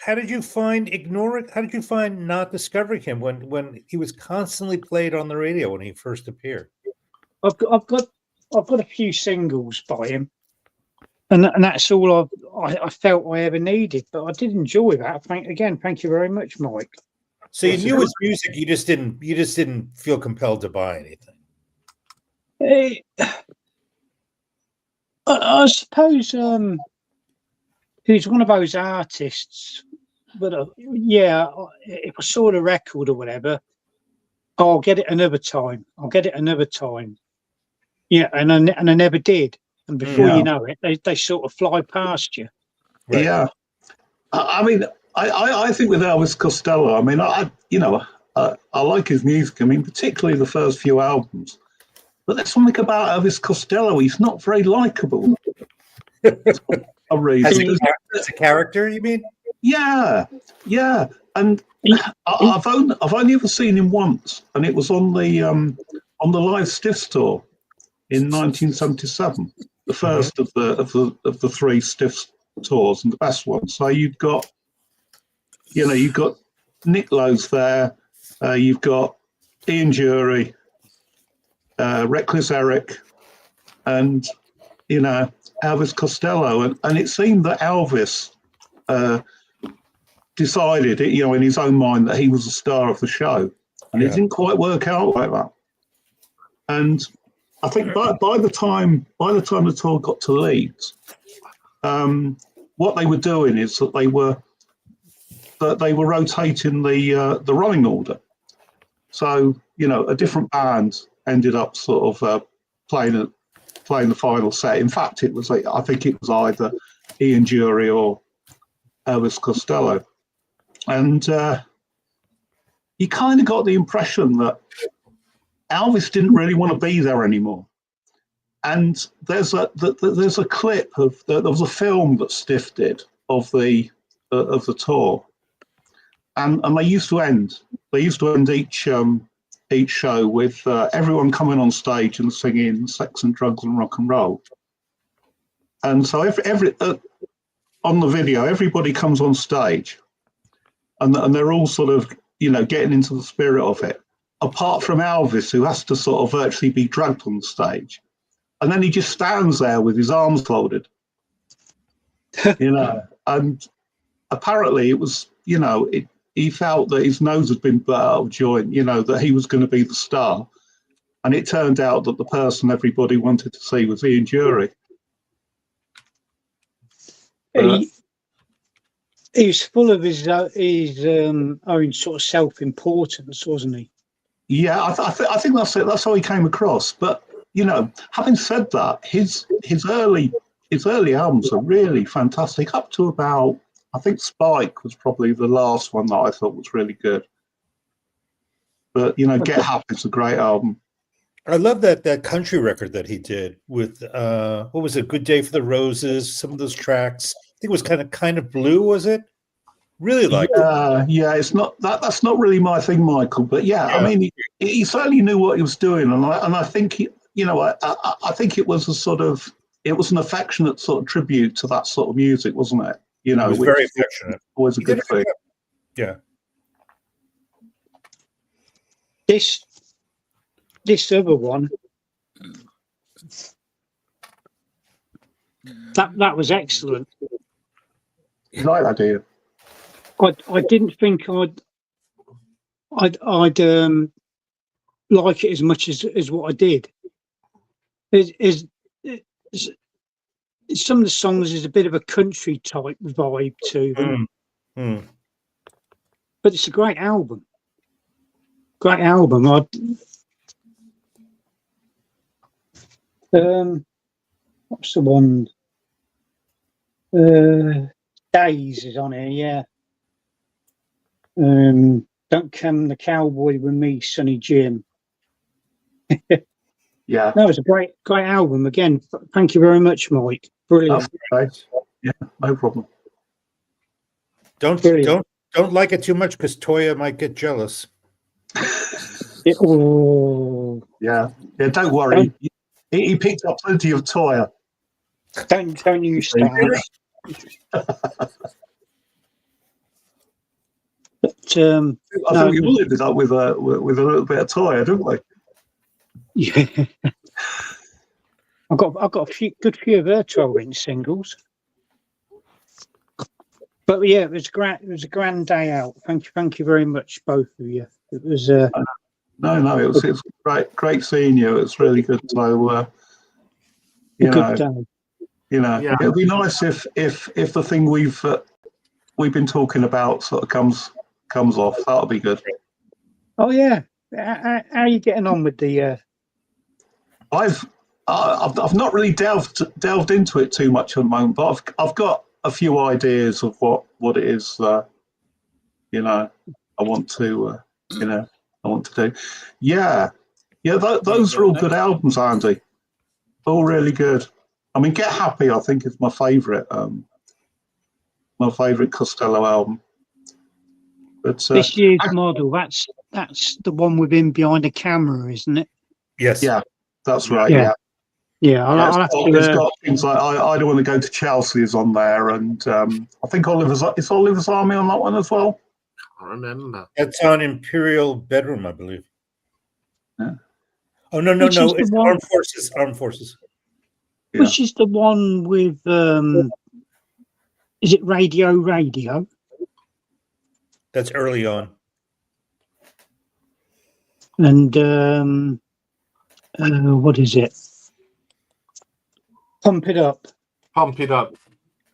D: How did you find ignoring? How did you find not discovering him when he was constantly played on the radio when he first appeared?
F: I've got a few singles by him, and that's all I felt I ever needed. But I did enjoy that. Thank you very much, Mike.
D: So you knew his music, you just didn't feel compelled to buy anything.
F: I suppose he's one of those artists. But if I saw the record or whatever, I'll get it another time. Yeah, and I never did. And before you know it, they sort of fly past you.
D: Right.
A: Yeah. I mean, I think with Elvis Costello, I mean, I like his music. I mean, particularly the first few albums. But there's something about Elvis Costello. He's not very likable. A reason.
D: As a character, you mean?
A: Yeah. And I've only ever seen him once, and it was on the Live Stiffs tour in 1977, the first of the three Stiffs tours and the best one. So you've got Nick Lowe's there, you've got Ian Jury, Reckless Eric, and Elvis Costello, and it seemed that Elvis decided, in his own mind that he was the star of the show, and it didn't quite work out like that. And I think by the time the tour got to Leeds, what they were doing is that they were rotating the running order. So a different band ended up sort of playing the final set. In fact, I think it was either Ian Jury or Elvis Costello, and you kind of got the impression that Elvis didn't really want to be there anymore. And there's a clip there was a film that Stiff did of the tour, and they used to end each show with everyone coming on stage and singing "Sex and Drugs and Rock and Roll." And so every on the video, everybody comes on stage, and they're all sort of getting into the spirit of it. Apart from Elvis, who has to sort of virtually be dragged on stage, and then he just stands there with his arms folded, And apparently, it was he felt that his nose had been burnt out of joint, that he was going to be the star, and it turned out that the person everybody wanted to see was Ian Jury.
F: He was full of his own sort of self-importance, wasn't he?
A: Yeah, I think that's it. That's how he came across. But having said that, his early albums are really fantastic. Up to about, I think Spike was probably the last one that I thought was really good. But Get Happy is a great album.
D: I love that country record that he did with what was it? Good Day for the Roses. Some of those tracks. I think it was kind of blue. Was it? Really liked it.
A: Yeah. It's not that's not really my thing, Michael. But yeah. I mean, he certainly knew what he was doing, and I think I think it was an affectionate sort of tribute to that sort of music, wasn't it?
D: It was very affectionate.
A: Always a good thing.
D: Yeah.
F: This other one, that was excellent.
A: You like that, do you?
F: I didn't think I'd like it as much as what I did. Some of the songs is a bit of a country type vibe to them, but it's a great album. Great album. What's the one? Days is on here, yeah. Don't Come the Cowboy with Me, Sonny Jim.
A: Yeah.
F: That was a great album. Again, thank you very much, Mike. Brilliant.
A: That's great. Yeah, no problem.
D: Don't like it too much because Toya might get jealous.
A: Yeah. Don't worry. He picked up plenty of Toya.
F: Don't you start. But
A: I think we all ended up with a little bit of Toya, didn't we?
F: Yeah. I've got a good few of her 12-inch singles. But yeah, it was a grand day out. Thank you very much, both of you. It was
A: No, it was great seeing you. It's really good. So
F: good day.
A: It'd be nice if the thing we've been talking about sort of comes off. That'll be good.
F: Oh yeah. How are you getting on with the?
A: I've not really delved into it too much at the moment, but I've got a few ideas of what it is. I want to do. Yeah. Those are all good albums, Andy. All really good. I mean, Get Happy, I think, is my favourite. My favourite Costello album. But
F: this year's model, that's the one with him behind the camera, isn't it?
D: Yes.
A: Yeah, that's right.
F: Yeah. I'll have to.
A: It's got things like I Don't Want to Go to Chelsea is on there, and I think Oliver's Army on that one as well.
B: I remember.
D: That's on Imperial Bedroom, I believe.
A: Yeah.
D: Oh no! It's Armed Forces.
A: Yeah.
F: Which is the one with? Is it Radio?
D: That's early on.
F: And what is it? Pump It Up.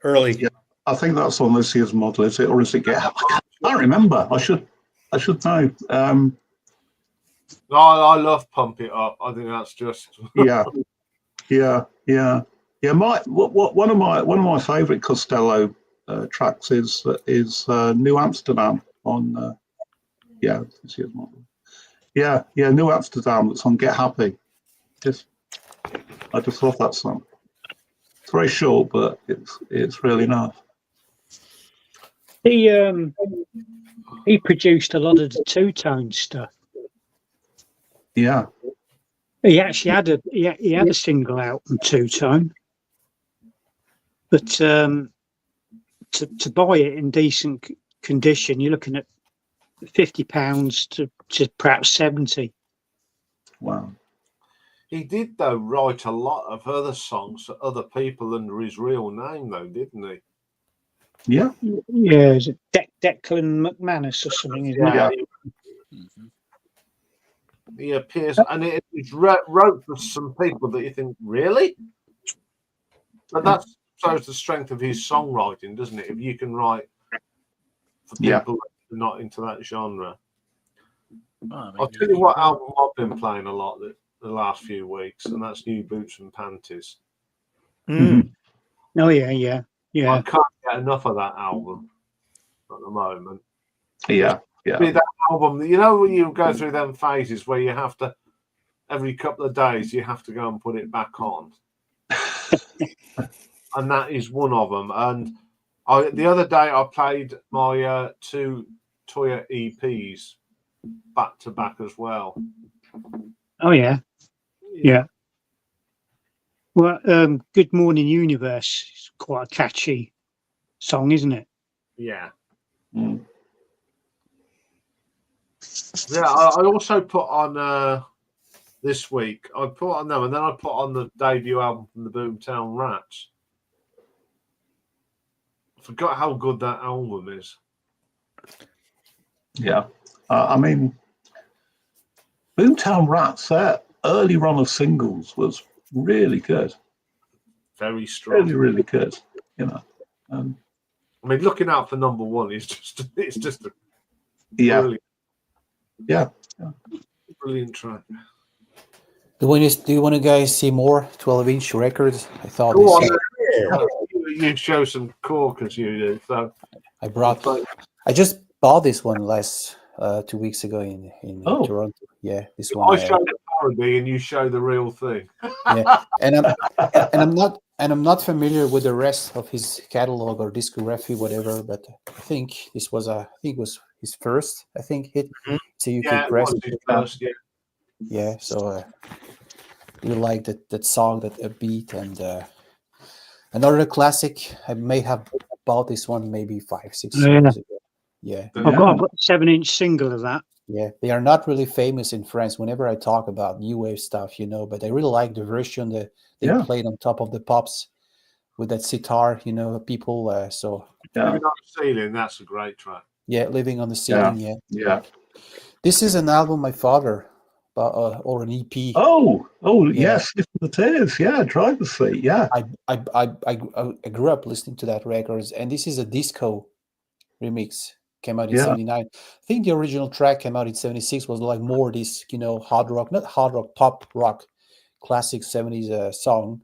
D: Early.
A: Yeah, I think that's on this year's model, is it, or is it Get Happy? I can't remember. I should know.
B: I love Pump It Up. I think that's just
A: Yeah. One of my favourite Costello tracks is New Amsterdam on this year's model. Yeah, New Amsterdam. That's on Get Happy. I just love that song. It's very short, but it's really nice.
F: He produced a lot of the two-tone stuff.
A: Yeah.
F: He actually had a single out on two-tone, but to buy it in decent condition, you're looking at £50 to perhaps 70.
A: Wow.
B: He did, though, write a lot of other songs for other people under his real name, though, didn't he?
A: Yeah.
F: Yeah, is it Declan McManus or something? Isn't it?
B: He appears, and it wrote for some people that you think, really? But that shows the strength of his songwriting, doesn't it? If you can write for people who are not into that genre.
C: Well, I mean,
B: I'll tell you what album I've been playing a lot the last few weeks, and that's New Boots and Panties.
F: Oh yeah.
B: I can't get enough of that album at the moment.
A: Yeah.
B: Be that album, you know, when you go through them phases where you have to, every couple of days, you have to go and put it back on. And that is one of them. And the other day I played my 2 Toya EPs back to back as well.
F: Oh yeah. Well, Good Morning Universe is quite a catchy song, isn't it?
B: Yeah.
A: Mm.
B: Yeah, I also put on this week, I put on them, and then I put on the debut album from the Boomtown Rats. I forgot how good that album is.
A: Yeah. I mean, Boomtown Rats, their early run of singles was really good.
B: Very strong.
A: Really, really good. You know.
B: I mean, Looking Out for Number One is just a brilliant, brilliant track.
E: Do you want to guys see more 12-inch records? I thought
B: Go on, you show some corkers, you do. So
E: I just bought this one 2 weeks ago in Toronto. Yeah, this one.
B: I show the parody and you show the real thing.
E: Yeah, and I'm not familiar with the rest of his catalog or discography, whatever. But I think this was his first. I think hit. It's a UK press.
B: It was his first,
E: yeah. So you like that song, that beat, and another classic. I may have bought this one maybe 5-6 years ago. Yeah,
F: I've got a 7-inch single of that.
E: Yeah, they are not really famous in France whenever I talk about new wave stuff, but I really like the version that they played on top of the pops with that sitar, people. So
B: Living on the Ceiling, that's a great track.
E: Yeah, Living on the Ceiling.
A: Yeah.
E: This is an album my father bought, or an EP.
A: Yes, it is. Yeah, Driver's Seat. Yeah.
E: I grew up listening to that records, and this is a disco remix. Came out in 79. I think the original track came out in 76, was like more this, hard rock, not hard rock, pop rock, classic 70s song.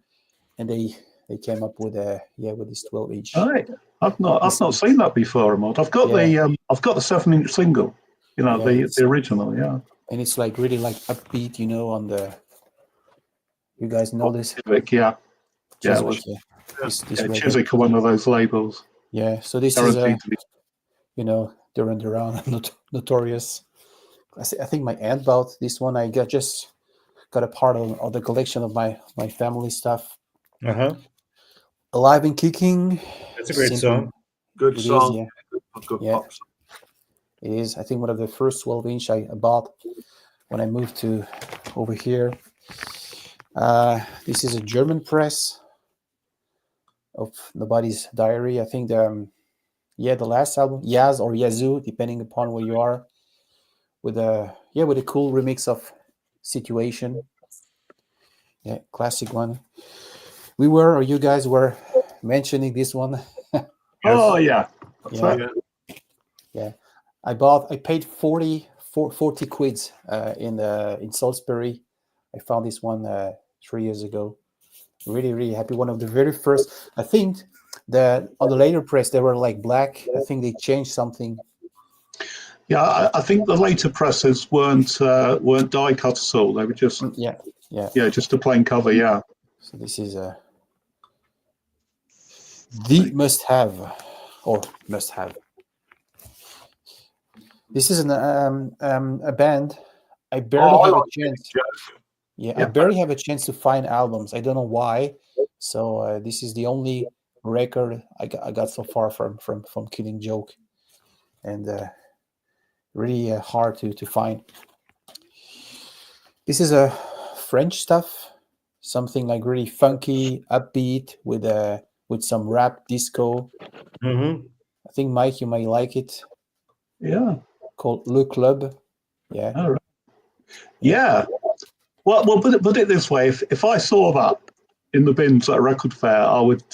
E: And they came up with with this 12-inch.
A: Right. I've not seen that before, Ahmad. I've got the 7-inch single, the original,
E: And it's like really like upbeat, on the, you guys know this?
A: Chiswick, yeah.
E: Chiswick,
A: Chiswick are one of those labels.
E: Yeah, so this is Duran Duran, Notorious. I think my aunt bought this one. I just got a part of the collection of my family stuff. Alive and Kicking.
D: That's a great song.
B: Good song.
E: Good pop song. It is. I think one of the first 12-inch I bought when I moved to over here. This is a German press of Nobody's Diary. I think the last album, Yaz or Yazoo, depending upon where you are, with a cool remix of Situation. Yeah, classic one. You guys were mentioning this one.
A: Oh yeah.
E: Yeah. I paid 40 quids in Salisbury. I found this one 3 years ago. Really, really happy. One of the very first. I think that on the later press they were like black. I think they changed something.
A: Yeah, I think the later presses weren't die cut at all. They were just just a plain cover. Yeah.
E: So this is the must-have. This is a band. I barely have a chance. I barely have a chance to find albums. I don't know why. So this is the only record I got so far from Killing Joke, and really hard to find. This is a French stuff, something like really funky, upbeat with some rap disco. I think Mike, you might like it.
A: Yeah.
E: Called Le Club. Yeah.
A: All right. Yeah. Well, put it this way: if I saw that in the bins at a record fair, I would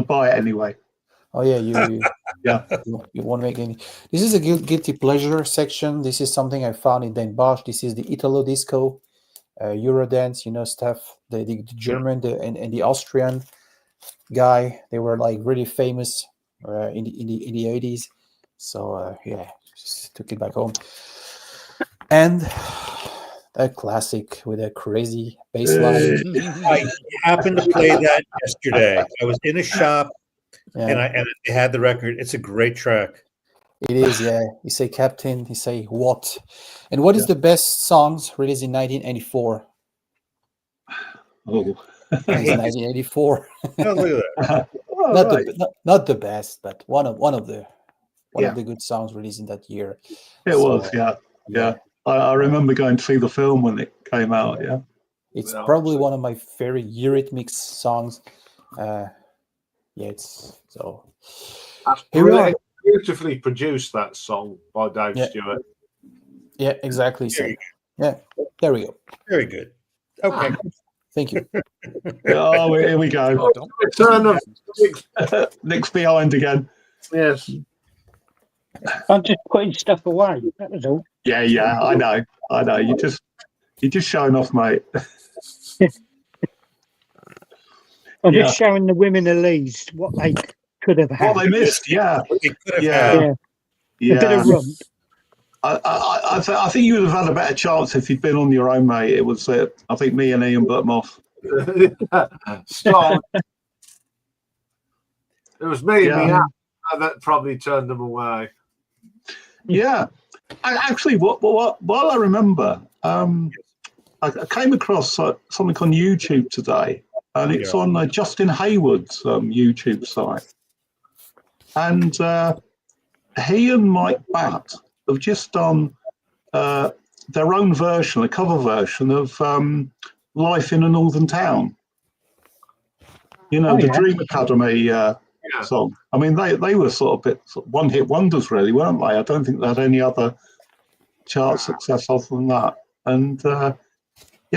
A: buy it anyway.
E: Oh yeah, you
A: Yeah.
E: you won't make any. This is a guilty pleasure section. This is something I found in Den Bosch. This is the Italo disco, Eurodance, stuff. The German and the Austrian guy, they were like really famous in the 80s. So yeah, just took it back home. And a classic with a crazy bass line.
D: I happened to play that yesterday. I was in a shop and I had the record. It's a great track.
E: It is, yeah. You say Captain, you say what? And what is the best songs released in 1984?
A: Oh.
E: It is 1984.
D: Oh, look at that.
E: Not the best, but one of the good songs released in that year.
A: It was, yeah. I remember going to see the film when it came out. Yeah,
E: it's probably one of my favorite Eurythmics songs. It's so.
B: Really beautifully produced, that song by Dave Stewart.
E: Yeah, exactly. So, yeah, there we go.
D: Very good. Okay.
E: Thank you.
A: Oh, here we go.
B: Return of
A: Nick's behind again.
B: Yes.
F: I'm just putting stuff away. That was all.
A: Yeah. I know. You're just showing off, mate.
F: I'm just showing the women of Leeds what they could have had.
A: What they missed, yeah.
D: They could have had.
F: A bit of rump.
A: I think you would have had a better chance if you'd been on your own, mate. It was, I think, me and Iain put them off.
B: Stop. It was me and me that probably turned them away.
A: Yeah. Actually, what I remember, I came across something on YouTube today, and it's on Justin Hayward's YouTube site. And he and Mike Batt have just done their own version, a cover version of Life in a Northern Town. The Dream Academy song. I mean, they were sort of one-hit wonders, really, weren't they? I don't think they had any other chart success other than that. And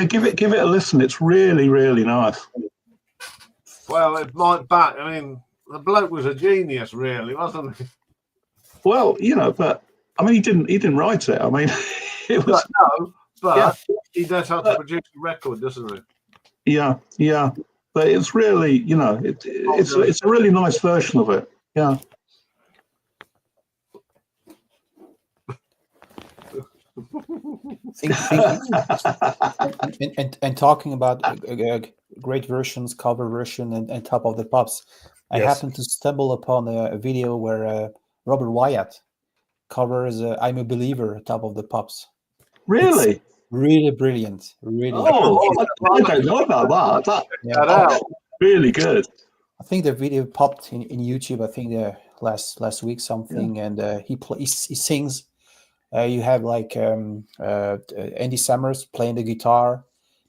A: give it a listen. It's really, really nice.
B: Well, it might back. I mean, the bloke was a genius, really, wasn't he?
A: Well, but I mean, he didn't write it. I mean, it was
B: he knows how to produce a record, doesn't he?
A: Yeah. But it's really, it's a really nice version of it. Yeah.
E: And talking about great versions, cover version, and Top of the Pops, I happened to stumble upon a video where Robert Wyatt covers "I'm a Believer" Top of the Pops.
A: Really?
E: It's really brilliant. Really.
A: Oh, I don't know about that. That's really good.
E: I think the video popped in YouTube. I think last week something, and he sings. You have like Andy Summers playing the guitar,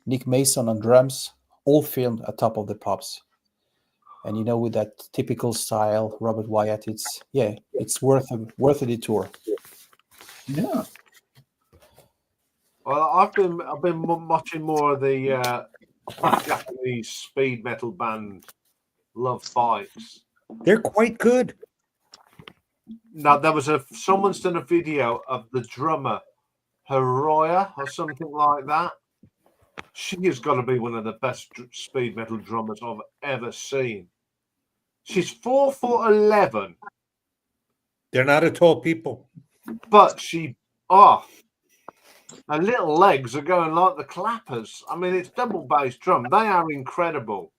E: Nick Mason on drums, all filmed at Top of the Pops. And with that typical style, Robert Wyatt, it's worth a detour.
A: Yeah.
B: Well, I've been watching more of the Japanese speed metal band Love Bites.
D: They're quite good.
B: Now there was someone's done a video of the drummer Hiroya or something like that. She has got to be one of the best speed metal drummers I've ever seen. She's 4'11".
D: They're not a tall people,
B: but her little legs are going like the clappers. I mean, it's double bass drum. They are incredible.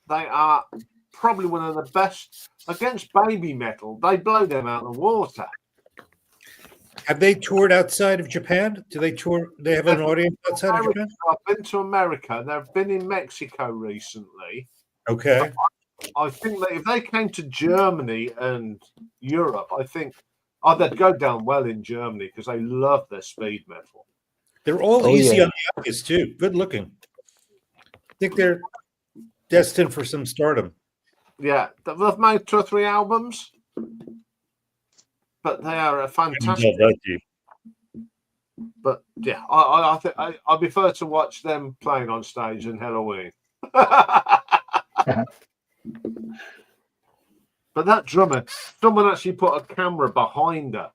B: They are probably one of the best against baby metal. They blow them out of the water.
D: Have they toured outside of Japan? Do they tour? They have an audience outside of Japan?
B: I've been to America. They've been in Mexico recently.
D: Okay.
B: I think that if they came to Germany and Europe, I think they'd go down well in Germany because they love their speed metal.
D: They're all easy on the eyes too. Good looking. I think they're destined for some stardom.
B: Yeah, they've made 2 or 3 albums, but they are a fantastic. But yeah, I think I prefer to watch them playing on stage than Halloween. But that drummer, someone actually put a camera behind her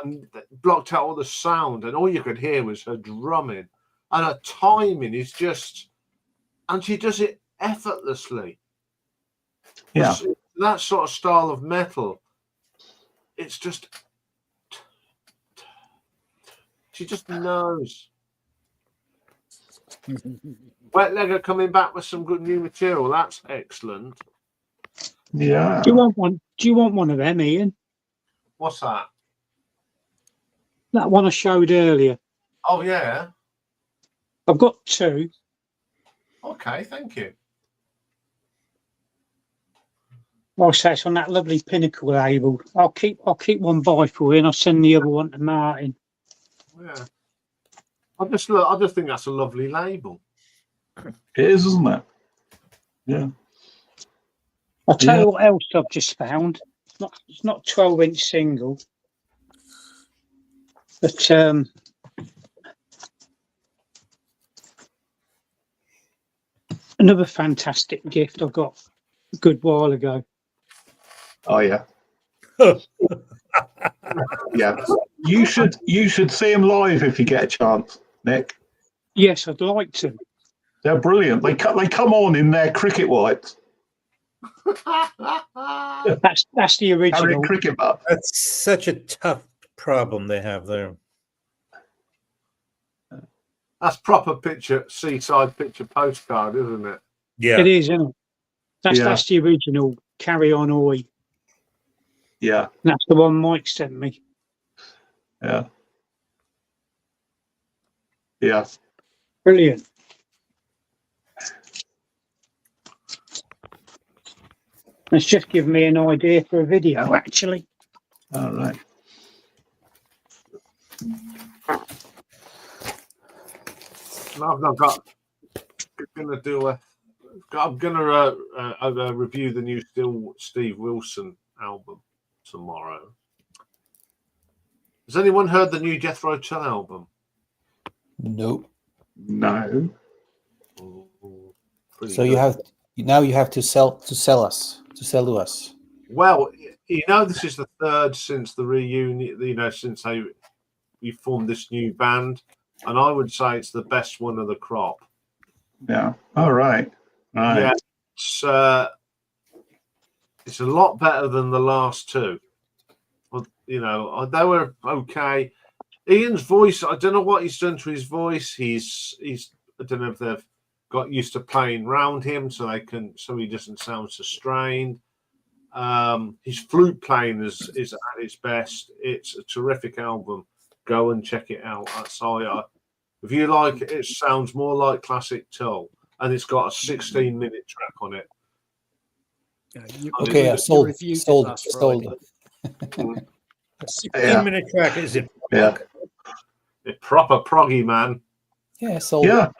B: and blocked out all the sound, and all you could hear was her drumming. And her timing is just, and she does it effortlessly.
A: Yeah.
B: That sort of style of metal, it's just, she just knows. Wet Leg are coming back with some good new material. That's excellent.
A: Yeah.
F: Do you want one? Do you want one of them, Ian?
B: What's that?
F: That one I showed earlier.
B: Oh, yeah.
F: I've got two.
B: Okay, thank you.
F: Like I say, it's on that lovely Pinnacle label. I'll keep one by for you, and I'll send the other one to Martin.
B: Yeah. I just think that's a lovely label.
A: It is, isn't it? Yeah.
F: I'll tell you what else I've just found. It's not a 12-inch single, but another fantastic gift I got a good while ago.
A: Oh yeah. Yeah. You should see them live if you get a chance, Nick.
F: Yes, I'd like to.
A: They're brilliant. They come on in their cricket whites.
F: That's the original.
A: Cricket bat.
D: That's such a tough problem they have there.
B: That's proper seaside picture postcard, isn't it?
D: Yeah.
F: It is, isn't it? That's the original Carry On Oi.
A: Yeah.
F: That's the one Mike sent me.
A: Yeah. Yeah.
F: Brilliant. It's just given me an idea for a video, actually.
A: All right.
B: No, I've not got. I'm gonna review the new Steve Wilson album tomorrow. Has anyone heard the new Jethro Tull album?
E: Nope.
A: No.
E: So you have to sell to us.
B: Well, this is the third since the reunion. Since we formed this new band, and I would say it's the best one of the crop.
A: Yeah. All right. Right.
B: Yeah. It's a lot better than the last two. They were okay. Ian's voice, I don't know what he's done to his voice. He's I don't know if they've got used to playing round him so he doesn't sound so strained. His flute playing is at its best. It's a terrific album. Go and check it out. If you like it, it sounds more like classic Tull, and it's got a 16-minute track on it.
E: Okay, sold.
D: A 16-minute track, is it?
A: Yeah.
B: It's proper proggy, man.
E: Yeah, sold.
A: Yeah.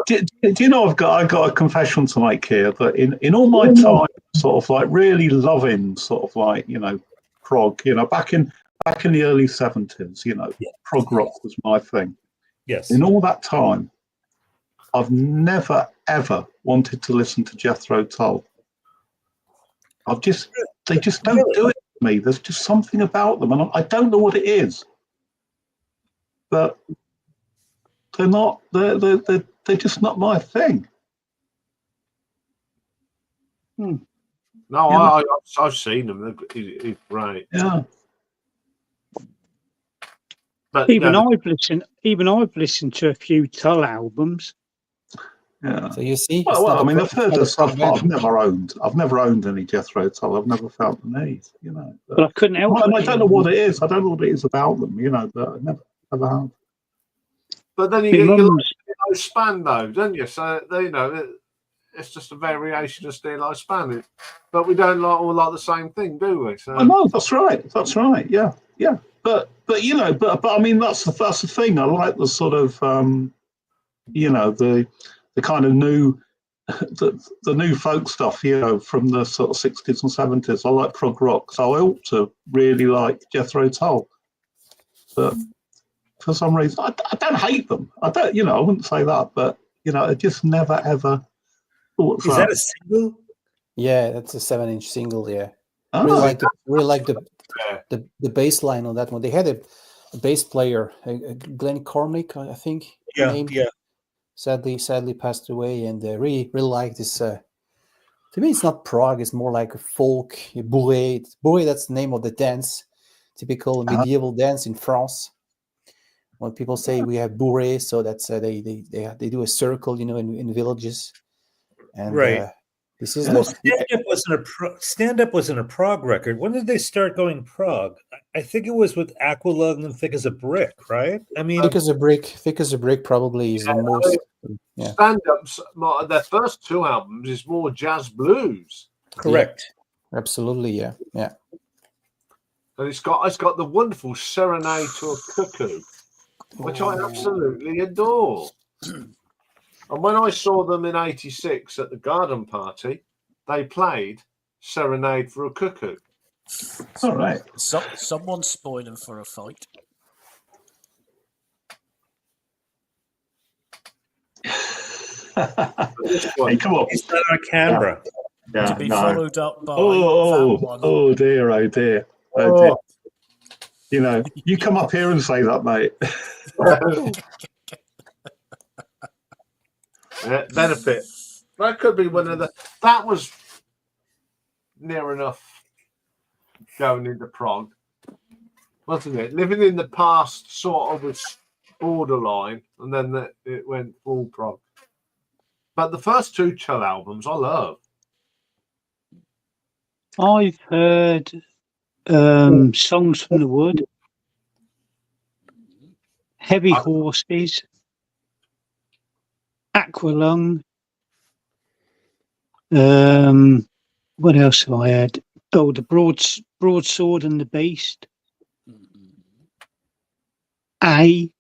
A: Do you know I got a confession to make here that in all my time sort of like really loving sort of like prog, back in the early 70s, prog rock was my thing.
D: Yes.
A: In all that time, I've never ever wanted to listen to Jethro Tull. They just don't do it to me. There's just something about them, and I don't know what it is. But they're just not my thing.
B: No, I've seen them. He's great.
A: Yeah.
B: But
F: Even I've listened to a few Tull albums.
A: Yeah.
E: So you see,
A: Well, I've heard the stuff, but I've never owned any Jethro Tull. I've never felt the need,
F: But I couldn't help it.
A: I don't know what it is. I don't know what it is about them, but I never have.
B: But then you like Span, though, don't you? So it's just a variation of Steel Span. But we don't all like the same thing, do we? So
A: no, that's right. Yeah. But I mean that's the thing. I like the sort of the kind of new the new folk stuff, from the sort of 60s and 70s. I like prog rock, so I ought to really like Jethro Tull. But for some reason, I don't hate them. I don't, I wouldn't say that, but I just never ever thought.
D: Is that a single?
E: Yeah, that's a 7-inch single. Yeah,
A: Oh,
E: really like the bass line on that one. They had a bass player, Glenn Cormick, I think. Named. Sadly passed away, and really like this. To me, it's not prog; it's more like a folk bourrée. Bourrée, that's the name of the dance, typical medieval dance in France. When people say we have bourrée, so that's they do a circle, in villages, and
D: Right.
E: this is
D: Well,
E: the
D: Stand Up wasn't a prog record. When did they start going prog? I think it was with Aqualung and Thick as a Brick, right? I mean,
E: Thick as a Brick probably is the most. Yeah.
B: Stand Up's their first 2 albums is more jazz blues.
D: correct.
E: Yeah, absolutely, yeah.
B: And it's got the wonderful Serenade to a Cuckoo, which I absolutely adore. And when I saw them in '86 at the garden party, they played Serenade for a Cuckoo.
A: all right.
C: Someone's spoiling for a fight.
A: Hey, come on.
D: It's not on camera.
A: Yeah,
C: To be
A: no.
C: followed up by
A: Oh
C: that one.
A: dear, oh dear. You come up here and say that, mate.
B: Yeah, Benefit. That could be one of the. That was near enough going into prog, wasn't it? Living in the Past sort of was borderline, and then it went full prog. But the first 2 Chill albums I love.
F: I've heard Songs from the Wood, Heavy Horses, Aqualung. What else have I heard? Oh, the Broadsword and the Beast. The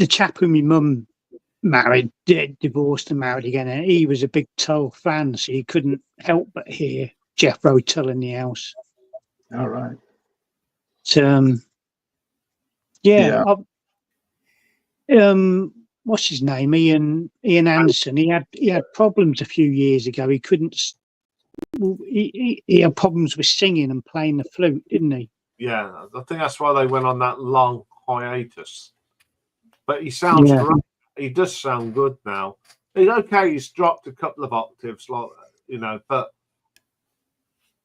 F: chap who my mum married, divorced and married again, and he was a big Tull fan, so he couldn't help but hear Jethro Tull in the house.
A: All right.
F: Yeah. What's his name? Ian Anderson. He had problems a few years ago. He couldn't. He had problems with singing and playing the flute, didn't he?
B: Yeah, I think that's why they went on that long hiatus. But he sounds great. He does sound good now. He's okay. He's dropped a couple of octaves, but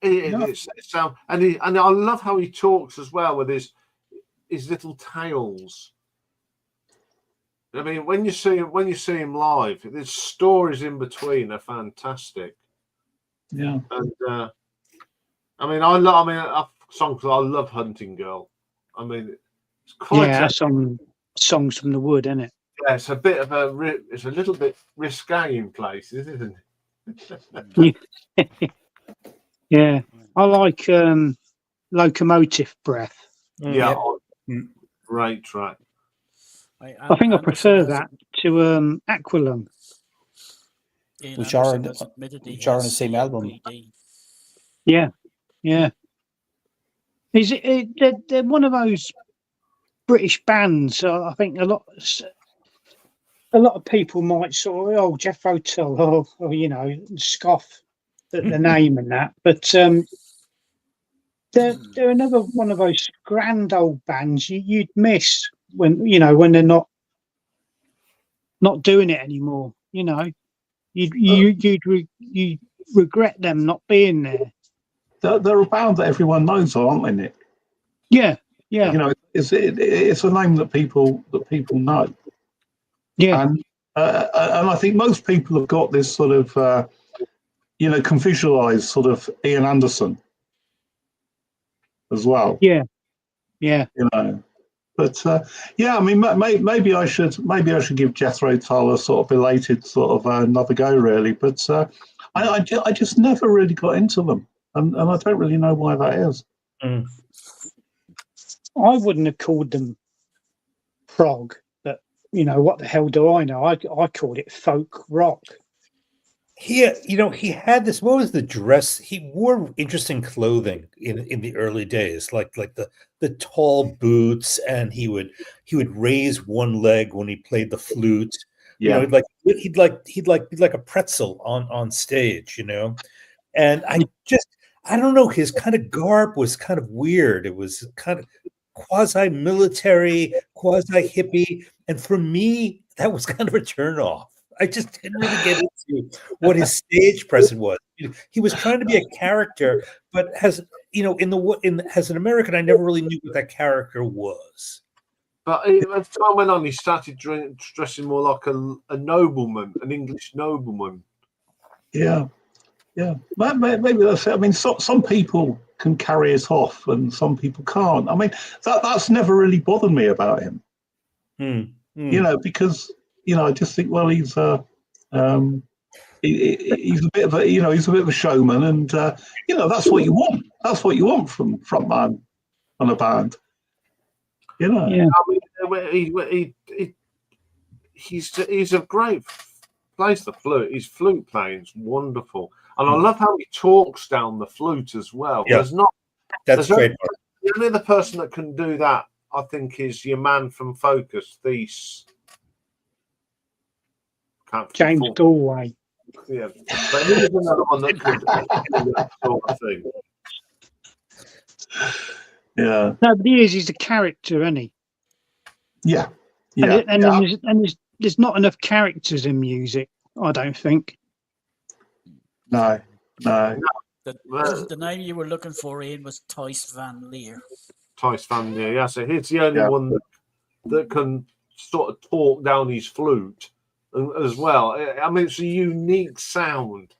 B: it sound and I love how he talks as well with his little tales. I mean, when you see him live, the stories in between are fantastic.
A: Yeah.
B: And I love Hunting Girl. I mean, it's quite
F: Songs from the Wood, isn't it?
B: Yeah, it's a bit of it's a little bit risque in places, isn't
F: it? Yeah. I like Locomotive Breath.
B: Yeah, great track.
F: I think I prefer that to Aqualung,
E: which are on the same album.
F: Yeah. Is it? They're one of those British bands. I think a lot of people might sort of Jethro Tull, or scoff at the name and that, but they're another one of those grand old bands you'd miss when they're not doing it anymore. You'd regret them not being there.
A: They're a band that everyone knows, aren't they, Nick?
F: Yeah.
A: It's a name that people know.
F: Yeah,
A: and I think most people have got this sort of can visualize sort of Ian Anderson as well.
F: Yeah.
A: But I mean, maybe I should give Jethro Tull a sort of belated sort of another go, really. But I just never really got into them, and I don't really know why that is.
F: I wouldn't have called them prog, but what the hell do I know? I called it folk rock.
D: he had this. What was the dress? He wore interesting clothing in the early days, like the tall boots, and he would raise one leg when he played the flute.
A: Yeah.
D: He'd be like a pretzel on stage, And I don't know, his kind of garb was kind of weird. It was kind of quasi-military, quasi-hippie, and for me, that was kind of a turn-off. I just didn't really get into what his stage presence was. He was trying to be a character, but as an American, I never really knew what that character was.
B: But as time went on, he started dressing more like a nobleman, an English nobleman.
A: Yeah. Maybe that's it. I mean, some people can carry it off, and some people can't. I mean, that's never really bothered me about him. Because I just think, well, he's he's a bit of a showman, and that's what you want. That's what you want from frontman on a band.
F: Yeah.
B: I mean, he's a great plays the flute. His flute playing's wonderful, and I love how he talks down the flute as well.
D: Yeah. That's great.
B: The only other person that can do that, I think, is your man from Focus, Thies.
F: James Galway.
B: Yeah, but he was another one that could do that sort of thing.
A: Yeah.
F: No, but he's a character, isn't he?
A: Yeah.
F: And there's not enough characters in music, I don't think.
A: No.
C: The name you were looking for, Ian, was Thijs van Leer.
B: Thijs van Leer, yeah. So he's the only one that can sort of talk down his flute as well. I mean, it's a unique sound.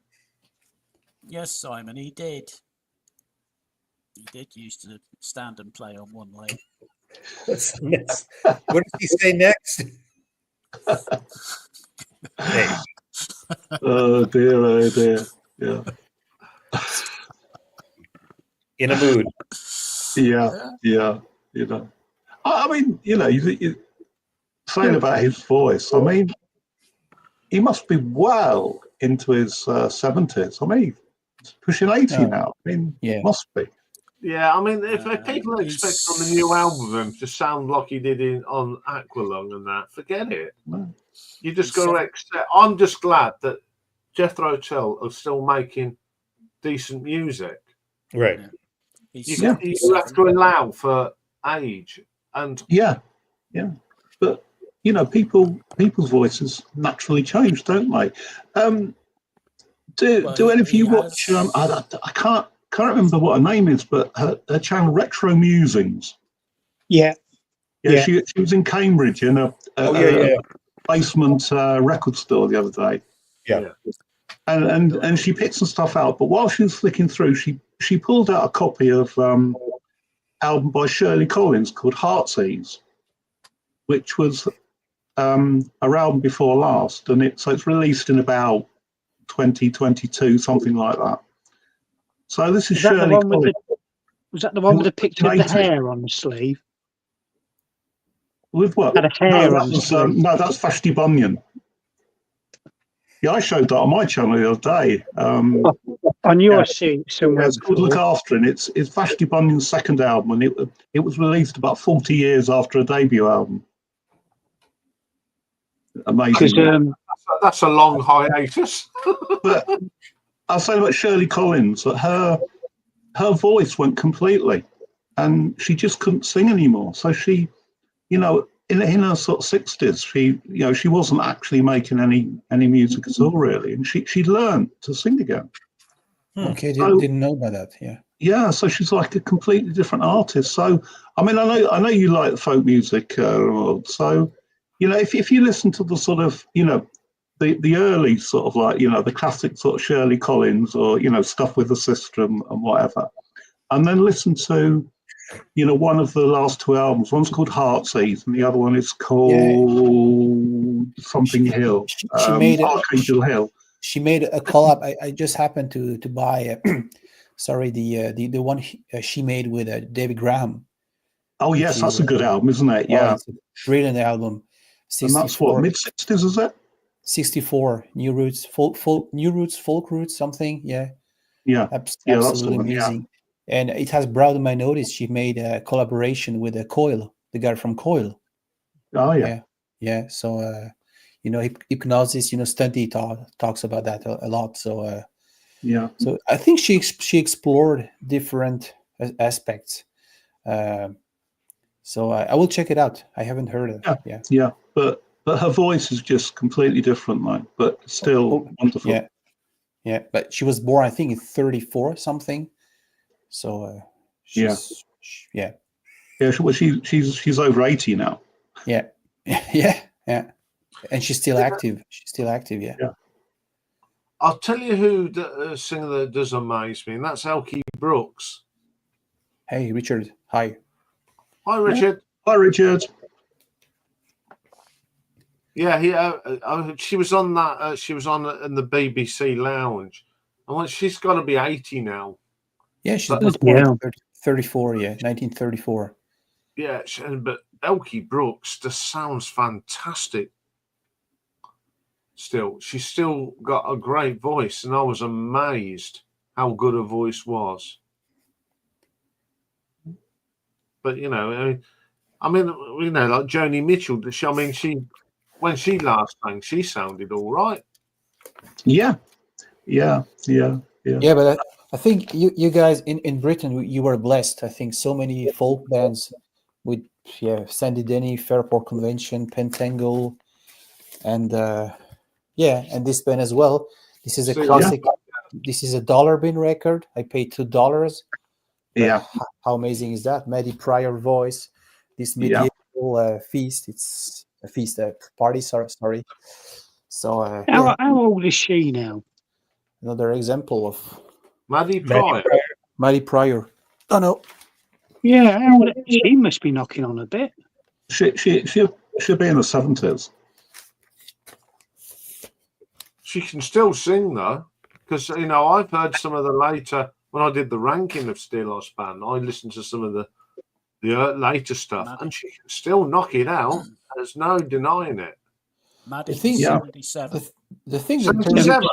C: Yes, Simon, he did. He did used to stand and play on one leg.
D: What's next? What did he say next? Hey.
A: Oh dear. Yeah.
D: In a mood.
A: Yeah. I mean, you saying about his voice. I mean, he must be well into his 70s. I mean, he's pushing 80 now. I mean, must be.
B: Yeah, I mean, if people expect on the new album to sound like he did on Aqualung and that, forget it.
A: No.
B: You just got to accept. I'm just glad that Jethro Tull are still making decent music.
D: Right.
B: You have to allow for age and
A: But people's voices naturally change, don't they? Do any of you watch? I can't remember what her name is, but her channel Retro Musings.
F: Yeah.
A: She was in Cambridge in a basement record store the other day.
D: Yeah.
A: And she picked some stuff out, but while she was flicking through, she pulled out a copy of album by Shirley Collins called Heartsease, which was her album before last, and it's released in about 2022, something like that. So this is Shirley Collins.
F: Was that the one with the picture of the hair on the sleeve?
A: With what?
F: Had a hair on the sleeve.
A: No, that's Vashti Bunyan. Yeah, I showed that on my channel the other day.
F: On your sheet somewhere.
A: It's called Look After, and it's Vashti Bunyan's second album, and it was released about 40 years after a debut album. Amazing.
B: That's a long hiatus.
A: But I'll say about Shirley Collins, that her voice went completely, and she just couldn't sing anymore. So she, in her sort of 60s, she wasn't actually making any music at all, really, and she learned to sing again.
E: Okay, didn't know about that. Yeah.
A: Yeah, so she's like a completely different artist. So I mean, I know you like folk music, so if you listen to the sort of the early sort of like the classic sort of Shirley Collins or Stuff with the Sister and whatever, and then listen to one of the last two albums. One's called Heartsease and the other one is called something Hill.
E: She made
A: Archangel Hill.
E: She made a collab. I just happened to buy the one she made with David Graham.
A: Oh yes, that's a good album, isn't it? Yeah,
E: it's a brilliant album. 64.
A: And that's what, mid-60s, is it?
E: 64 New Roots, folk roots, something. Yeah,
A: Yeah, that's the
E: absolutely
A: one, yeah.
E: amazing. And it has brought my notice. She made a collaboration with Coil, the guy from Coil.
A: Oh yeah.
E: Yeah. So hypnosis. Stunty talks about that a lot. So
A: yeah.
E: So I think she explored different aspects. So I will check it out. I haven't heard it.
A: Yeah. But her voice is just completely different, like, but still wonderful.
E: Yeah. But she was born, I think, in 34 something. So she's
A: Yeah. She's over 80 now.
E: Yeah. Yeah. And she's still active. Yeah.
B: I'll tell you who the singer that does amaze me, and that's Elkie Brooks.
E: Hey, Richard. Hi.
B: Hi, Richard.
A: Hi, Richard.
B: Yeah, she was on that. She was on in the BBC Lounge, and she's got to be 80 now.
E: Yeah, she's born 34. Yeah, 1934.
B: Yeah, but Elkie Brooks just sounds fantastic. She's still got a great voice, and I was amazed how good her voice was. But like Joni Mitchell. When she last sang, she sounded all right.
A: Yeah.
E: But I think you guys in Britain, you were blessed. I think so many folk bands with Sandy Denny, Fairport Convention, Pentangle, and and this band as well. This is a classic. This is a dollar bin record. I paid $2.
A: Yeah.
E: How amazing is that? Maddie Pryor voice. This medieval feast. It's a feast party. Sorry. So
F: how old is she now?
E: Another example of
B: Maddie Pryor.
E: Maddie Pryor. Oh no.
F: Yeah, she must be knocking on a bit.
A: She'll be in the 70s.
B: She can still sing though, because I've heard some of the later, when I did the ranking of Steel Ice Band, I listened to some of the later stuff, and she can still knock it out. There's no denying it.
C: Maddie, 77.
E: The thing that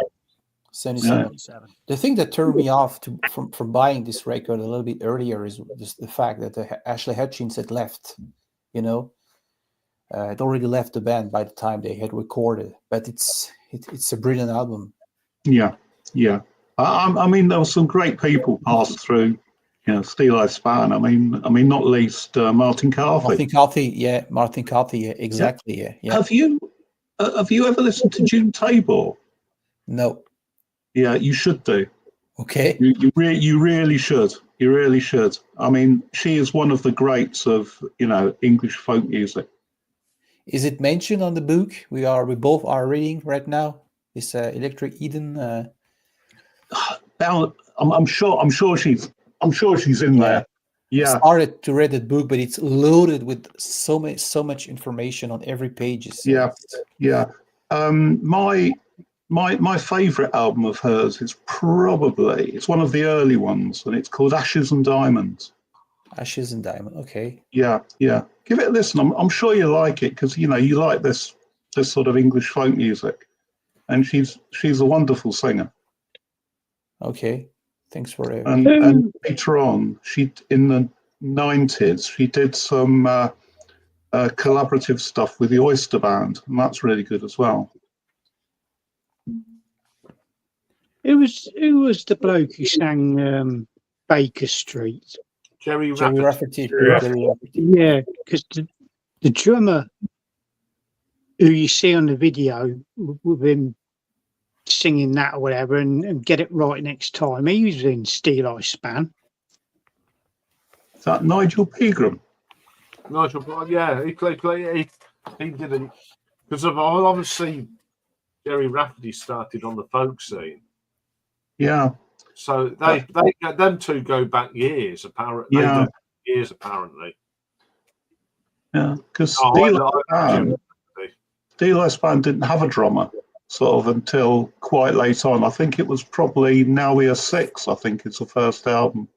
C: 77.
E: The thing that turned me off from buying this record a little bit earlier is just the fact that Ashley Hutchins had left. Had already left the band by the time they had recorded, but it's a brilliant album.
A: Yeah. I mean, there were some great people passed through, Steel Ice Band. I mean, not least Martin Carthy.
E: Martin Carthy. Yeah, exactly. Yeah.
A: Have you ever listened to June Tabor?
E: No.
A: Yeah, you should do.
E: Okay.
A: You really should. You really should. I mean, she is one of the greats of English folk music.
E: Is it mentioned on the book we both are reading right now? This Electric Eden.
A: I'm sure she's in there. Yeah.
E: I started to read that book, but it's loaded with so much information on every page.
A: Yeah. My favorite album of hers is it's one of the early ones, and it's called Ashes and Diamonds.
E: Ashes and Diamond. Okay.
A: Yeah. Give it a listen. I'm sure you like it because you like this sort of English folk music, and she's a wonderful singer.
E: Okay. Thanks for it.
A: And later on, in the 90s, she did some collaborative stuff with the Oyster Band, and that's really good as well.
F: Who was the bloke who sang Baker Street?
B: Jerry
E: Rafferty.
F: Yeah, because the drummer who you see on the video with him singing that or whatever and get it right next time, he was in Steel Ice Band.
A: Is that Nigel Pegram?
B: Yeah, he didn't, because obviously Jerry Rafferty started on the folk scene.
A: Yeah.
B: So them two go back years, apparently.
A: Yeah.
B: Apparently.
A: Yeah, because Steel Ice Band didn't have a drummer sort of until quite late on. I think it was probably Now We Are Six. I think it's the first album.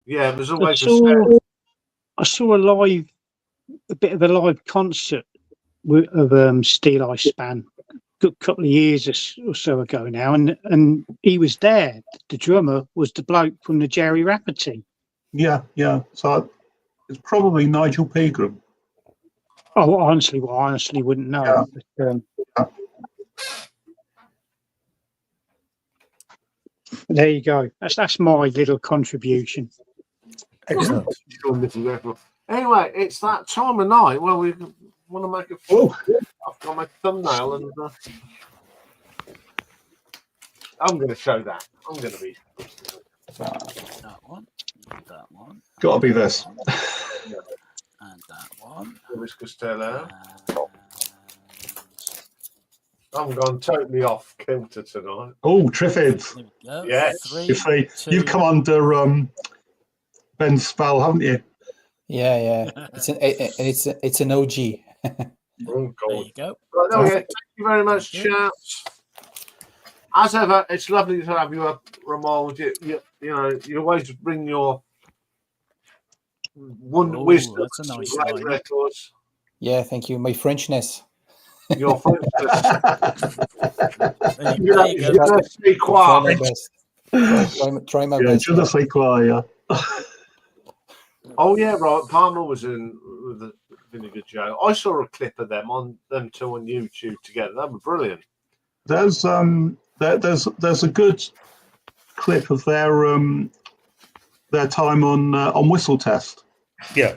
B: Yeah, it was always
F: I saw a bit of a live concert of Steel Ice Band good couple of years or so ago now, and he was there. The drummer was the bloke from the Jerry Rapper team.
A: Yeah. So it's probably Nigel Pegram.
F: Oh, honestly, I honestly wouldn't know.
A: Yeah.
F: But, there you go. That's my little contribution.
D: Excellent.
B: Anyway, it's that time of night where we want to make a.
A: Oh,
B: I've got my thumbnail and I'm going to show that. I'm going to be.
C: That one. That one.
A: got to be this.
C: And that one.
B: Costello. I'm gone totally off kilter tonight.
A: Oh, Triffids.
C: There we go.
B: Yes.
C: 3,
A: You see,
C: 2,
A: you've come under Ben's spell, haven't you?
E: Yeah. It's an OG.
B: Oh,
C: There
B: God.
C: you go.
B: Right, there we go. Thank you very much,
C: Thank you.
B: chaps. As ever, it's lovely to have you up, Ramold. You know, you always bring your wisdom.
C: That's a nice
B: great
C: line.
B: records.
E: Yeah, thank you. My Frenchness.
B: Your friends.
C: There you
B: You
C: go.
B: know, speak
E: Try
B: quiet.
E: my best. Try my
A: Yeah,
E: best.
A: je ne sais quoi, yeah.
B: Oh yeah, right. Palmer was in with the Vinegar Joe. I saw a clip of them two on YouTube together. That was brilliant.
A: There's a good clip of their time on Whistle Test,
D: Yeah,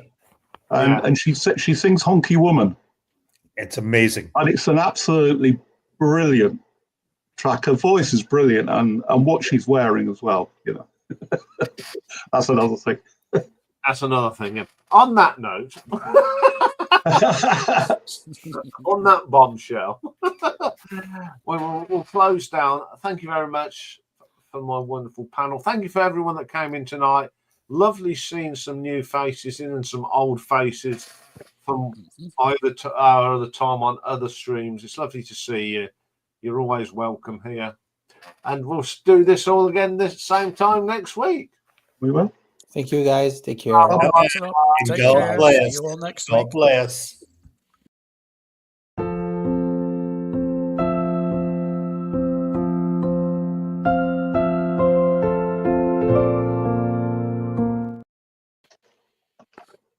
A: and she sings Honky Woman,
D: it's amazing.
A: and it's an absolutely brilliant track. Her voice is brilliant, and what she's wearing as well. You know, that's another thing.
B: That's another thing. Yeah. On that note, on that bombshell, we'll close down. Thank you very much for my wonderful panel. Thank you for everyone that came in tonight. Lovely seeing some new faces in and some old faces from either our other time on other streams. It's lovely to see you. You're always welcome here. And we'll do this all again this same time next week.
A: We will.
E: Thank you, guys. Take care.
C: Thanks a lot. Take
D: God
C: care.
D: bless.
C: See you all next
D: God
C: week.
D: bless.